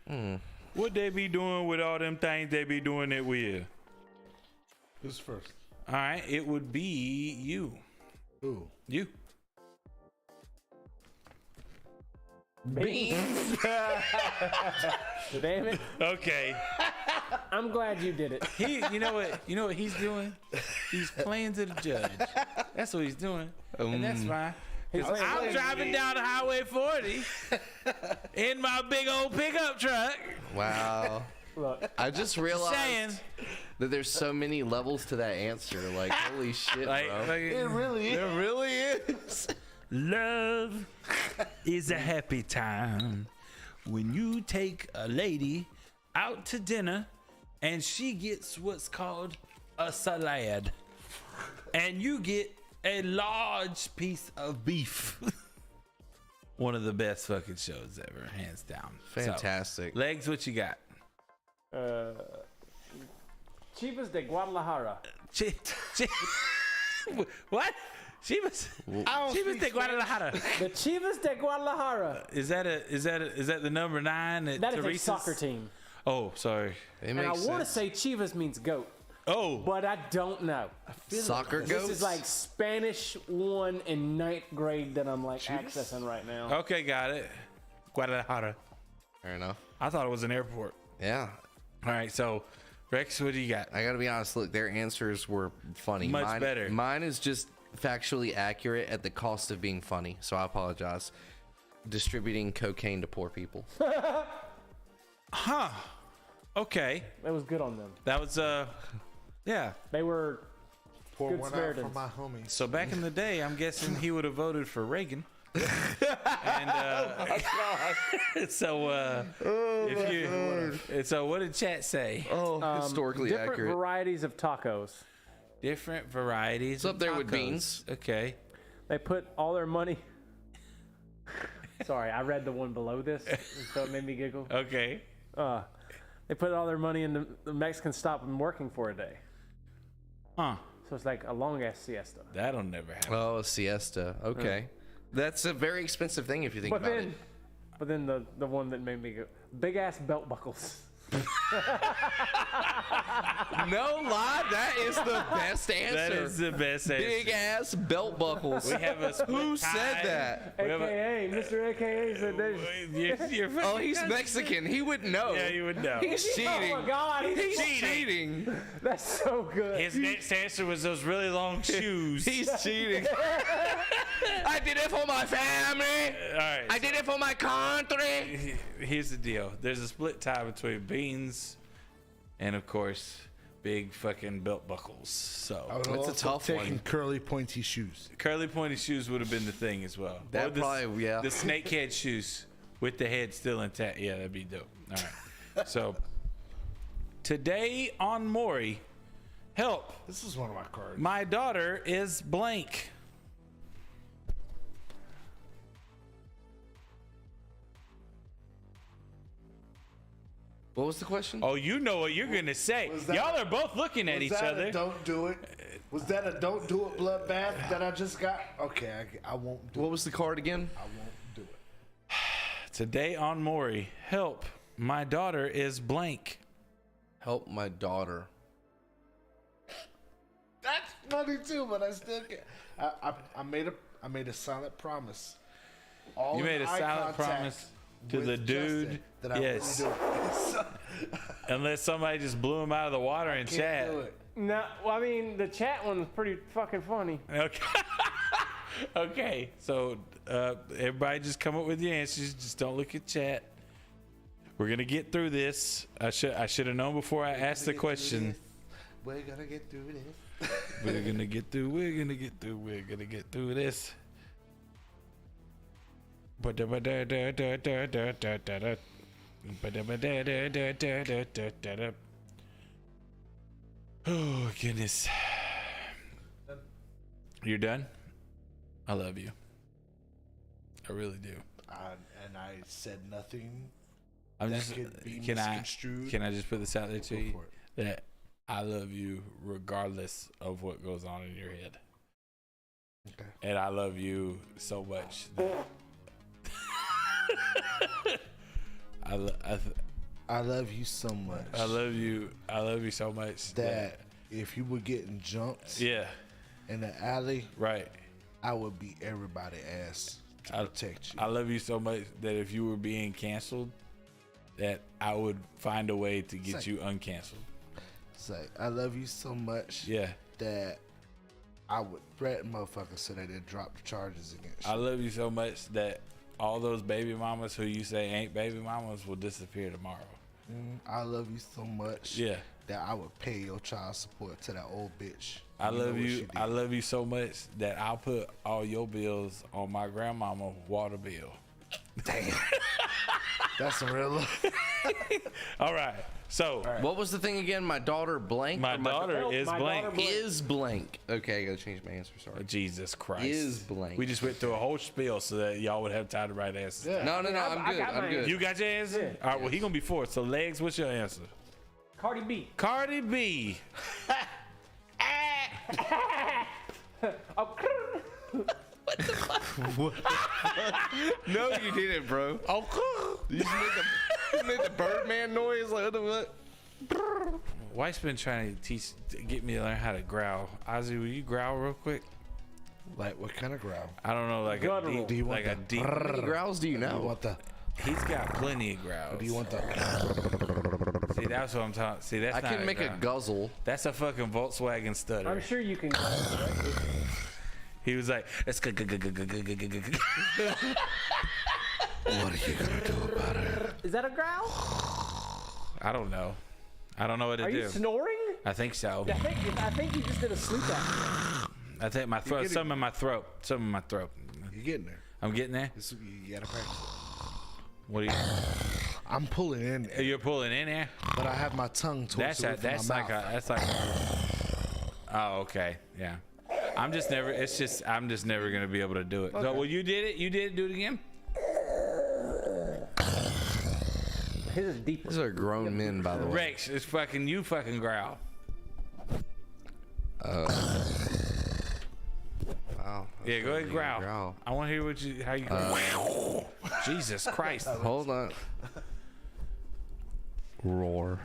program? What they be doing with all them things they be doing it with? Who's first? All right, it would be you. Who? You. Beans. Damn it. Okay. I'm glad you did it. You know what he's doing? He's playing to the judge. That's what he's doing. And that's fine. I'm driving down Highway 40 in my big old pickup truck. Wow. Look, I just realized that there's so many levels to that answer. Like, holy shit, bro. It really is. It really is. Love is a happy time when you take a lady out to dinner and she gets what's called a salad and you get a large piece of beef. One of the best fucking shows ever, hands down. Fantastic. So, Legs, what you got? Chivas de Guadalajara. What? Chivas de Guadalajara. The Chivas de Guadalajara. Is that the number 9 at That is Teresa's? a soccer team. Oh, sorry. It And I makes want to sense. say Chivas means goat, Oh, but I don't know. Soccer This goats? is like Spanish 1 in 9th grade that I'm like accessing right now. okay, got it. Guadalajara. Fair enough. I thought it was an airport. Yeah. All right, so Rex, what do you got? I gotta be honest. Look, their answers were funny. Much better. Mine is just factually accurate at the cost of being funny. So I apologize. Distributing cocaine to poor people. Huh. Okay. That was good on them. That was yeah. They were Pour Good one Samaritans. out for my homies. So back in the day, I'm guessing he would have voted for Reagan. And so what did chat say? Historically different accurate. varieties of tacos. Different varieties. It's up of there with tacos. beans. Okay. They put all their money. Sorry, I read the one below this, so it made me giggle. Okay. They put all their money in the Mexicans stopping working for a day. Huh. So it's like a long ass siesta. That'll never happen. Oh, a siesta. Okay. That's a very expensive thing if you think about it. But then the one that made me go, big ass belt buckles. No lie, that is the best answer. That is the best answer. Big ass belt buckles. We have a split Who tie. said that? We have a- AKA, Mr. AKA said that. You're Oh, he's Mexican. He would know. Yeah, you would know. He's cheating. Oh my God, He's he's cheating. That's so good. His next answer was those really long shoes. He's cheating. I did it for my family. All right. I did it for my country. Here's the deal. There's a split tie between beans and, of course, big fucking belt buckles. So I would That's a also tough taken one. curly pointy shoes. curly pointy shoes would have been the thing as well. That Or the, probably, yeah. The snakehead shoes with the head still intact. Yeah, that'd be dope. All right. So today on Maury, help. This is one of my cards. My daughter is blank. What was the question? Oh, you know what you're gonna say. Was that- Y'all are both looking at Was each that other. a don't do it? Was that a don't do it bloodbath that I just got? Okay, I won't do What was the card again? it. I won't do it. Today on Maury, help. My daughter is blank. Help my daughter. That's funny too, but I still can't. I made a silent promise. All You in made a eye silent contact promise to with the dude. Justin that I Yes. wouldn't do it. Unless somebody just blew him out of the water in Can't chat. do it. No, well, I mean, the chat one was pretty fucking funny. Okay. Okay. So everybody just come up with your answers. Just don't look at chat. We're gonna get through this. I should have known before I asked the question. We're gonna get through this. We're gonna get through. We're gonna get through. We're gonna get through this. Oh goodness. You're done? I love you. I really do. And I said nothing. I'm that just. could be Can misconstrued. I just put this out there to you for it. that I love you regardless of what goes on in your head. Okay. And I love you so much. That I love you so much. I love you. I love you so much that if you were getting jumped yeah, in the alley, right. I would beat everybody's ass to protect you. I love you so much that if you were being canceled, that I would find a way to get you uncanceled. It's like, I love you so much that I would threaten motherfuckers so that they drop the charges against you. I love you so much that all those baby mamas who you say ain't baby mamas will disappear tomorrow. I love you so much that I would pay your child support to that old bitch. I love you. I love you so much that I'll put all your bills on my grandmama water bill. Damn. That's some real love. All right. So What was the thing again? My daughter blank? my daughter is my blank. daughter blank. Is blank. Okay, I gotta change my answer. Sorry. Jesus Christ. Is blank. We just went through a whole spiel so that y'all would have time to write answers. Yeah. No, I'm good. got I'm mine. good. You got your answer? Yeah. All right, well, he going to be fourth. So, Legs, what's your answer? Cardi B. Cardi B. No, you didn't, bro. Oh, You made the Birdman noise. Like, what the what? Wife's been trying to get me to learn how to growl. Ozzy, will you growl real quick? Like, what kind of growl? I don't know, like a Guttural. deep, Do you want like a the- deep. How many growls do you You know? want the? He's got plenty of growls. Do you want the? See, that's what I'm talking. See, that's I not can make a growl. guzzle. That's a fucking Volkswagen stutter. I'm sure you can. He was like, "It's good." What are you gonna do about it? Is that a growl? I don't know. I don't know what to Are do. you snoring? I think so. I think you just did a sleep act. I think my throat. Some in my throat. Some in my throat. You're getting there. I'm getting there. You gotta practice it. What are you? I'm pulling in, You're pulling in there. but I have my tongue towards the roof of That's my like mouth. that's like. Oh, okay, yeah. I'm just never gonna be able to do it. So, well, you did it. You did it. Do it again. His is deeper. These are grown men, by the way. Rex, it's fucking you. Fucking growl. Wow. Yeah, go ahead, growl. Growl. I want to hear how you go. Jesus Christ. Hold on. Roar.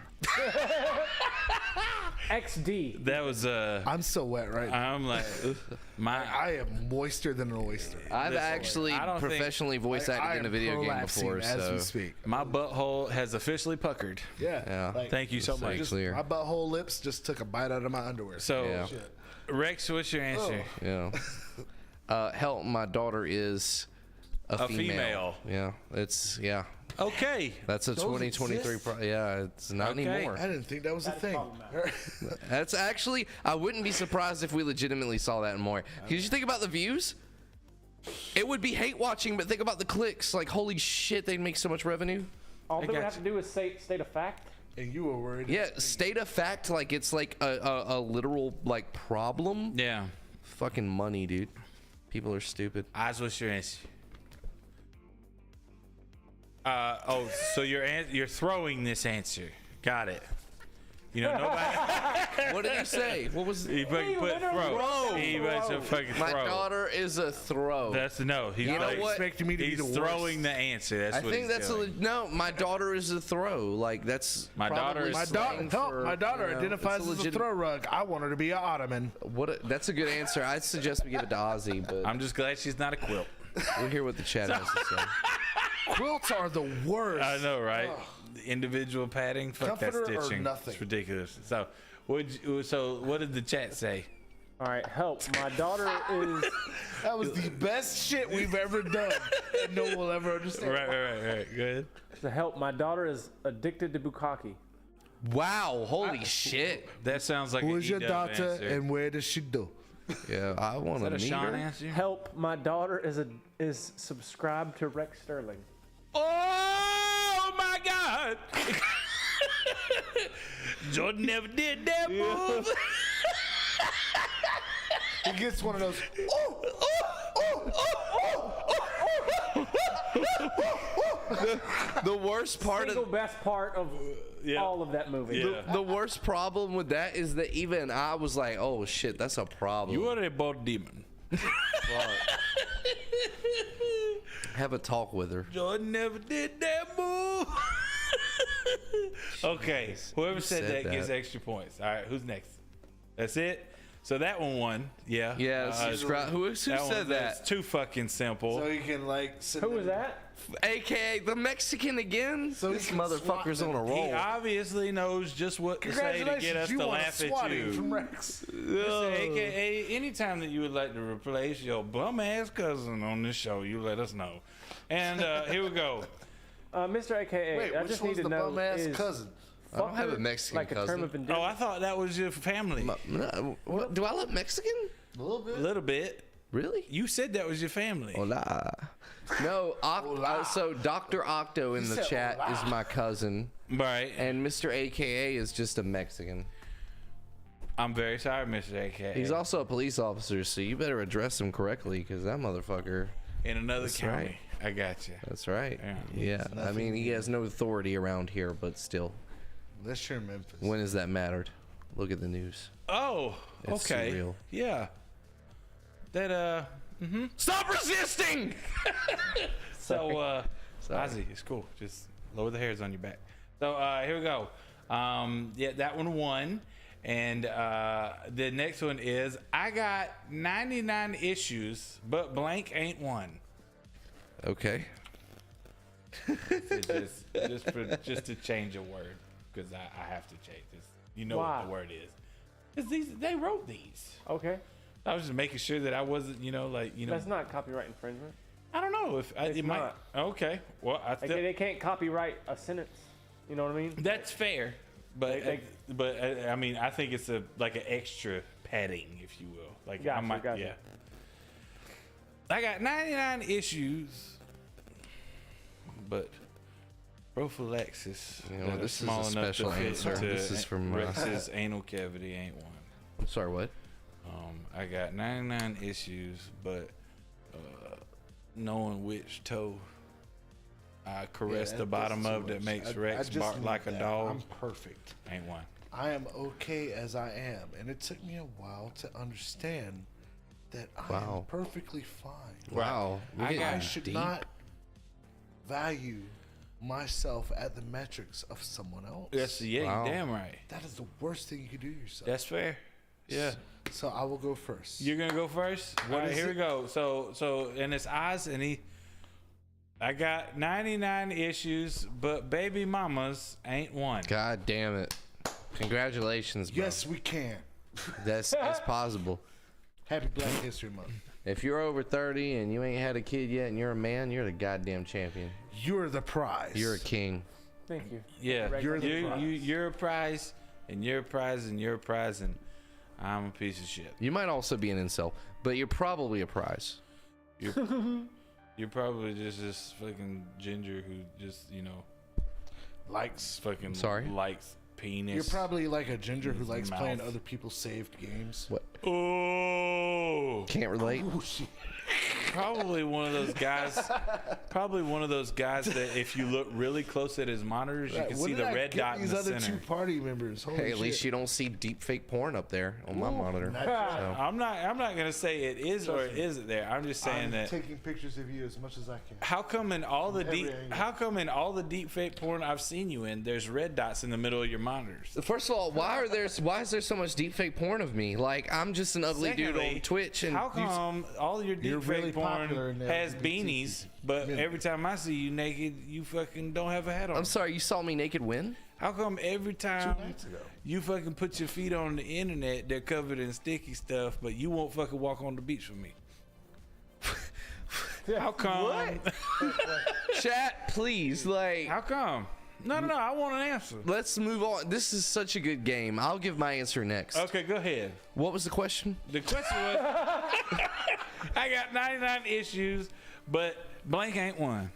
XD. That was I'm so wet right now. I'm like my. I am moister than an oyster. I've actually I don't think- professionally voice acted in a video game before, as so we speak. My butthole has officially puckered. Yeah. Yeah. Thank you so Just much. like- clear. My butthole lips just took a bite out of my underwear. So, Yeah. Rex, what's your answer? yeah. Help, my daughter is a female. Yeah, Okay. That's a Those 2023. exist? Yeah, it's not Okay. anymore. I didn't think that was a thing. That's actually, I wouldn't be surprised if we legitimately saw that more. Because you think about the views, it would be hate watching, but think about the clicks. Like, holy shit, they'd make so much revenue. All they would got have to do is state a fact. And you were worried. Yeah, state of fact, like it's like a literal like problem. Yeah. Fucking money, dude. People are stupid. Oz, what's your answer? So you're throwing this answer. Got it. You know, nobody. What did he say? What was? He fucking put literally throw. said He went to fucking My throw. daughter is a throw. That's no. He's You know like, what? Expecting me to be he's the worst. throwing the answer. That's I what think he's that's doing. no. My daughter is a throw. Like that's My daughter probably is- My slang daughter, for, my daughter you know, identifies it's as a legit- throw rug. I want her to be an ottoman. That's a good answer. I'd suggest we give it to Ozzy, but I'm just glad she's not a quilt. we'll hear what the chat has to say. Quilts are the worst. I know, right? Individual padding. Fuck that Comforter or stitching. nothing. It's ridiculous. So, what did the chat say? All right, help. My daughter is. That was the best shit we've ever done. And no one will ever understand. Right. Good. To help. My daughter is addicted to bukkake. Wow, holy shit. That sounds like Who an is your E-dub daughter answer. and where does she do? Yeah, I want Is that to a meet Sean her. answer? Help. My daughter is subscribed to Rex Sterling. Oh my God! Jordan never did that move. He gets one of those. The worst part Single of best part of all of that movie. Yeah. the worst problem with that is that even I was like, oh shit, that's a problem. You are a bold demon. Have a talk with her. Jordan never did that move. Okay, whoever said that gets extra points. All right, who's next? That's it. So that one won. Yeah. Yeah, subscribe. Who said that? That's too fucking simple. So you can like. Sit Who there. was that? AKA the Mexican again. So This he can motherfucker's swat on a them. He roll. obviously knows just what to say to get us you to won a laugh at swatting you. from Rex. Mr. AKA, anytime that you would like to replace your bum ass cousin on this show, you let us know. And here we go. Mr. AKA, Wait, I which just one's need to the know bum ass is cousin? I don't have a fucker Mexican like a term cousin. of endearment. Oh, I thought that was your family. What, do I look Mexican? A little bit. A little bit. Really? You said that was your family. Hola. No, so Dr. Octo in the said chat hola. is my cousin, Right. and Mr. AKA is just a Mexican. I'm very sorry, Mr. AKA. He's also a police officer, so you better address him correctly, because that motherfucker. in another That's county. right. I got you. That's right. Yeah. Yeah. I mean, he has no authority around here, but still. That's your Memphis. When has that mattered? Look at the news. Oh, It's okay. surreal. Yeah. That Stop resisting! So Ozzy, it's cool. Just lower the hairs on your back. So here we go. Yeah, that one won. And the next one is I got 99 issues, but blank ain't one. Okay. Just to change a word, because I have to change this. You know Why? what the word is. Because they wrote these. Okay. I was just making sure that I wasn't, That's not copyright infringement. I don't know if It's it might. not. Okay, well, I Like, still. they can't copyright a sentence. You know what I mean? That's fair, but They- I mean, I think it's like an extra padding, if you will. Like I Gotcha, might, gotcha. yeah. I got 99 issues, but prophylaxis. You know, that are this is a small enough to special fit answer. into This is from Rex's anal cavity ain't one. I'm sorry, what? I got 99 issues, but knowing which toe I caress the bottom of that makes Rex bark like a dog I'm perfect. ain't one. I am okay as I am, and it took me a while to understand that I am Wow. perfectly fine. Wow. We're I getting got- I should deep. not value myself at the metrics of someone else. That's yeah, Wow. you damn right. That is the worst thing you could do to yourself. That's fair. Yeah. So I will go first. You're gonna go first. All right, is here it? we go. So and it's Oz and I got 99 issues, but baby mamas ain't one. God damn it. Congratulations, bro. Yes, we can. That's possible. Happy Black History Month. If you're over 30 and you ain't had a kid yet and you're a man, you're the goddamn champion. You're the prize. You're a king. Thank you. Yeah, You're the prize. you're a prize, and you're a prize, and you're a prize, and I'm a piece of shit. You might also be an incel, but you're probably a prize. You're probably just this fucking ginger who just likes. fucking Sorry? likes penis. You're probably like a ginger who His likes playing mouth. other people's saved games. What? Oh, Can't relate. Oh, shit. probably one of those guys. Probably one of those guys that if you look really close at his monitors, you Right, can when see did the I red get dot in these the other center. two party members. Holy Hey, at least shit. you don't see deep fake porn up there on my monitor. Not- So, I'm not gonna say it is or it isn't there. I'm just saying I'm that. taking pictures of you as much as I can. How come in all the Every deep? angle. How come in all the deep fake porn I've seen you in, there's red dots in the middle of your monitors? first of all, why is there so much deep fake porn of me? Like I'm just an ugly dude Secondly, on Twitch, and how come all your deep You're fake really porn popular in the has LGBT beanies, but community. every time I see you naked, you fucking don't have a hat on. I'm sorry, you saw me naked when? How come every time nights ago. you fucking put your feet on the internet, they're covered in sticky stuff, but you won't fucking walk on the beach with me? How come? What? Chat, please, like. How come? No, I want an answer. Let's move on. This is such a good game. I'll give my answer next. Okay, go ahead. What was the question? The question was, I got 99 issues, but blank ain't one.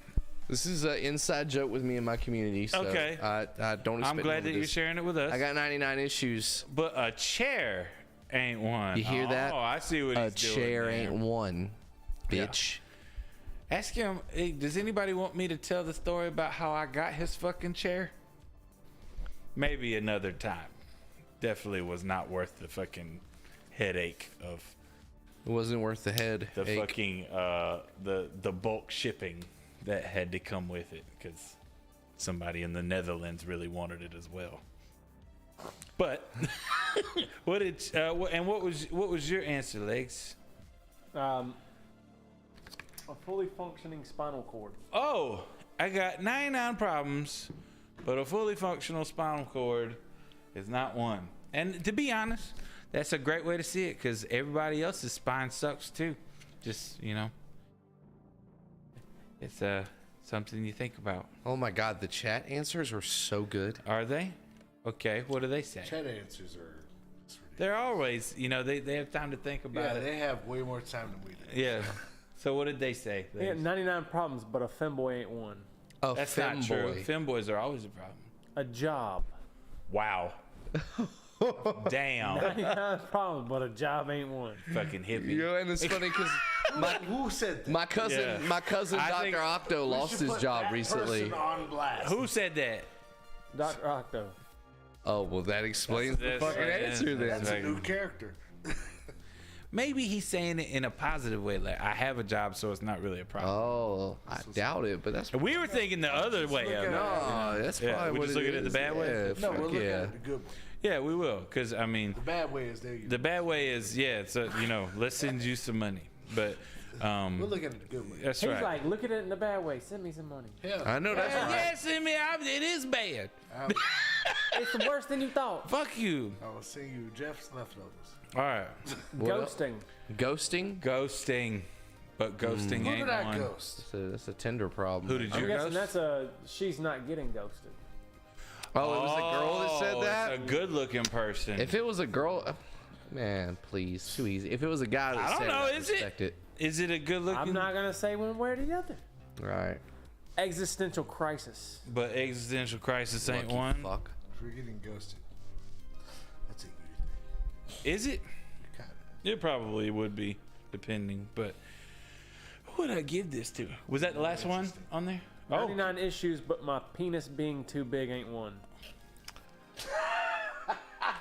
This is an inside joke with me and my community. So Okay. I don't expect I'm glad none that of you're this. sharing it with us. I got 99 issues. But a chair ain't one. You hear that? Oh, I see what A he's doing. chair there. ain't one, bitch. Ask him, hey, does anybody want me to tell the story about how I got his fucking chair? Maybe another time. Definitely was not worth the fucking headache of It wasn't worth the head. the fucking the bulk shipping that had to come with it, because somebody in the Netherlands really wanted it as well. But what was your answer, Legs? A fully functioning spinal cord. Oh, I got 99 problems, but a fully functional spinal cord is not one. And to be honest, that's a great way to see it, because everybody else's spine sucks too. Just, it's something you think about. Oh my God, the chat answers were so good. Are they? Okay, what do they say? Chat answers are. They're always, they have time to think about Yeah, it. they have way more time than we do. Yeah. So what did they say? They got 99 problems, but a femboy ain't one. A That's not true. Femboys are always a problem. A job. Wow. Damn. 99 problems, but a job ain't one. Fucking hippie. You know, and it's funny because Who said that? my cousin I think Dr. Octo lost his job recently. On blast. Who said that? Dr. Octo. Oh well, that explains the That's- fucking that's- answer then. That's a new character. Maybe he's saying it in a positive way, like I have a job, so it's not really a problem. Oh, I doubt it, but that's We were thinking the other way of it. no, that's Yeah, probably we're what just it looking at the is. bad way? Yeah, No, fuck we're looking yeah. at the good one. Yeah, we will, because I mean, The bad way is there. the bad way is so let's send you some money, but We're looking at the good way. that's He's right. like, look at it in the bad way. Send me some money. Yeah. I know that's right. Yes, I mean it is bad. It's worse than you thought. Fuck you. I will send you Jeff's leftovers. All right, Ghosting. Ghosting? ghosting, but ghosting Who ain't did I one. ghost? That's a tender problem. Who did I'm you guessing ghost? that's she's not getting ghosted. Oh, it was a girl that said that? It's a good-looking person. If it was a girl, man, please, too easy. If it was a guy that I don't said know, it, I'd is it? respect it? Is it a good-looking? I'm not going to say one way or the other. Right. Existential crisis. But existential crisis ain't Lucky one. Fuck. If you're getting ghosted, that's a you thing. Is it? Kind of. It probably would be, depending. But who would I give this to? Was that the last one on there? 99 issues, but my penis being too big ain't one.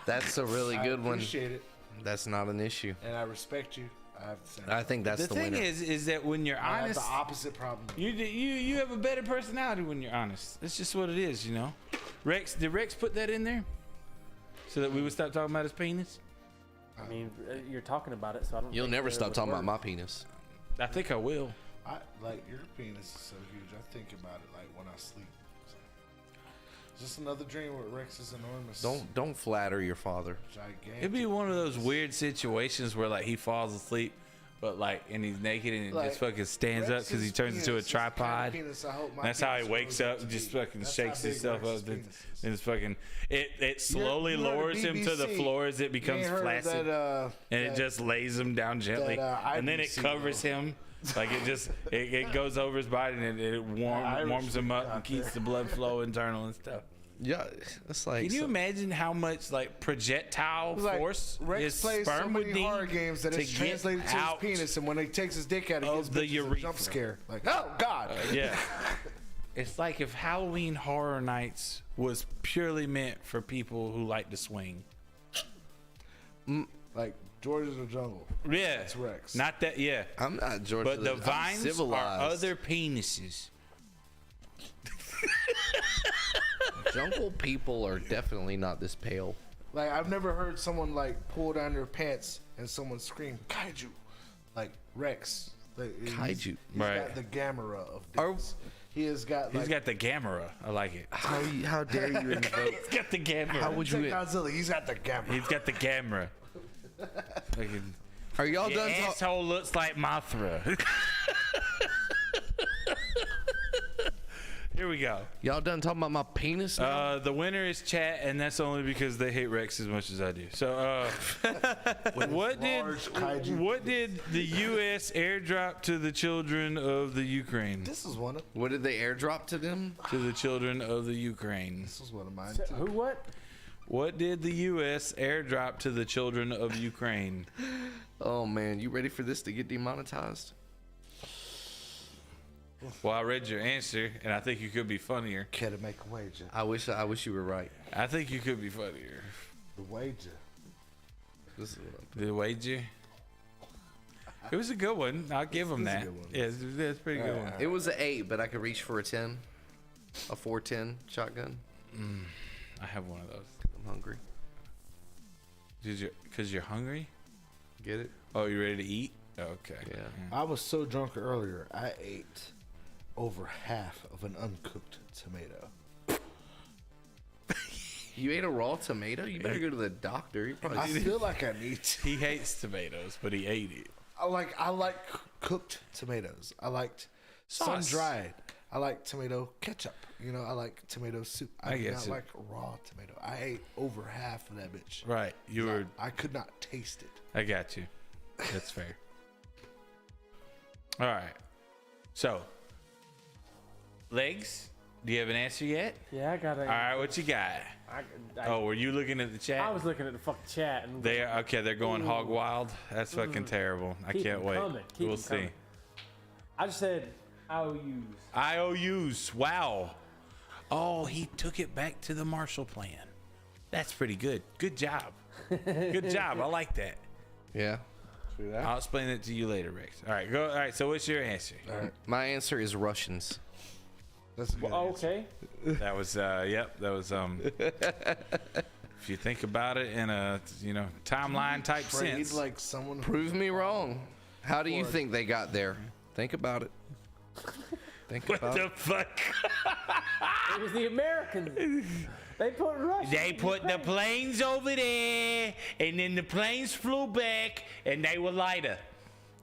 That's a really I good one. appreciate it, That's not an issue. and I respect you. I have to say. I think that's The the thing winner. is that when you're I have honest, the opposite problem. you have a better personality when you're honest. That's just what it is, Rex, did Rex put that in there so that we would stop talking about his penis? I mean, you're talking about it, so I don't You'll think never that it stop would talking about work. my penis. I think I will. I like your penis is so huge. I think about it like when I sleep. So, just another dream where Rex is enormous. Don't flatter your father. Gigantic. It'd be one of those weird situations where like he falls asleep, but and he's naked and Like, just fucking stands up because he Rex's turns into a penis is the kind of tripod. penis I hope my That's how he penis wakes grows up, to just be. fucking That's shakes how big himself Rex's up. penis is. And it's fucking, it slowly You know the lowers him to the BBC, floor as it becomes you ain't heard of flaccid. that, and it just lays him down gently. and then it IBC covers him. Like it just, it goes over his body and it warms him up and keeps the blood flow internal and stuff. Yeah, it's like. Can you imagine how much projectile Like, force Rex his plays so sperm would many need horror games that to it's get translated to his out penis, and when he takes his dick out, he of gives the bitches a urethra. jump scare. Like, oh God! Yeah. It's like if Halloween Horror Nights was purely meant for people who like to swing. Like George of the Jungle. Yeah. That's Rex. Not that, yeah. I'm not George. But the I'm vines are civilized. other penises. Jungle people are definitely not this pale. Like I've never heard someone like pull down their pants and someone scream kaiju. Like Rex, Kaiju. He's got the Gamera of dicks. He has got. He's got the Gamera. I like it. How dare you invoke? He's got the Gamera. How would you? Godzilla. He's got the Gamera. He's got the Gamera. Are y'all Your done? asshole looks like Mothra. Here we go. Y'all done talking about my penis now? The winner is chat, and that's only because they hate Rex as much as I do. So, what did the U.S. airdrop to the children of the Ukraine? This is one of. What did they airdrop to them? To the children of the Ukraine. This was one of mine. Who? What? What did the U.S. airdrop to the children of Ukraine? Oh man, you ready for this to get demonetized? Well, I read your answer, and I think you could be funnier. Can it make a wager? I wish you were right. I think you could be funnier. The wager. This is what The wager. It was a good one. I'll give him that. Yeah, it's a pretty good one. It was an 8, but I could reach for a 10, a 410 shotgun. I have one of those. I'm hungry. Because you're hungry? Get it? Oh, you ready to eat? Okay. Yeah. I was so drunk earlier. I ate over half of an uncooked tomato. You ate a raw tomato? You better go to the doctor. You probably I feel like I need to. He hates tomatoes, but he ate it. I like cooked tomatoes. I liked sun dried. I like tomato ketchup. You know, I like tomato soup. I do not like raw tomato. I ate over half of that bitch. Right. I could not taste it. I got you. That's fair. All right. So, Legs, do you have an answer yet? Yeah, I got it. All right, what you got? Were you looking at the chat? I was looking at the fucking chat. And they're going hog wild. That's fucking terrible. I can't wait. We'll see. I just said IOUs. IOUs. Wow. Oh, he took it back to the Marshall Plan. That's pretty good. Good job. Good job. I like that. Yeah. I'll explain it to you later, Rex. All right, go. All right, so what's your answer? All right. My answer is Russians. That's a good answer. Okay. That was yep. That was if you think about it in a timeline type sense. Like someone. Prove me wrong. How do you think they got there? Think about it. What the fuck? It was the Americans. They put Russia. They put the planes over there, and then the planes flew back, and they were lighter.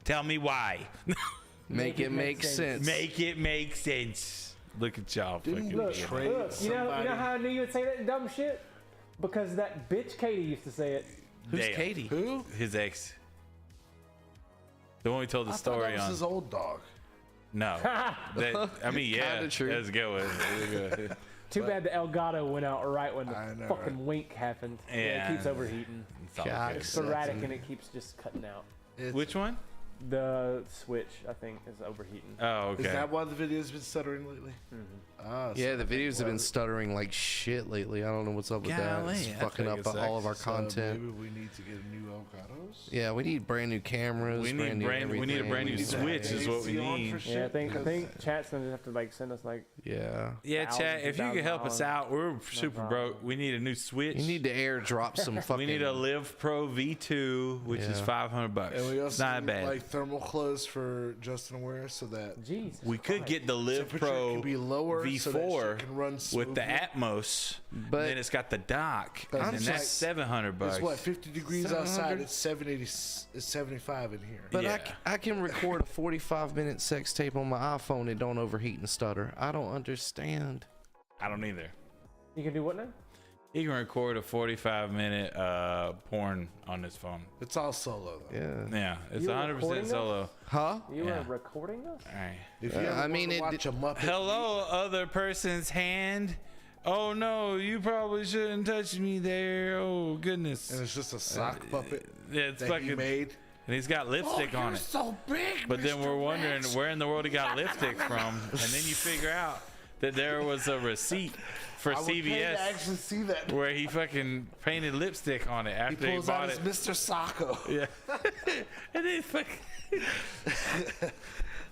Tell me why. Make it make sense. Make it make sense. Look at y'all. Look, you know how I knew you would say that dumb shit? Because that bitch Katie used to say it. Who's Katie? Who? His ex. The one we told the story that was on. his old dog. No. Yeah. Kinda true. That's a good one. Too bad the Elgato went out right when the fucking wink happened. Yeah. It keeps overheating. It's sporadic and it keeps just cutting out. Which one? The Switch, I think, is overheating. Oh, okay. Is that why the video's been stuttering lately? Yeah, the videos have been stuttering like shit lately. I don't know what's up with that. It's fucking up all of our content. Maybe we need to get new Elgatos. Yeah, we need brand new cameras. We need a brand new Switch is what we need. Yeah, I think chat's gonna have to send us Yeah, chat. If you could help us out, we're super broke. We need a new Switch. You need to airdrop some fucking. We need a Live Pro V2, which is $500. And we also not need, bad. Like thermal clothes for Justin to wear, so that we could get the Live Pro can be lower V4 so that can run with the Atmos, but then it's got the dock, and that's $700. It's what 50 degrees outside. It's 70. It's 75 in here. But I can record a 45-minute sex tape on my iPhone. It don't overheat and stutter. I don't understand. I don't either. You can do what now? He can record a 45-minute porn on his phone. It's all solo, though. Yeah, it's 100% solo. Huh? You were recording us? All right. If you watch a Muppet. Hello, other person's hand. Oh no, you probably shouldn't touch me there. Oh goodness. And it's just a sock puppet it's that fucking he made. And he's got lipstick on it. So big, but then we're wondering where in the world he got lipstick from, and then you figure out that there was a receipt for CVS to actually see that. where he fucking painted lipstick on it after he pulls bought out it. his Mr. Sacco. Yeah. And then fucking.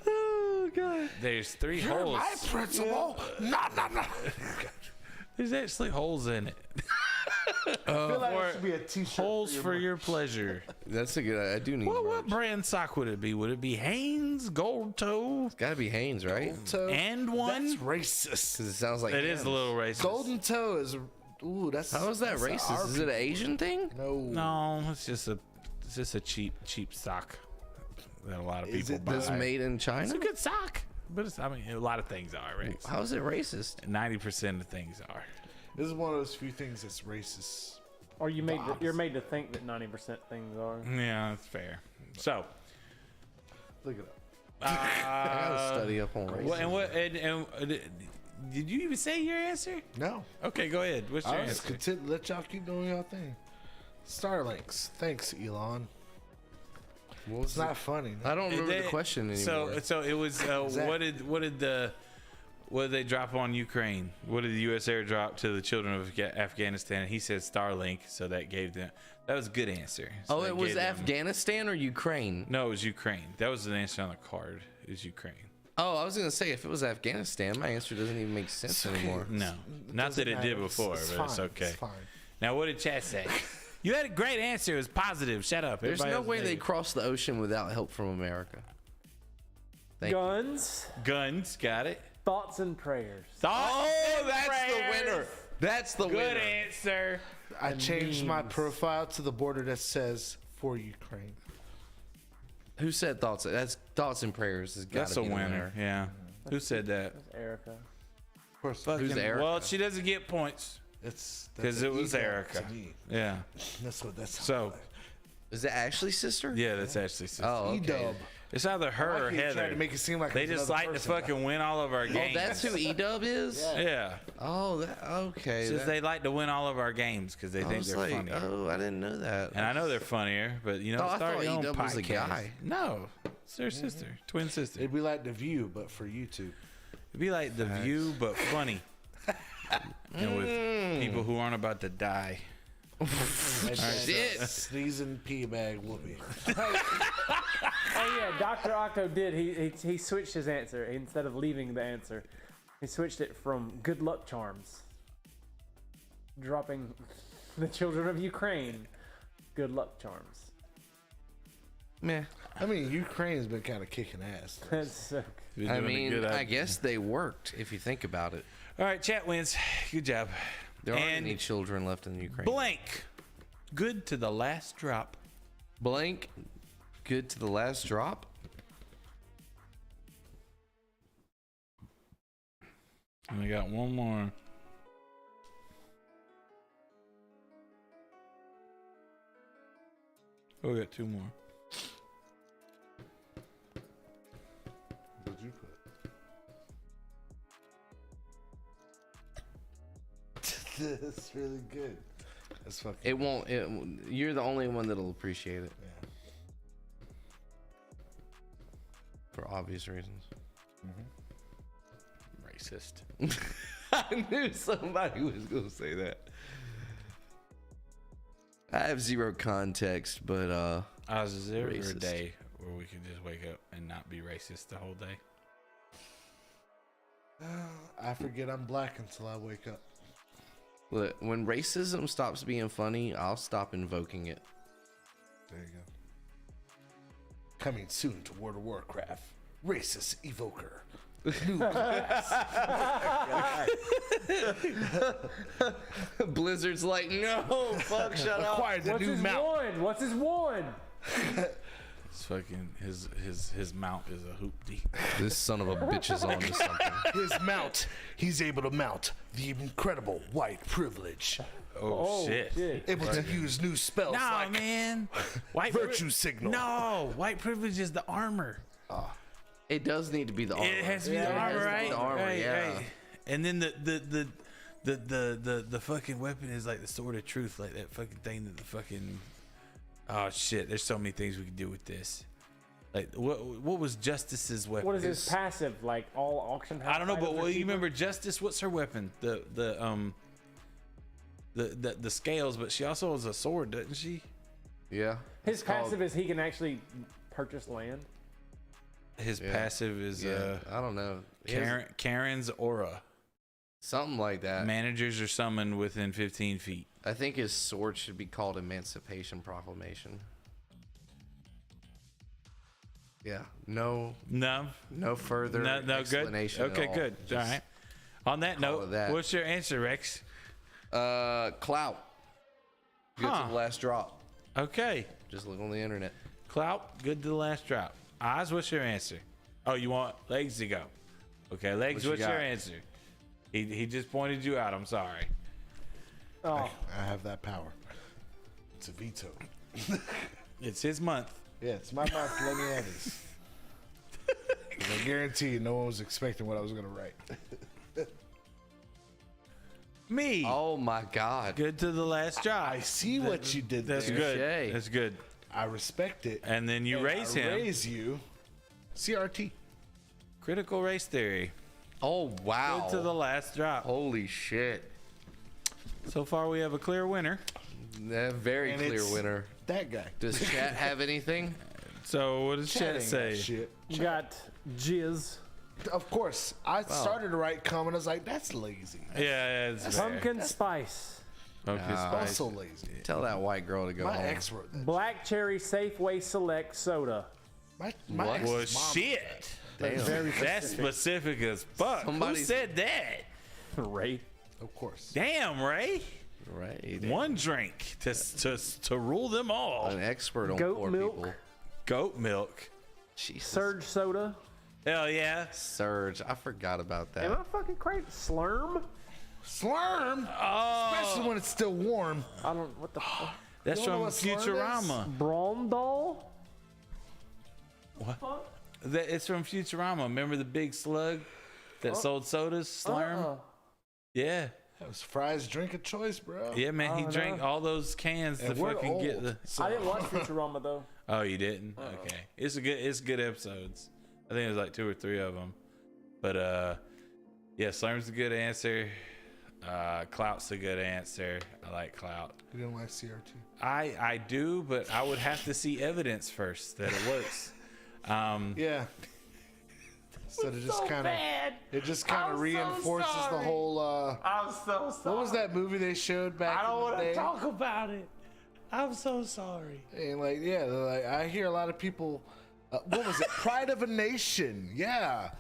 Oh god. There's 3 You're holes. my principal. No. There's actually holes in it. I feel like it should be a t-shirt. Holes for your pleasure. That's a good. I do need. What brand sock would it be? Would it be Hanes, Gold Toe, Got to be Hanes, right? Toe. and one? That's racist. Because it sounds like It is a little racist. Golden toe is. Ooh, that's. How is that that's racist? Is it an Asian thing? No. No, it's just a cheap sock that a lot of people buy. That's made in China. It's a good sock, but it's, I mean, a lot of things are racist. How is it racist? 90% of things are. This is one of those few things that's racist. Or you're made to think that 90% things are. Yeah, that's fair. So, Look it up. I gotta study up on racism. Did you even say your answer? No. Okay, go ahead. What's your I was answer? content to let y'all keep doing y'all thing. Starlinks. Thanks, Elon. It's not funny. No? I don't remember the question anymore. So it was what did they drop on Ukraine? What did the U.S. airdrop to the children of Afghanistan? He said Starlink, so that gave them. That was a good answer. So it was Afghanistan or Ukraine? No, it was Ukraine. That was the answer on the card. It was Ukraine. Oh, I was gonna say if it was Afghanistan, my answer doesn't even make sense anymore. No, not that it did before, but it's okay. It's fine. Now, what did chat say? You had a great answer. It was positive. Shut up. There's Everybody no else way is they negative. crossed the ocean without help from America. Thank you. Guns, Guns. Got it. thoughts, and prayers. Thoughts and That's the prayers. winner. That's the Good winner. answer. I changed my memes. profile to the border that says for Ukraine. Who said thoughts? That's thoughts and prayers. Has got That's to a be the winner. Yeah. Who said that? That's Erica. Of course, Fucking- Erica? Well, she doesn't get points it's because it was Erica. To me. Yeah. That's what that's. So, Is that Ashley's sister? yeah, that's actually. Sister. Oh, okay. E-dub. It's either her or Trying Heather. to make it seem like They it's just another like to person. fucking win all of our Oh, games. that's who E-Dub is? Yeah. Oh, okay. It's just That- they like to win all of our games because they I think was they're like, funny. oh, I didn't know that. And I know they're funnier, but you know, Oh, I start thought your own E-Dub was a podcast. guy. No, it's their sister, twin sister. It'd be like The View, but for YouTube. It'd be like The View, but funny. And with people who aren't about to die. Shit. Sneezing pee bag whoopee. Oh yeah, Dr. Octo did. He switched his answer instead of leaving the answer. He switched it from good luck charms, dropping the children of Ukraine. Good luck charms. Meh. I mean, Ukraine's been kind of kicking ass. That's so Been I doing a mean, good I guess they worked if you think about it. All right, chat wins. Good job. There aren't And any children left in Ukraine. blank. Good to the last drop. Blank. Good to the last drop. And we got one more. Oh, we got two more. What'd you put? That's really good. That's fucking. It won't. You're the only one that'll appreciate it Yeah. for obvious reasons. Racist. I knew somebody was gonna say that. I have zero context, but Oz, is there ever a Racist. day where we can just wake up and not be racist the whole day? I forget I'm black until I wake up. look, when racism stops being funny, I'll stop invoking it. There you go. Coming soon to World of Warcraft. Racist Evoker. New class. Blizzard's like, no, fuck, shut up. Acquired the new mount. What's his one? It's fucking his mount is a hoopty. This son of a bitch is on to something. His mount. He's able to mount the incredible white privilege. Oh, shit. Able to use new spells Nah, like man. White Virtue Signal. No, white privilege is the armor. It does need to be the armor. It has to be Yeah, the it has armor, to be right? the armor, Right, yeah. right. And then the fucking weapon is like the sword of truth, like that fucking thing that the fucking. Oh shit! There's so many things we could do with this. Like what was Justice's weapon? What is his passive? Like all auction house? I don't know, but items are well, you cheaper? remember Justice? What's her weapon? The scales, but she also has a sword, doesn't she? Yeah. His It's called- passive is he can actually purchase land. His Yeah. passive is Yeah, I don't know. He has Karen's aura. something like that. Managers are summoned within 15 feet. I think his sword should be called Emancipation Proclamation. Yeah. No further explanation. Good. Okay, good. All right. On that note, what's your answer, Rex? Clout. Good to the last drop. Okay. Just look on the internet. Clout, good to the last drop. Oz, what's your answer? Oh, you want Legs to go? Okay, Legs, what's your answer? He just pointed you out. I'm sorry. Oh, I have that power. It's a veto. It's his month. Yeah, it's my month. Let me have this. I guarantee you, no one was expecting what I was going to write. Me. Oh my God. Good to the last drop. I see what you did there. That's good. That's good. I respect it. And then you raise him. Raise you. CRT. Critical race theory. Oh, wow. Good to the last drop. Holy shit. So far, we have a clear winner. Very clear winner. That guy. Does chat have anything? So what does chat say? Shit. You got jizz. Of course. I started to write comment. I was like, that's lazy. Yeah, it's Pumpkin spice. Pumpkin spice. Also lazy. Tell that white girl to go My home. ex wrote that. Black cherry Safeway Select soda. My What? ex's Well, mom shit. Damn. That's specific as fuck. Who said that? Ray. Of course. Damn, Ray. Right. One drink to rule them all. An expert on Goat poor milk. people. Goat milk. Jesus. Surge soda. Hell yeah. Surge. I forgot about that. Am I fucking crazy? Slurm? Slurm? Oh, Especially when it's still warm. I don't. What the fuck? that's You don't know from what slurm Futurama. Brondol? What? It's from Futurama. Remember the big slug that sold sodas? Slurm? Yeah. That was Fry's drink of choice, bro. Yeah, man. He drank all those cans to we're fucking get the. I didn't watch Futurama though. Oh, you didn't? Okay. It's good episodes. I think there's like 2 or 3 of them. But yeah, Slurm's a good answer. Clout's a good answer. I like Clout. You didn't like CRT? I do, but I would have to see evidence first that it works. Yeah. Instead of just kind of, it just kind of reinforces the whole. I'm so sorry. What was that movie they showed back? I don't want to talk about it. I'm so sorry. And like, yeah, like I hear a lot of people. What was it? Pride of a Nation. Yeah.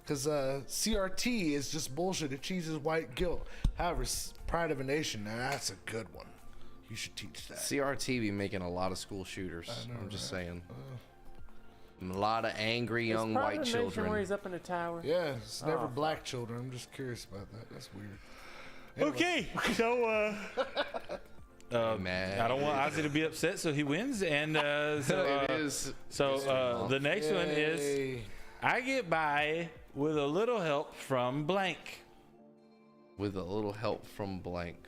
Because CRT is just bullshit. It teaches white guilt. However, Pride of a Nation, now that's a good one. You should teach that. CRT be making a lot of school shooters. I'm just saying. A lot of angry young white children. Where he's up in the tower. Yeah, it's never black children. I'm just curious about that. That's weird. Anyway. Okay, so I don't want Ozzy to be upset, so he wins. And It is. So the next one is I get by with a little help from blank. With a little help from blank.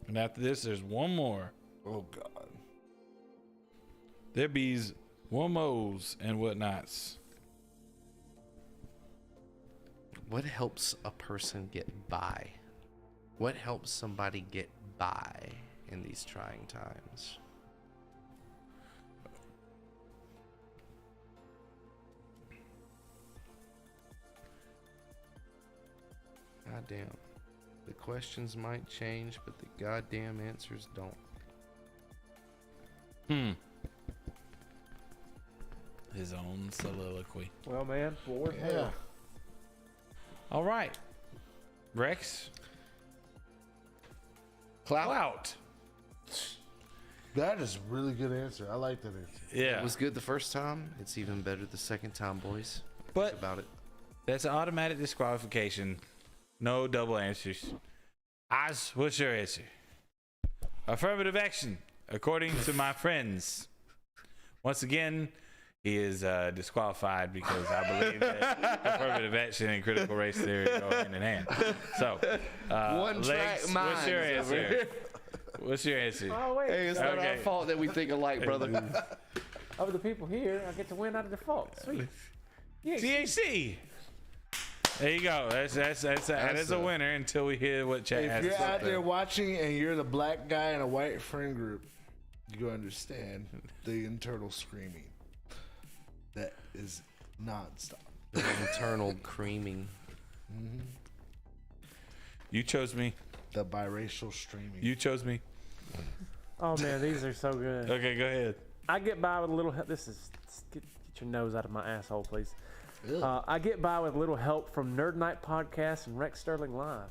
And after this, there's one more. Oh, God. There bees one-mos and whatnots. What helps a person get by? What helps somebody get by in these trying times? Goddamn. The questions might change, but the goddamn answers don't. His own soliloquy. Well, man, war. Yeah. All right. Rex. Clout. That is a really good answer. I like that answer. Yeah. It was good the first time. It's even better the second time, boys. But Think about it. that's an automatic disqualification. No double answers. Oz, what's your answer? Affirmative action, according to my friends. Once again, he is disqualified because I believe that affirmative action and critical race theory go hand in hand. So, One track Legs, mind. what's your answer? What's your answer? Oh wait. Hey, it's not our fault that we think alike, brother. Of the people here, I get to win out of default. Sweet. THC. There you go. That is a winner until we hear what chat has If to you're say. out there watching and you're the black guy in a white friend group, you understand the internal screaming. That is nonstop. Internal creaming. You chose me. The biracial streaming. You chose me. Oh man, these are so good. Okay, go ahead. I get by with a little. This is get your nose out of my asshole, please. I get by with a little help from NerdNightPodcast and Rex Sterling Live.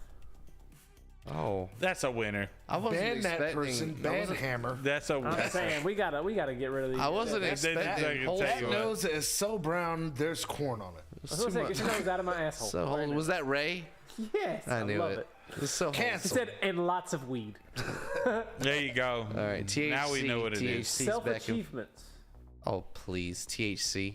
Oh, That's a winner. I wasn't Ban that expecting. person. Ban Hammer. That's a I'm winner. saying we gotta get rid of these. I wasn't That expecting. Hold That on. nose is so brown, there's corn on it. I was gonna say, get your nose out of my asshole. So hold on. Was that Ray? Yes, I knew love it. it. It's so He Cancel. said, and lots of weed. There you go. All right, THC. Now we know what it is. THC's back in. Self-achievements. Oh please, THC.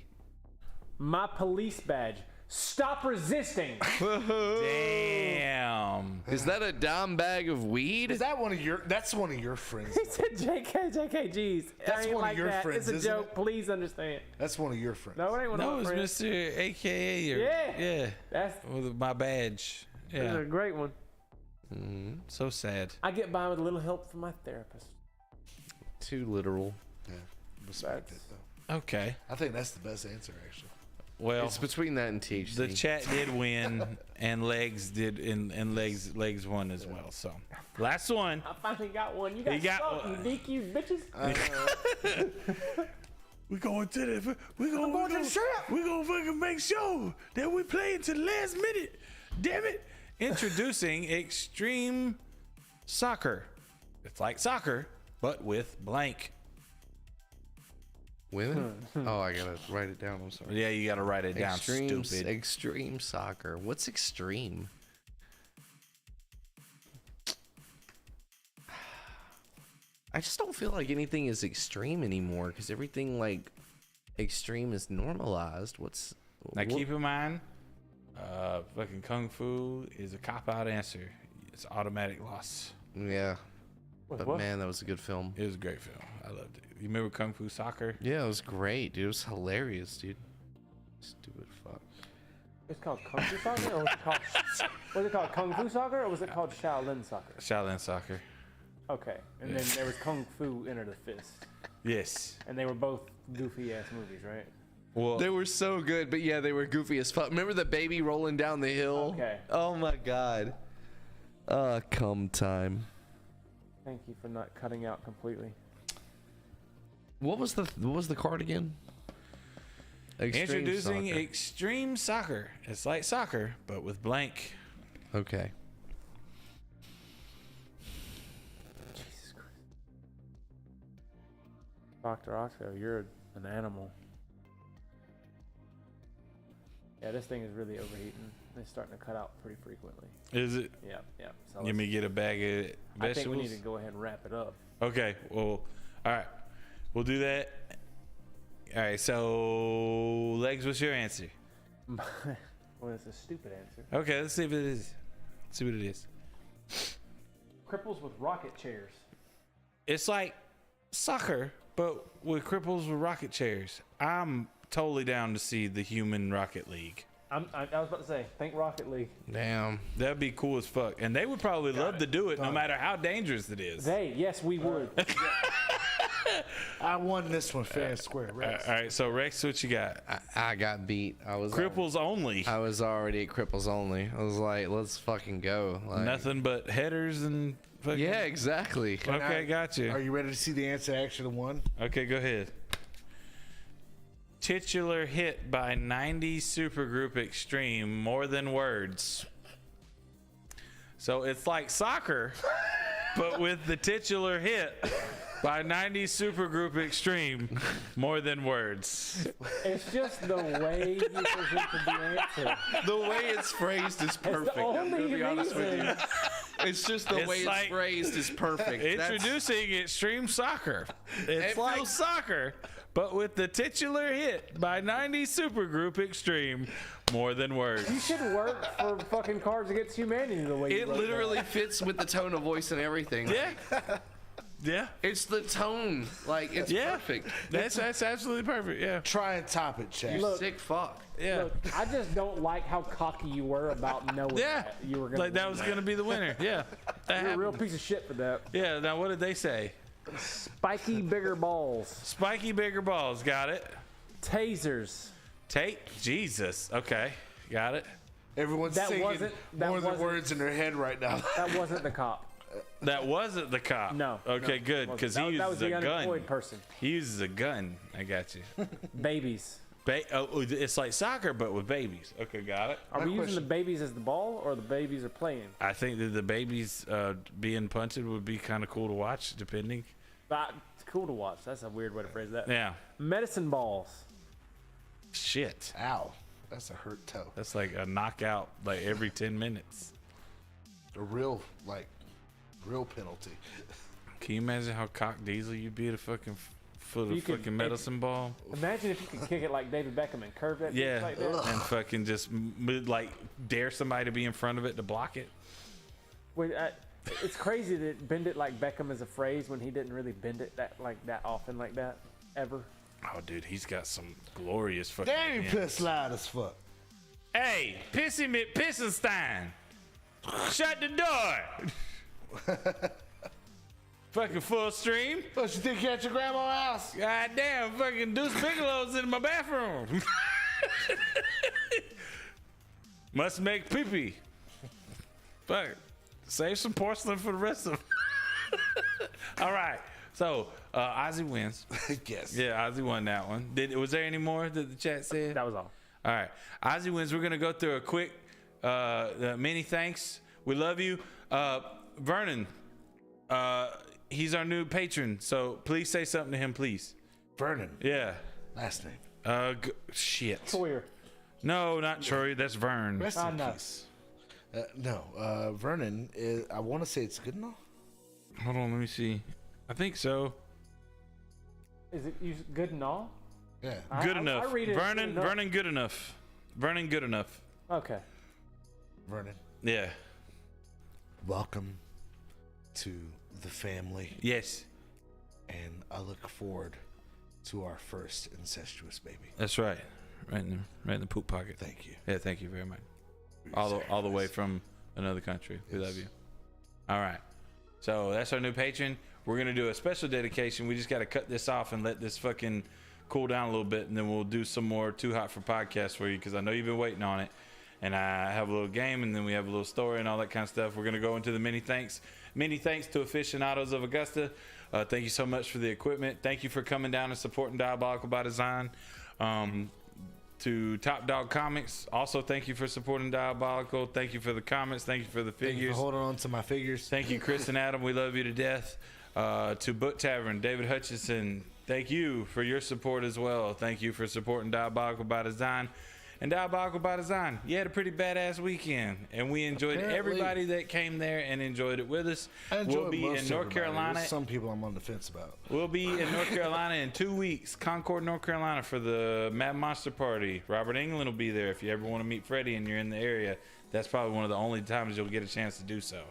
My police badge. Stop resisting. Damn. Is that a dime bag of weed? Is that one of your? That's one of your friends. He said, JKGs. That's I ain't one of like your that. friends, It's a isn't joke. it? Please understand. That's one of your friends. No, it ain't one No, of it's my friends. Mr. AKA. Or, Yeah. Yeah. That's With my badge. a Yeah. great one. So sad. I get by with a little help from my therapist. Too literal. Yeah, respect it though. Okay. I think that's the best answer actually. Well, It's between that and THC. the chat did win, and legs did, and legs won as well. So, last one. I finally got one. You got, You got something, DQ bitches. We going to the. We going to the shop. We gonna fucking make sure that we play into the last minute. Damn it! Introducing Extreme Soccer. It's like soccer, but with blank. Women? Oh, I gotta write it down. I'm sorry. Yeah, you gotta write it down. Stupid. Extreme soccer. What's extreme? I just don't feel like anything is extreme anymore because everything like extreme is normalized. Now keep in mind, fucking kung fu is a cop-out answer. It's automatic loss. Yeah. But what? man, that was a good film. It was a great film. I loved it. You remember Kung Fu Soccer? Yeah, it was great, dude. It was hilarious, dude. Stupid fuck. It's called Kung Fu Soccer? Or was it called Kung Fu Soccer or was it called Shaolin Soccer? Shaolin Soccer. Okay. And then there was Kung Fu Enter the Fist. Yes. And they were both goofy ass movies, right? Well, They were so good, but yeah, they were goofy as fuck. Remember the baby rolling down the hill? Okay. Oh my god. Come time. Thank you for not cutting out completely. What was the card again? Extreme introducing soccer. Extreme Soccer. It's like soccer, but with blank. Okay. Jesus Christ. Dr. Oxo, you're an animal. Yeah, this thing is really overheating. It's starting to cut out pretty frequently. Is it? Yeah. So Let me get a bag of vegetables. I think we need to go ahead and wrap it up. Okay. Well, all right. We'll do that. All right. So, Legs, what's your answer? Well, it's a stupid answer. Okay. Let's see if it is. Let's see what it is. Cripples with rocket chairs. It's like soccer, but with cripples with rocket chairs. I'm totally down to see the Human Rocket League. I was about to say, think Rocket League. Damn. That'd be cool as fuck. And they would probably love to do it no matter how dangerous it is. Yes, we would. I won this one fair and square. Rex. All right, so Rex, what you got? I got beat. Cripples only. I was already at cripples only. I was like, let's fucking go. Like, Nothing but headers and fucking... Yeah, exactly. Okay, got you. Are you ready to see the answer? I actually won. Okay, go ahead. Titular hit by 90s supergroup Extreme, more than words. So it's like soccer, but with the titular hit by 90s supergroup Extreme, more than words. It's just the way you presented the answer. The way it's phrased is perfect. The I'm only gonna be honest with you. reason. It's just the It's way like- it's phrased is perfect. Introducing Extreme Soccer. It's It like feels- soccer, but with the titular hit by 90s supergroup Extreme, more than words. You should work for fucking Cards Against Humanity the way you It wrote literally fits with the tone of voice and everything. Yeah. Yeah. It's the tone. Like, it's Yeah. perfect. That's absolutely perfect. Yeah. Try and top it, Chad. Look, Sick fuck. Yeah. Look, I just don't like how cocky you were about knowing Yeah. that you were gonna Like that win was going to be the winner. Yeah. That You're a real happened. piece of shit for that. Yeah. Now, what did they say? Spiky bigger balls. Spiky bigger balls. Got it. Tasers. Tate. Jesus. Okay. Got it. Everyone's saying more than words in their head right now. That wasn't the cop. That wasn't the cop. No. Okay, no, good, because he that was uses the a gun. unemployed person. He uses a gun. I got you. Babies. It's like soccer, but with babies. Okay, got it. Are we using the babies as the ball, or the babies are playing? I think that the babies being punted would be kind of cool to watch, depending. It's cool to watch. That's a weird way to phrase that. Yeah. Medicine balls. Shit. Ow. That's a hurt toe. That's like a knockout, like every 10 minutes. A real penalty. Can you imagine how cock diesel you'd be at a fucking fucking medicine ball? Imagine if you could kick it like David Beckham and curve that. Yeah, like that. and fucking just like dare somebody to be in front of it to block it. Wait, it's crazy to bend it like Beckham is a phrase when he didn't really bend it that often like that ever. Oh, dude, he's got some glorious fucking. Damn, piss loud as fuck. Hey, Pissy McPissenstein, shut the door. Fucking full stream. What you think you at your grandma's house? God damn, fucking Deuce Bigelow's in my bathroom. Must make pee-pee. Fuck. Save some porcelain for the rest of them. All right. So, Ozzy wins. Yes. Yeah, Ozzy won that one. Was there any more that the chat said? That was all. All right. Ozzy wins. We're going to go through a quick many thanks. We love you. Vernon, he's our new patron, so please say something to him, please. Vernon. Yeah. Last name. Shit. Troyer. No, not Troy. That's Vern. Rest in peace. No, Vernon is. I want to say it's good enough. Hold on, let me see. I think so. Is it good and all? Yeah. Good enough. I read it Vernon good enough. Vernon good enough. Okay. Vernon. Yeah. Welcome to the family. Yes. And I look forward to our first incestuous baby. That's right. Right in the poop pocket. Thank you. Yeah, thank you very much. All the way from another country. Yes. We love you. All right. So that's our new patron. We're going to do a special dedication. We just got to cut this off and let this fucking cool down a little bit, and then we'll do some more Too Hot for Podcast for you, because I know you've been waiting on it. And I have a little game, and then we have a little story and all that kind of stuff. We're going to go into the many thanks. Many thanks to Aficionados of Augusta. Thank you so much for the equipment. Thank you for coming down and supporting Diabolical by Design. To Top Dog Comics, also thank you for supporting Diabolical. Thank you for the comments. Thank you for the figures. Thank you for holding on to my figures. Thank you, Chris and Adam. We love you to death. To Book Tavern, David Hutchison, thank you for your support as well. Thank you for supporting Diabolical by Design. And Diabolical by Design, you had a pretty badass weekend, and we enjoyed everybody that came there and enjoyed it with us. We'll be in North Carolina. There's some people I'm on the fence about. We'll be in North Carolina in 2 weeks, Concord, North Carolina, for the Mad Monster Party. Robert Englund will be there. If you ever want to meet Freddie and you're in the area, that's probably one of the only times you'll get a chance to do so.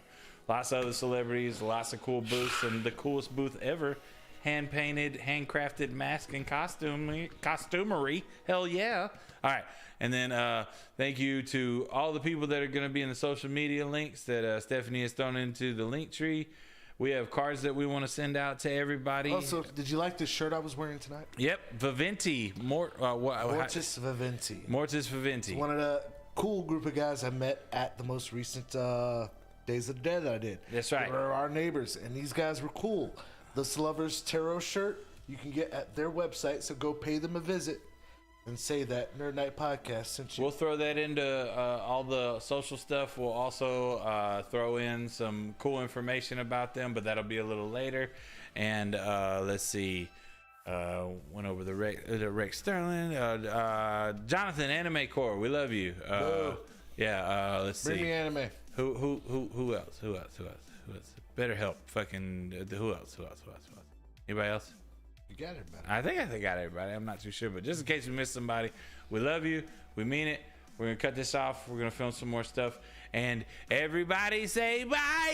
Lots of other celebrities, lots of cool booths, and the coolest booth ever. Hand-painted, handcrafted mask and costumery. Hell yeah. All right. And then thank you to all the people that are going to be in the social media links that Stephanie has thrown into the link tree. We have cards that we want to send out to everybody. Also, did you like the shirt I was wearing tonight? Yep. Viventi. Mortis Viventi. Mortis Viventi. One of the cool group of guys I met at the most recent Days of the Dead that I did. That's right. They were our neighbors, and these guys were cool. The Slovers Tarot shirt you can get at their website, so go pay them a visit and say that Nerd Night Podcast sent you. We'll throw that into all the social stuff. We'll also throw in some cool information about them, but that'll be a little later. And let's see. Went over the Rex Sterling. Jonathan, Anime Core, we love you. Let's see. Bring me anime. Who else? Better help. Fucking who else? Anybody else? You got everybody. I think I got everybody. I'm not too sure, but just in case we missed somebody, we love you. We mean it. We're gonna cut this off. We're gonna film some more stuff, and everybody say bye.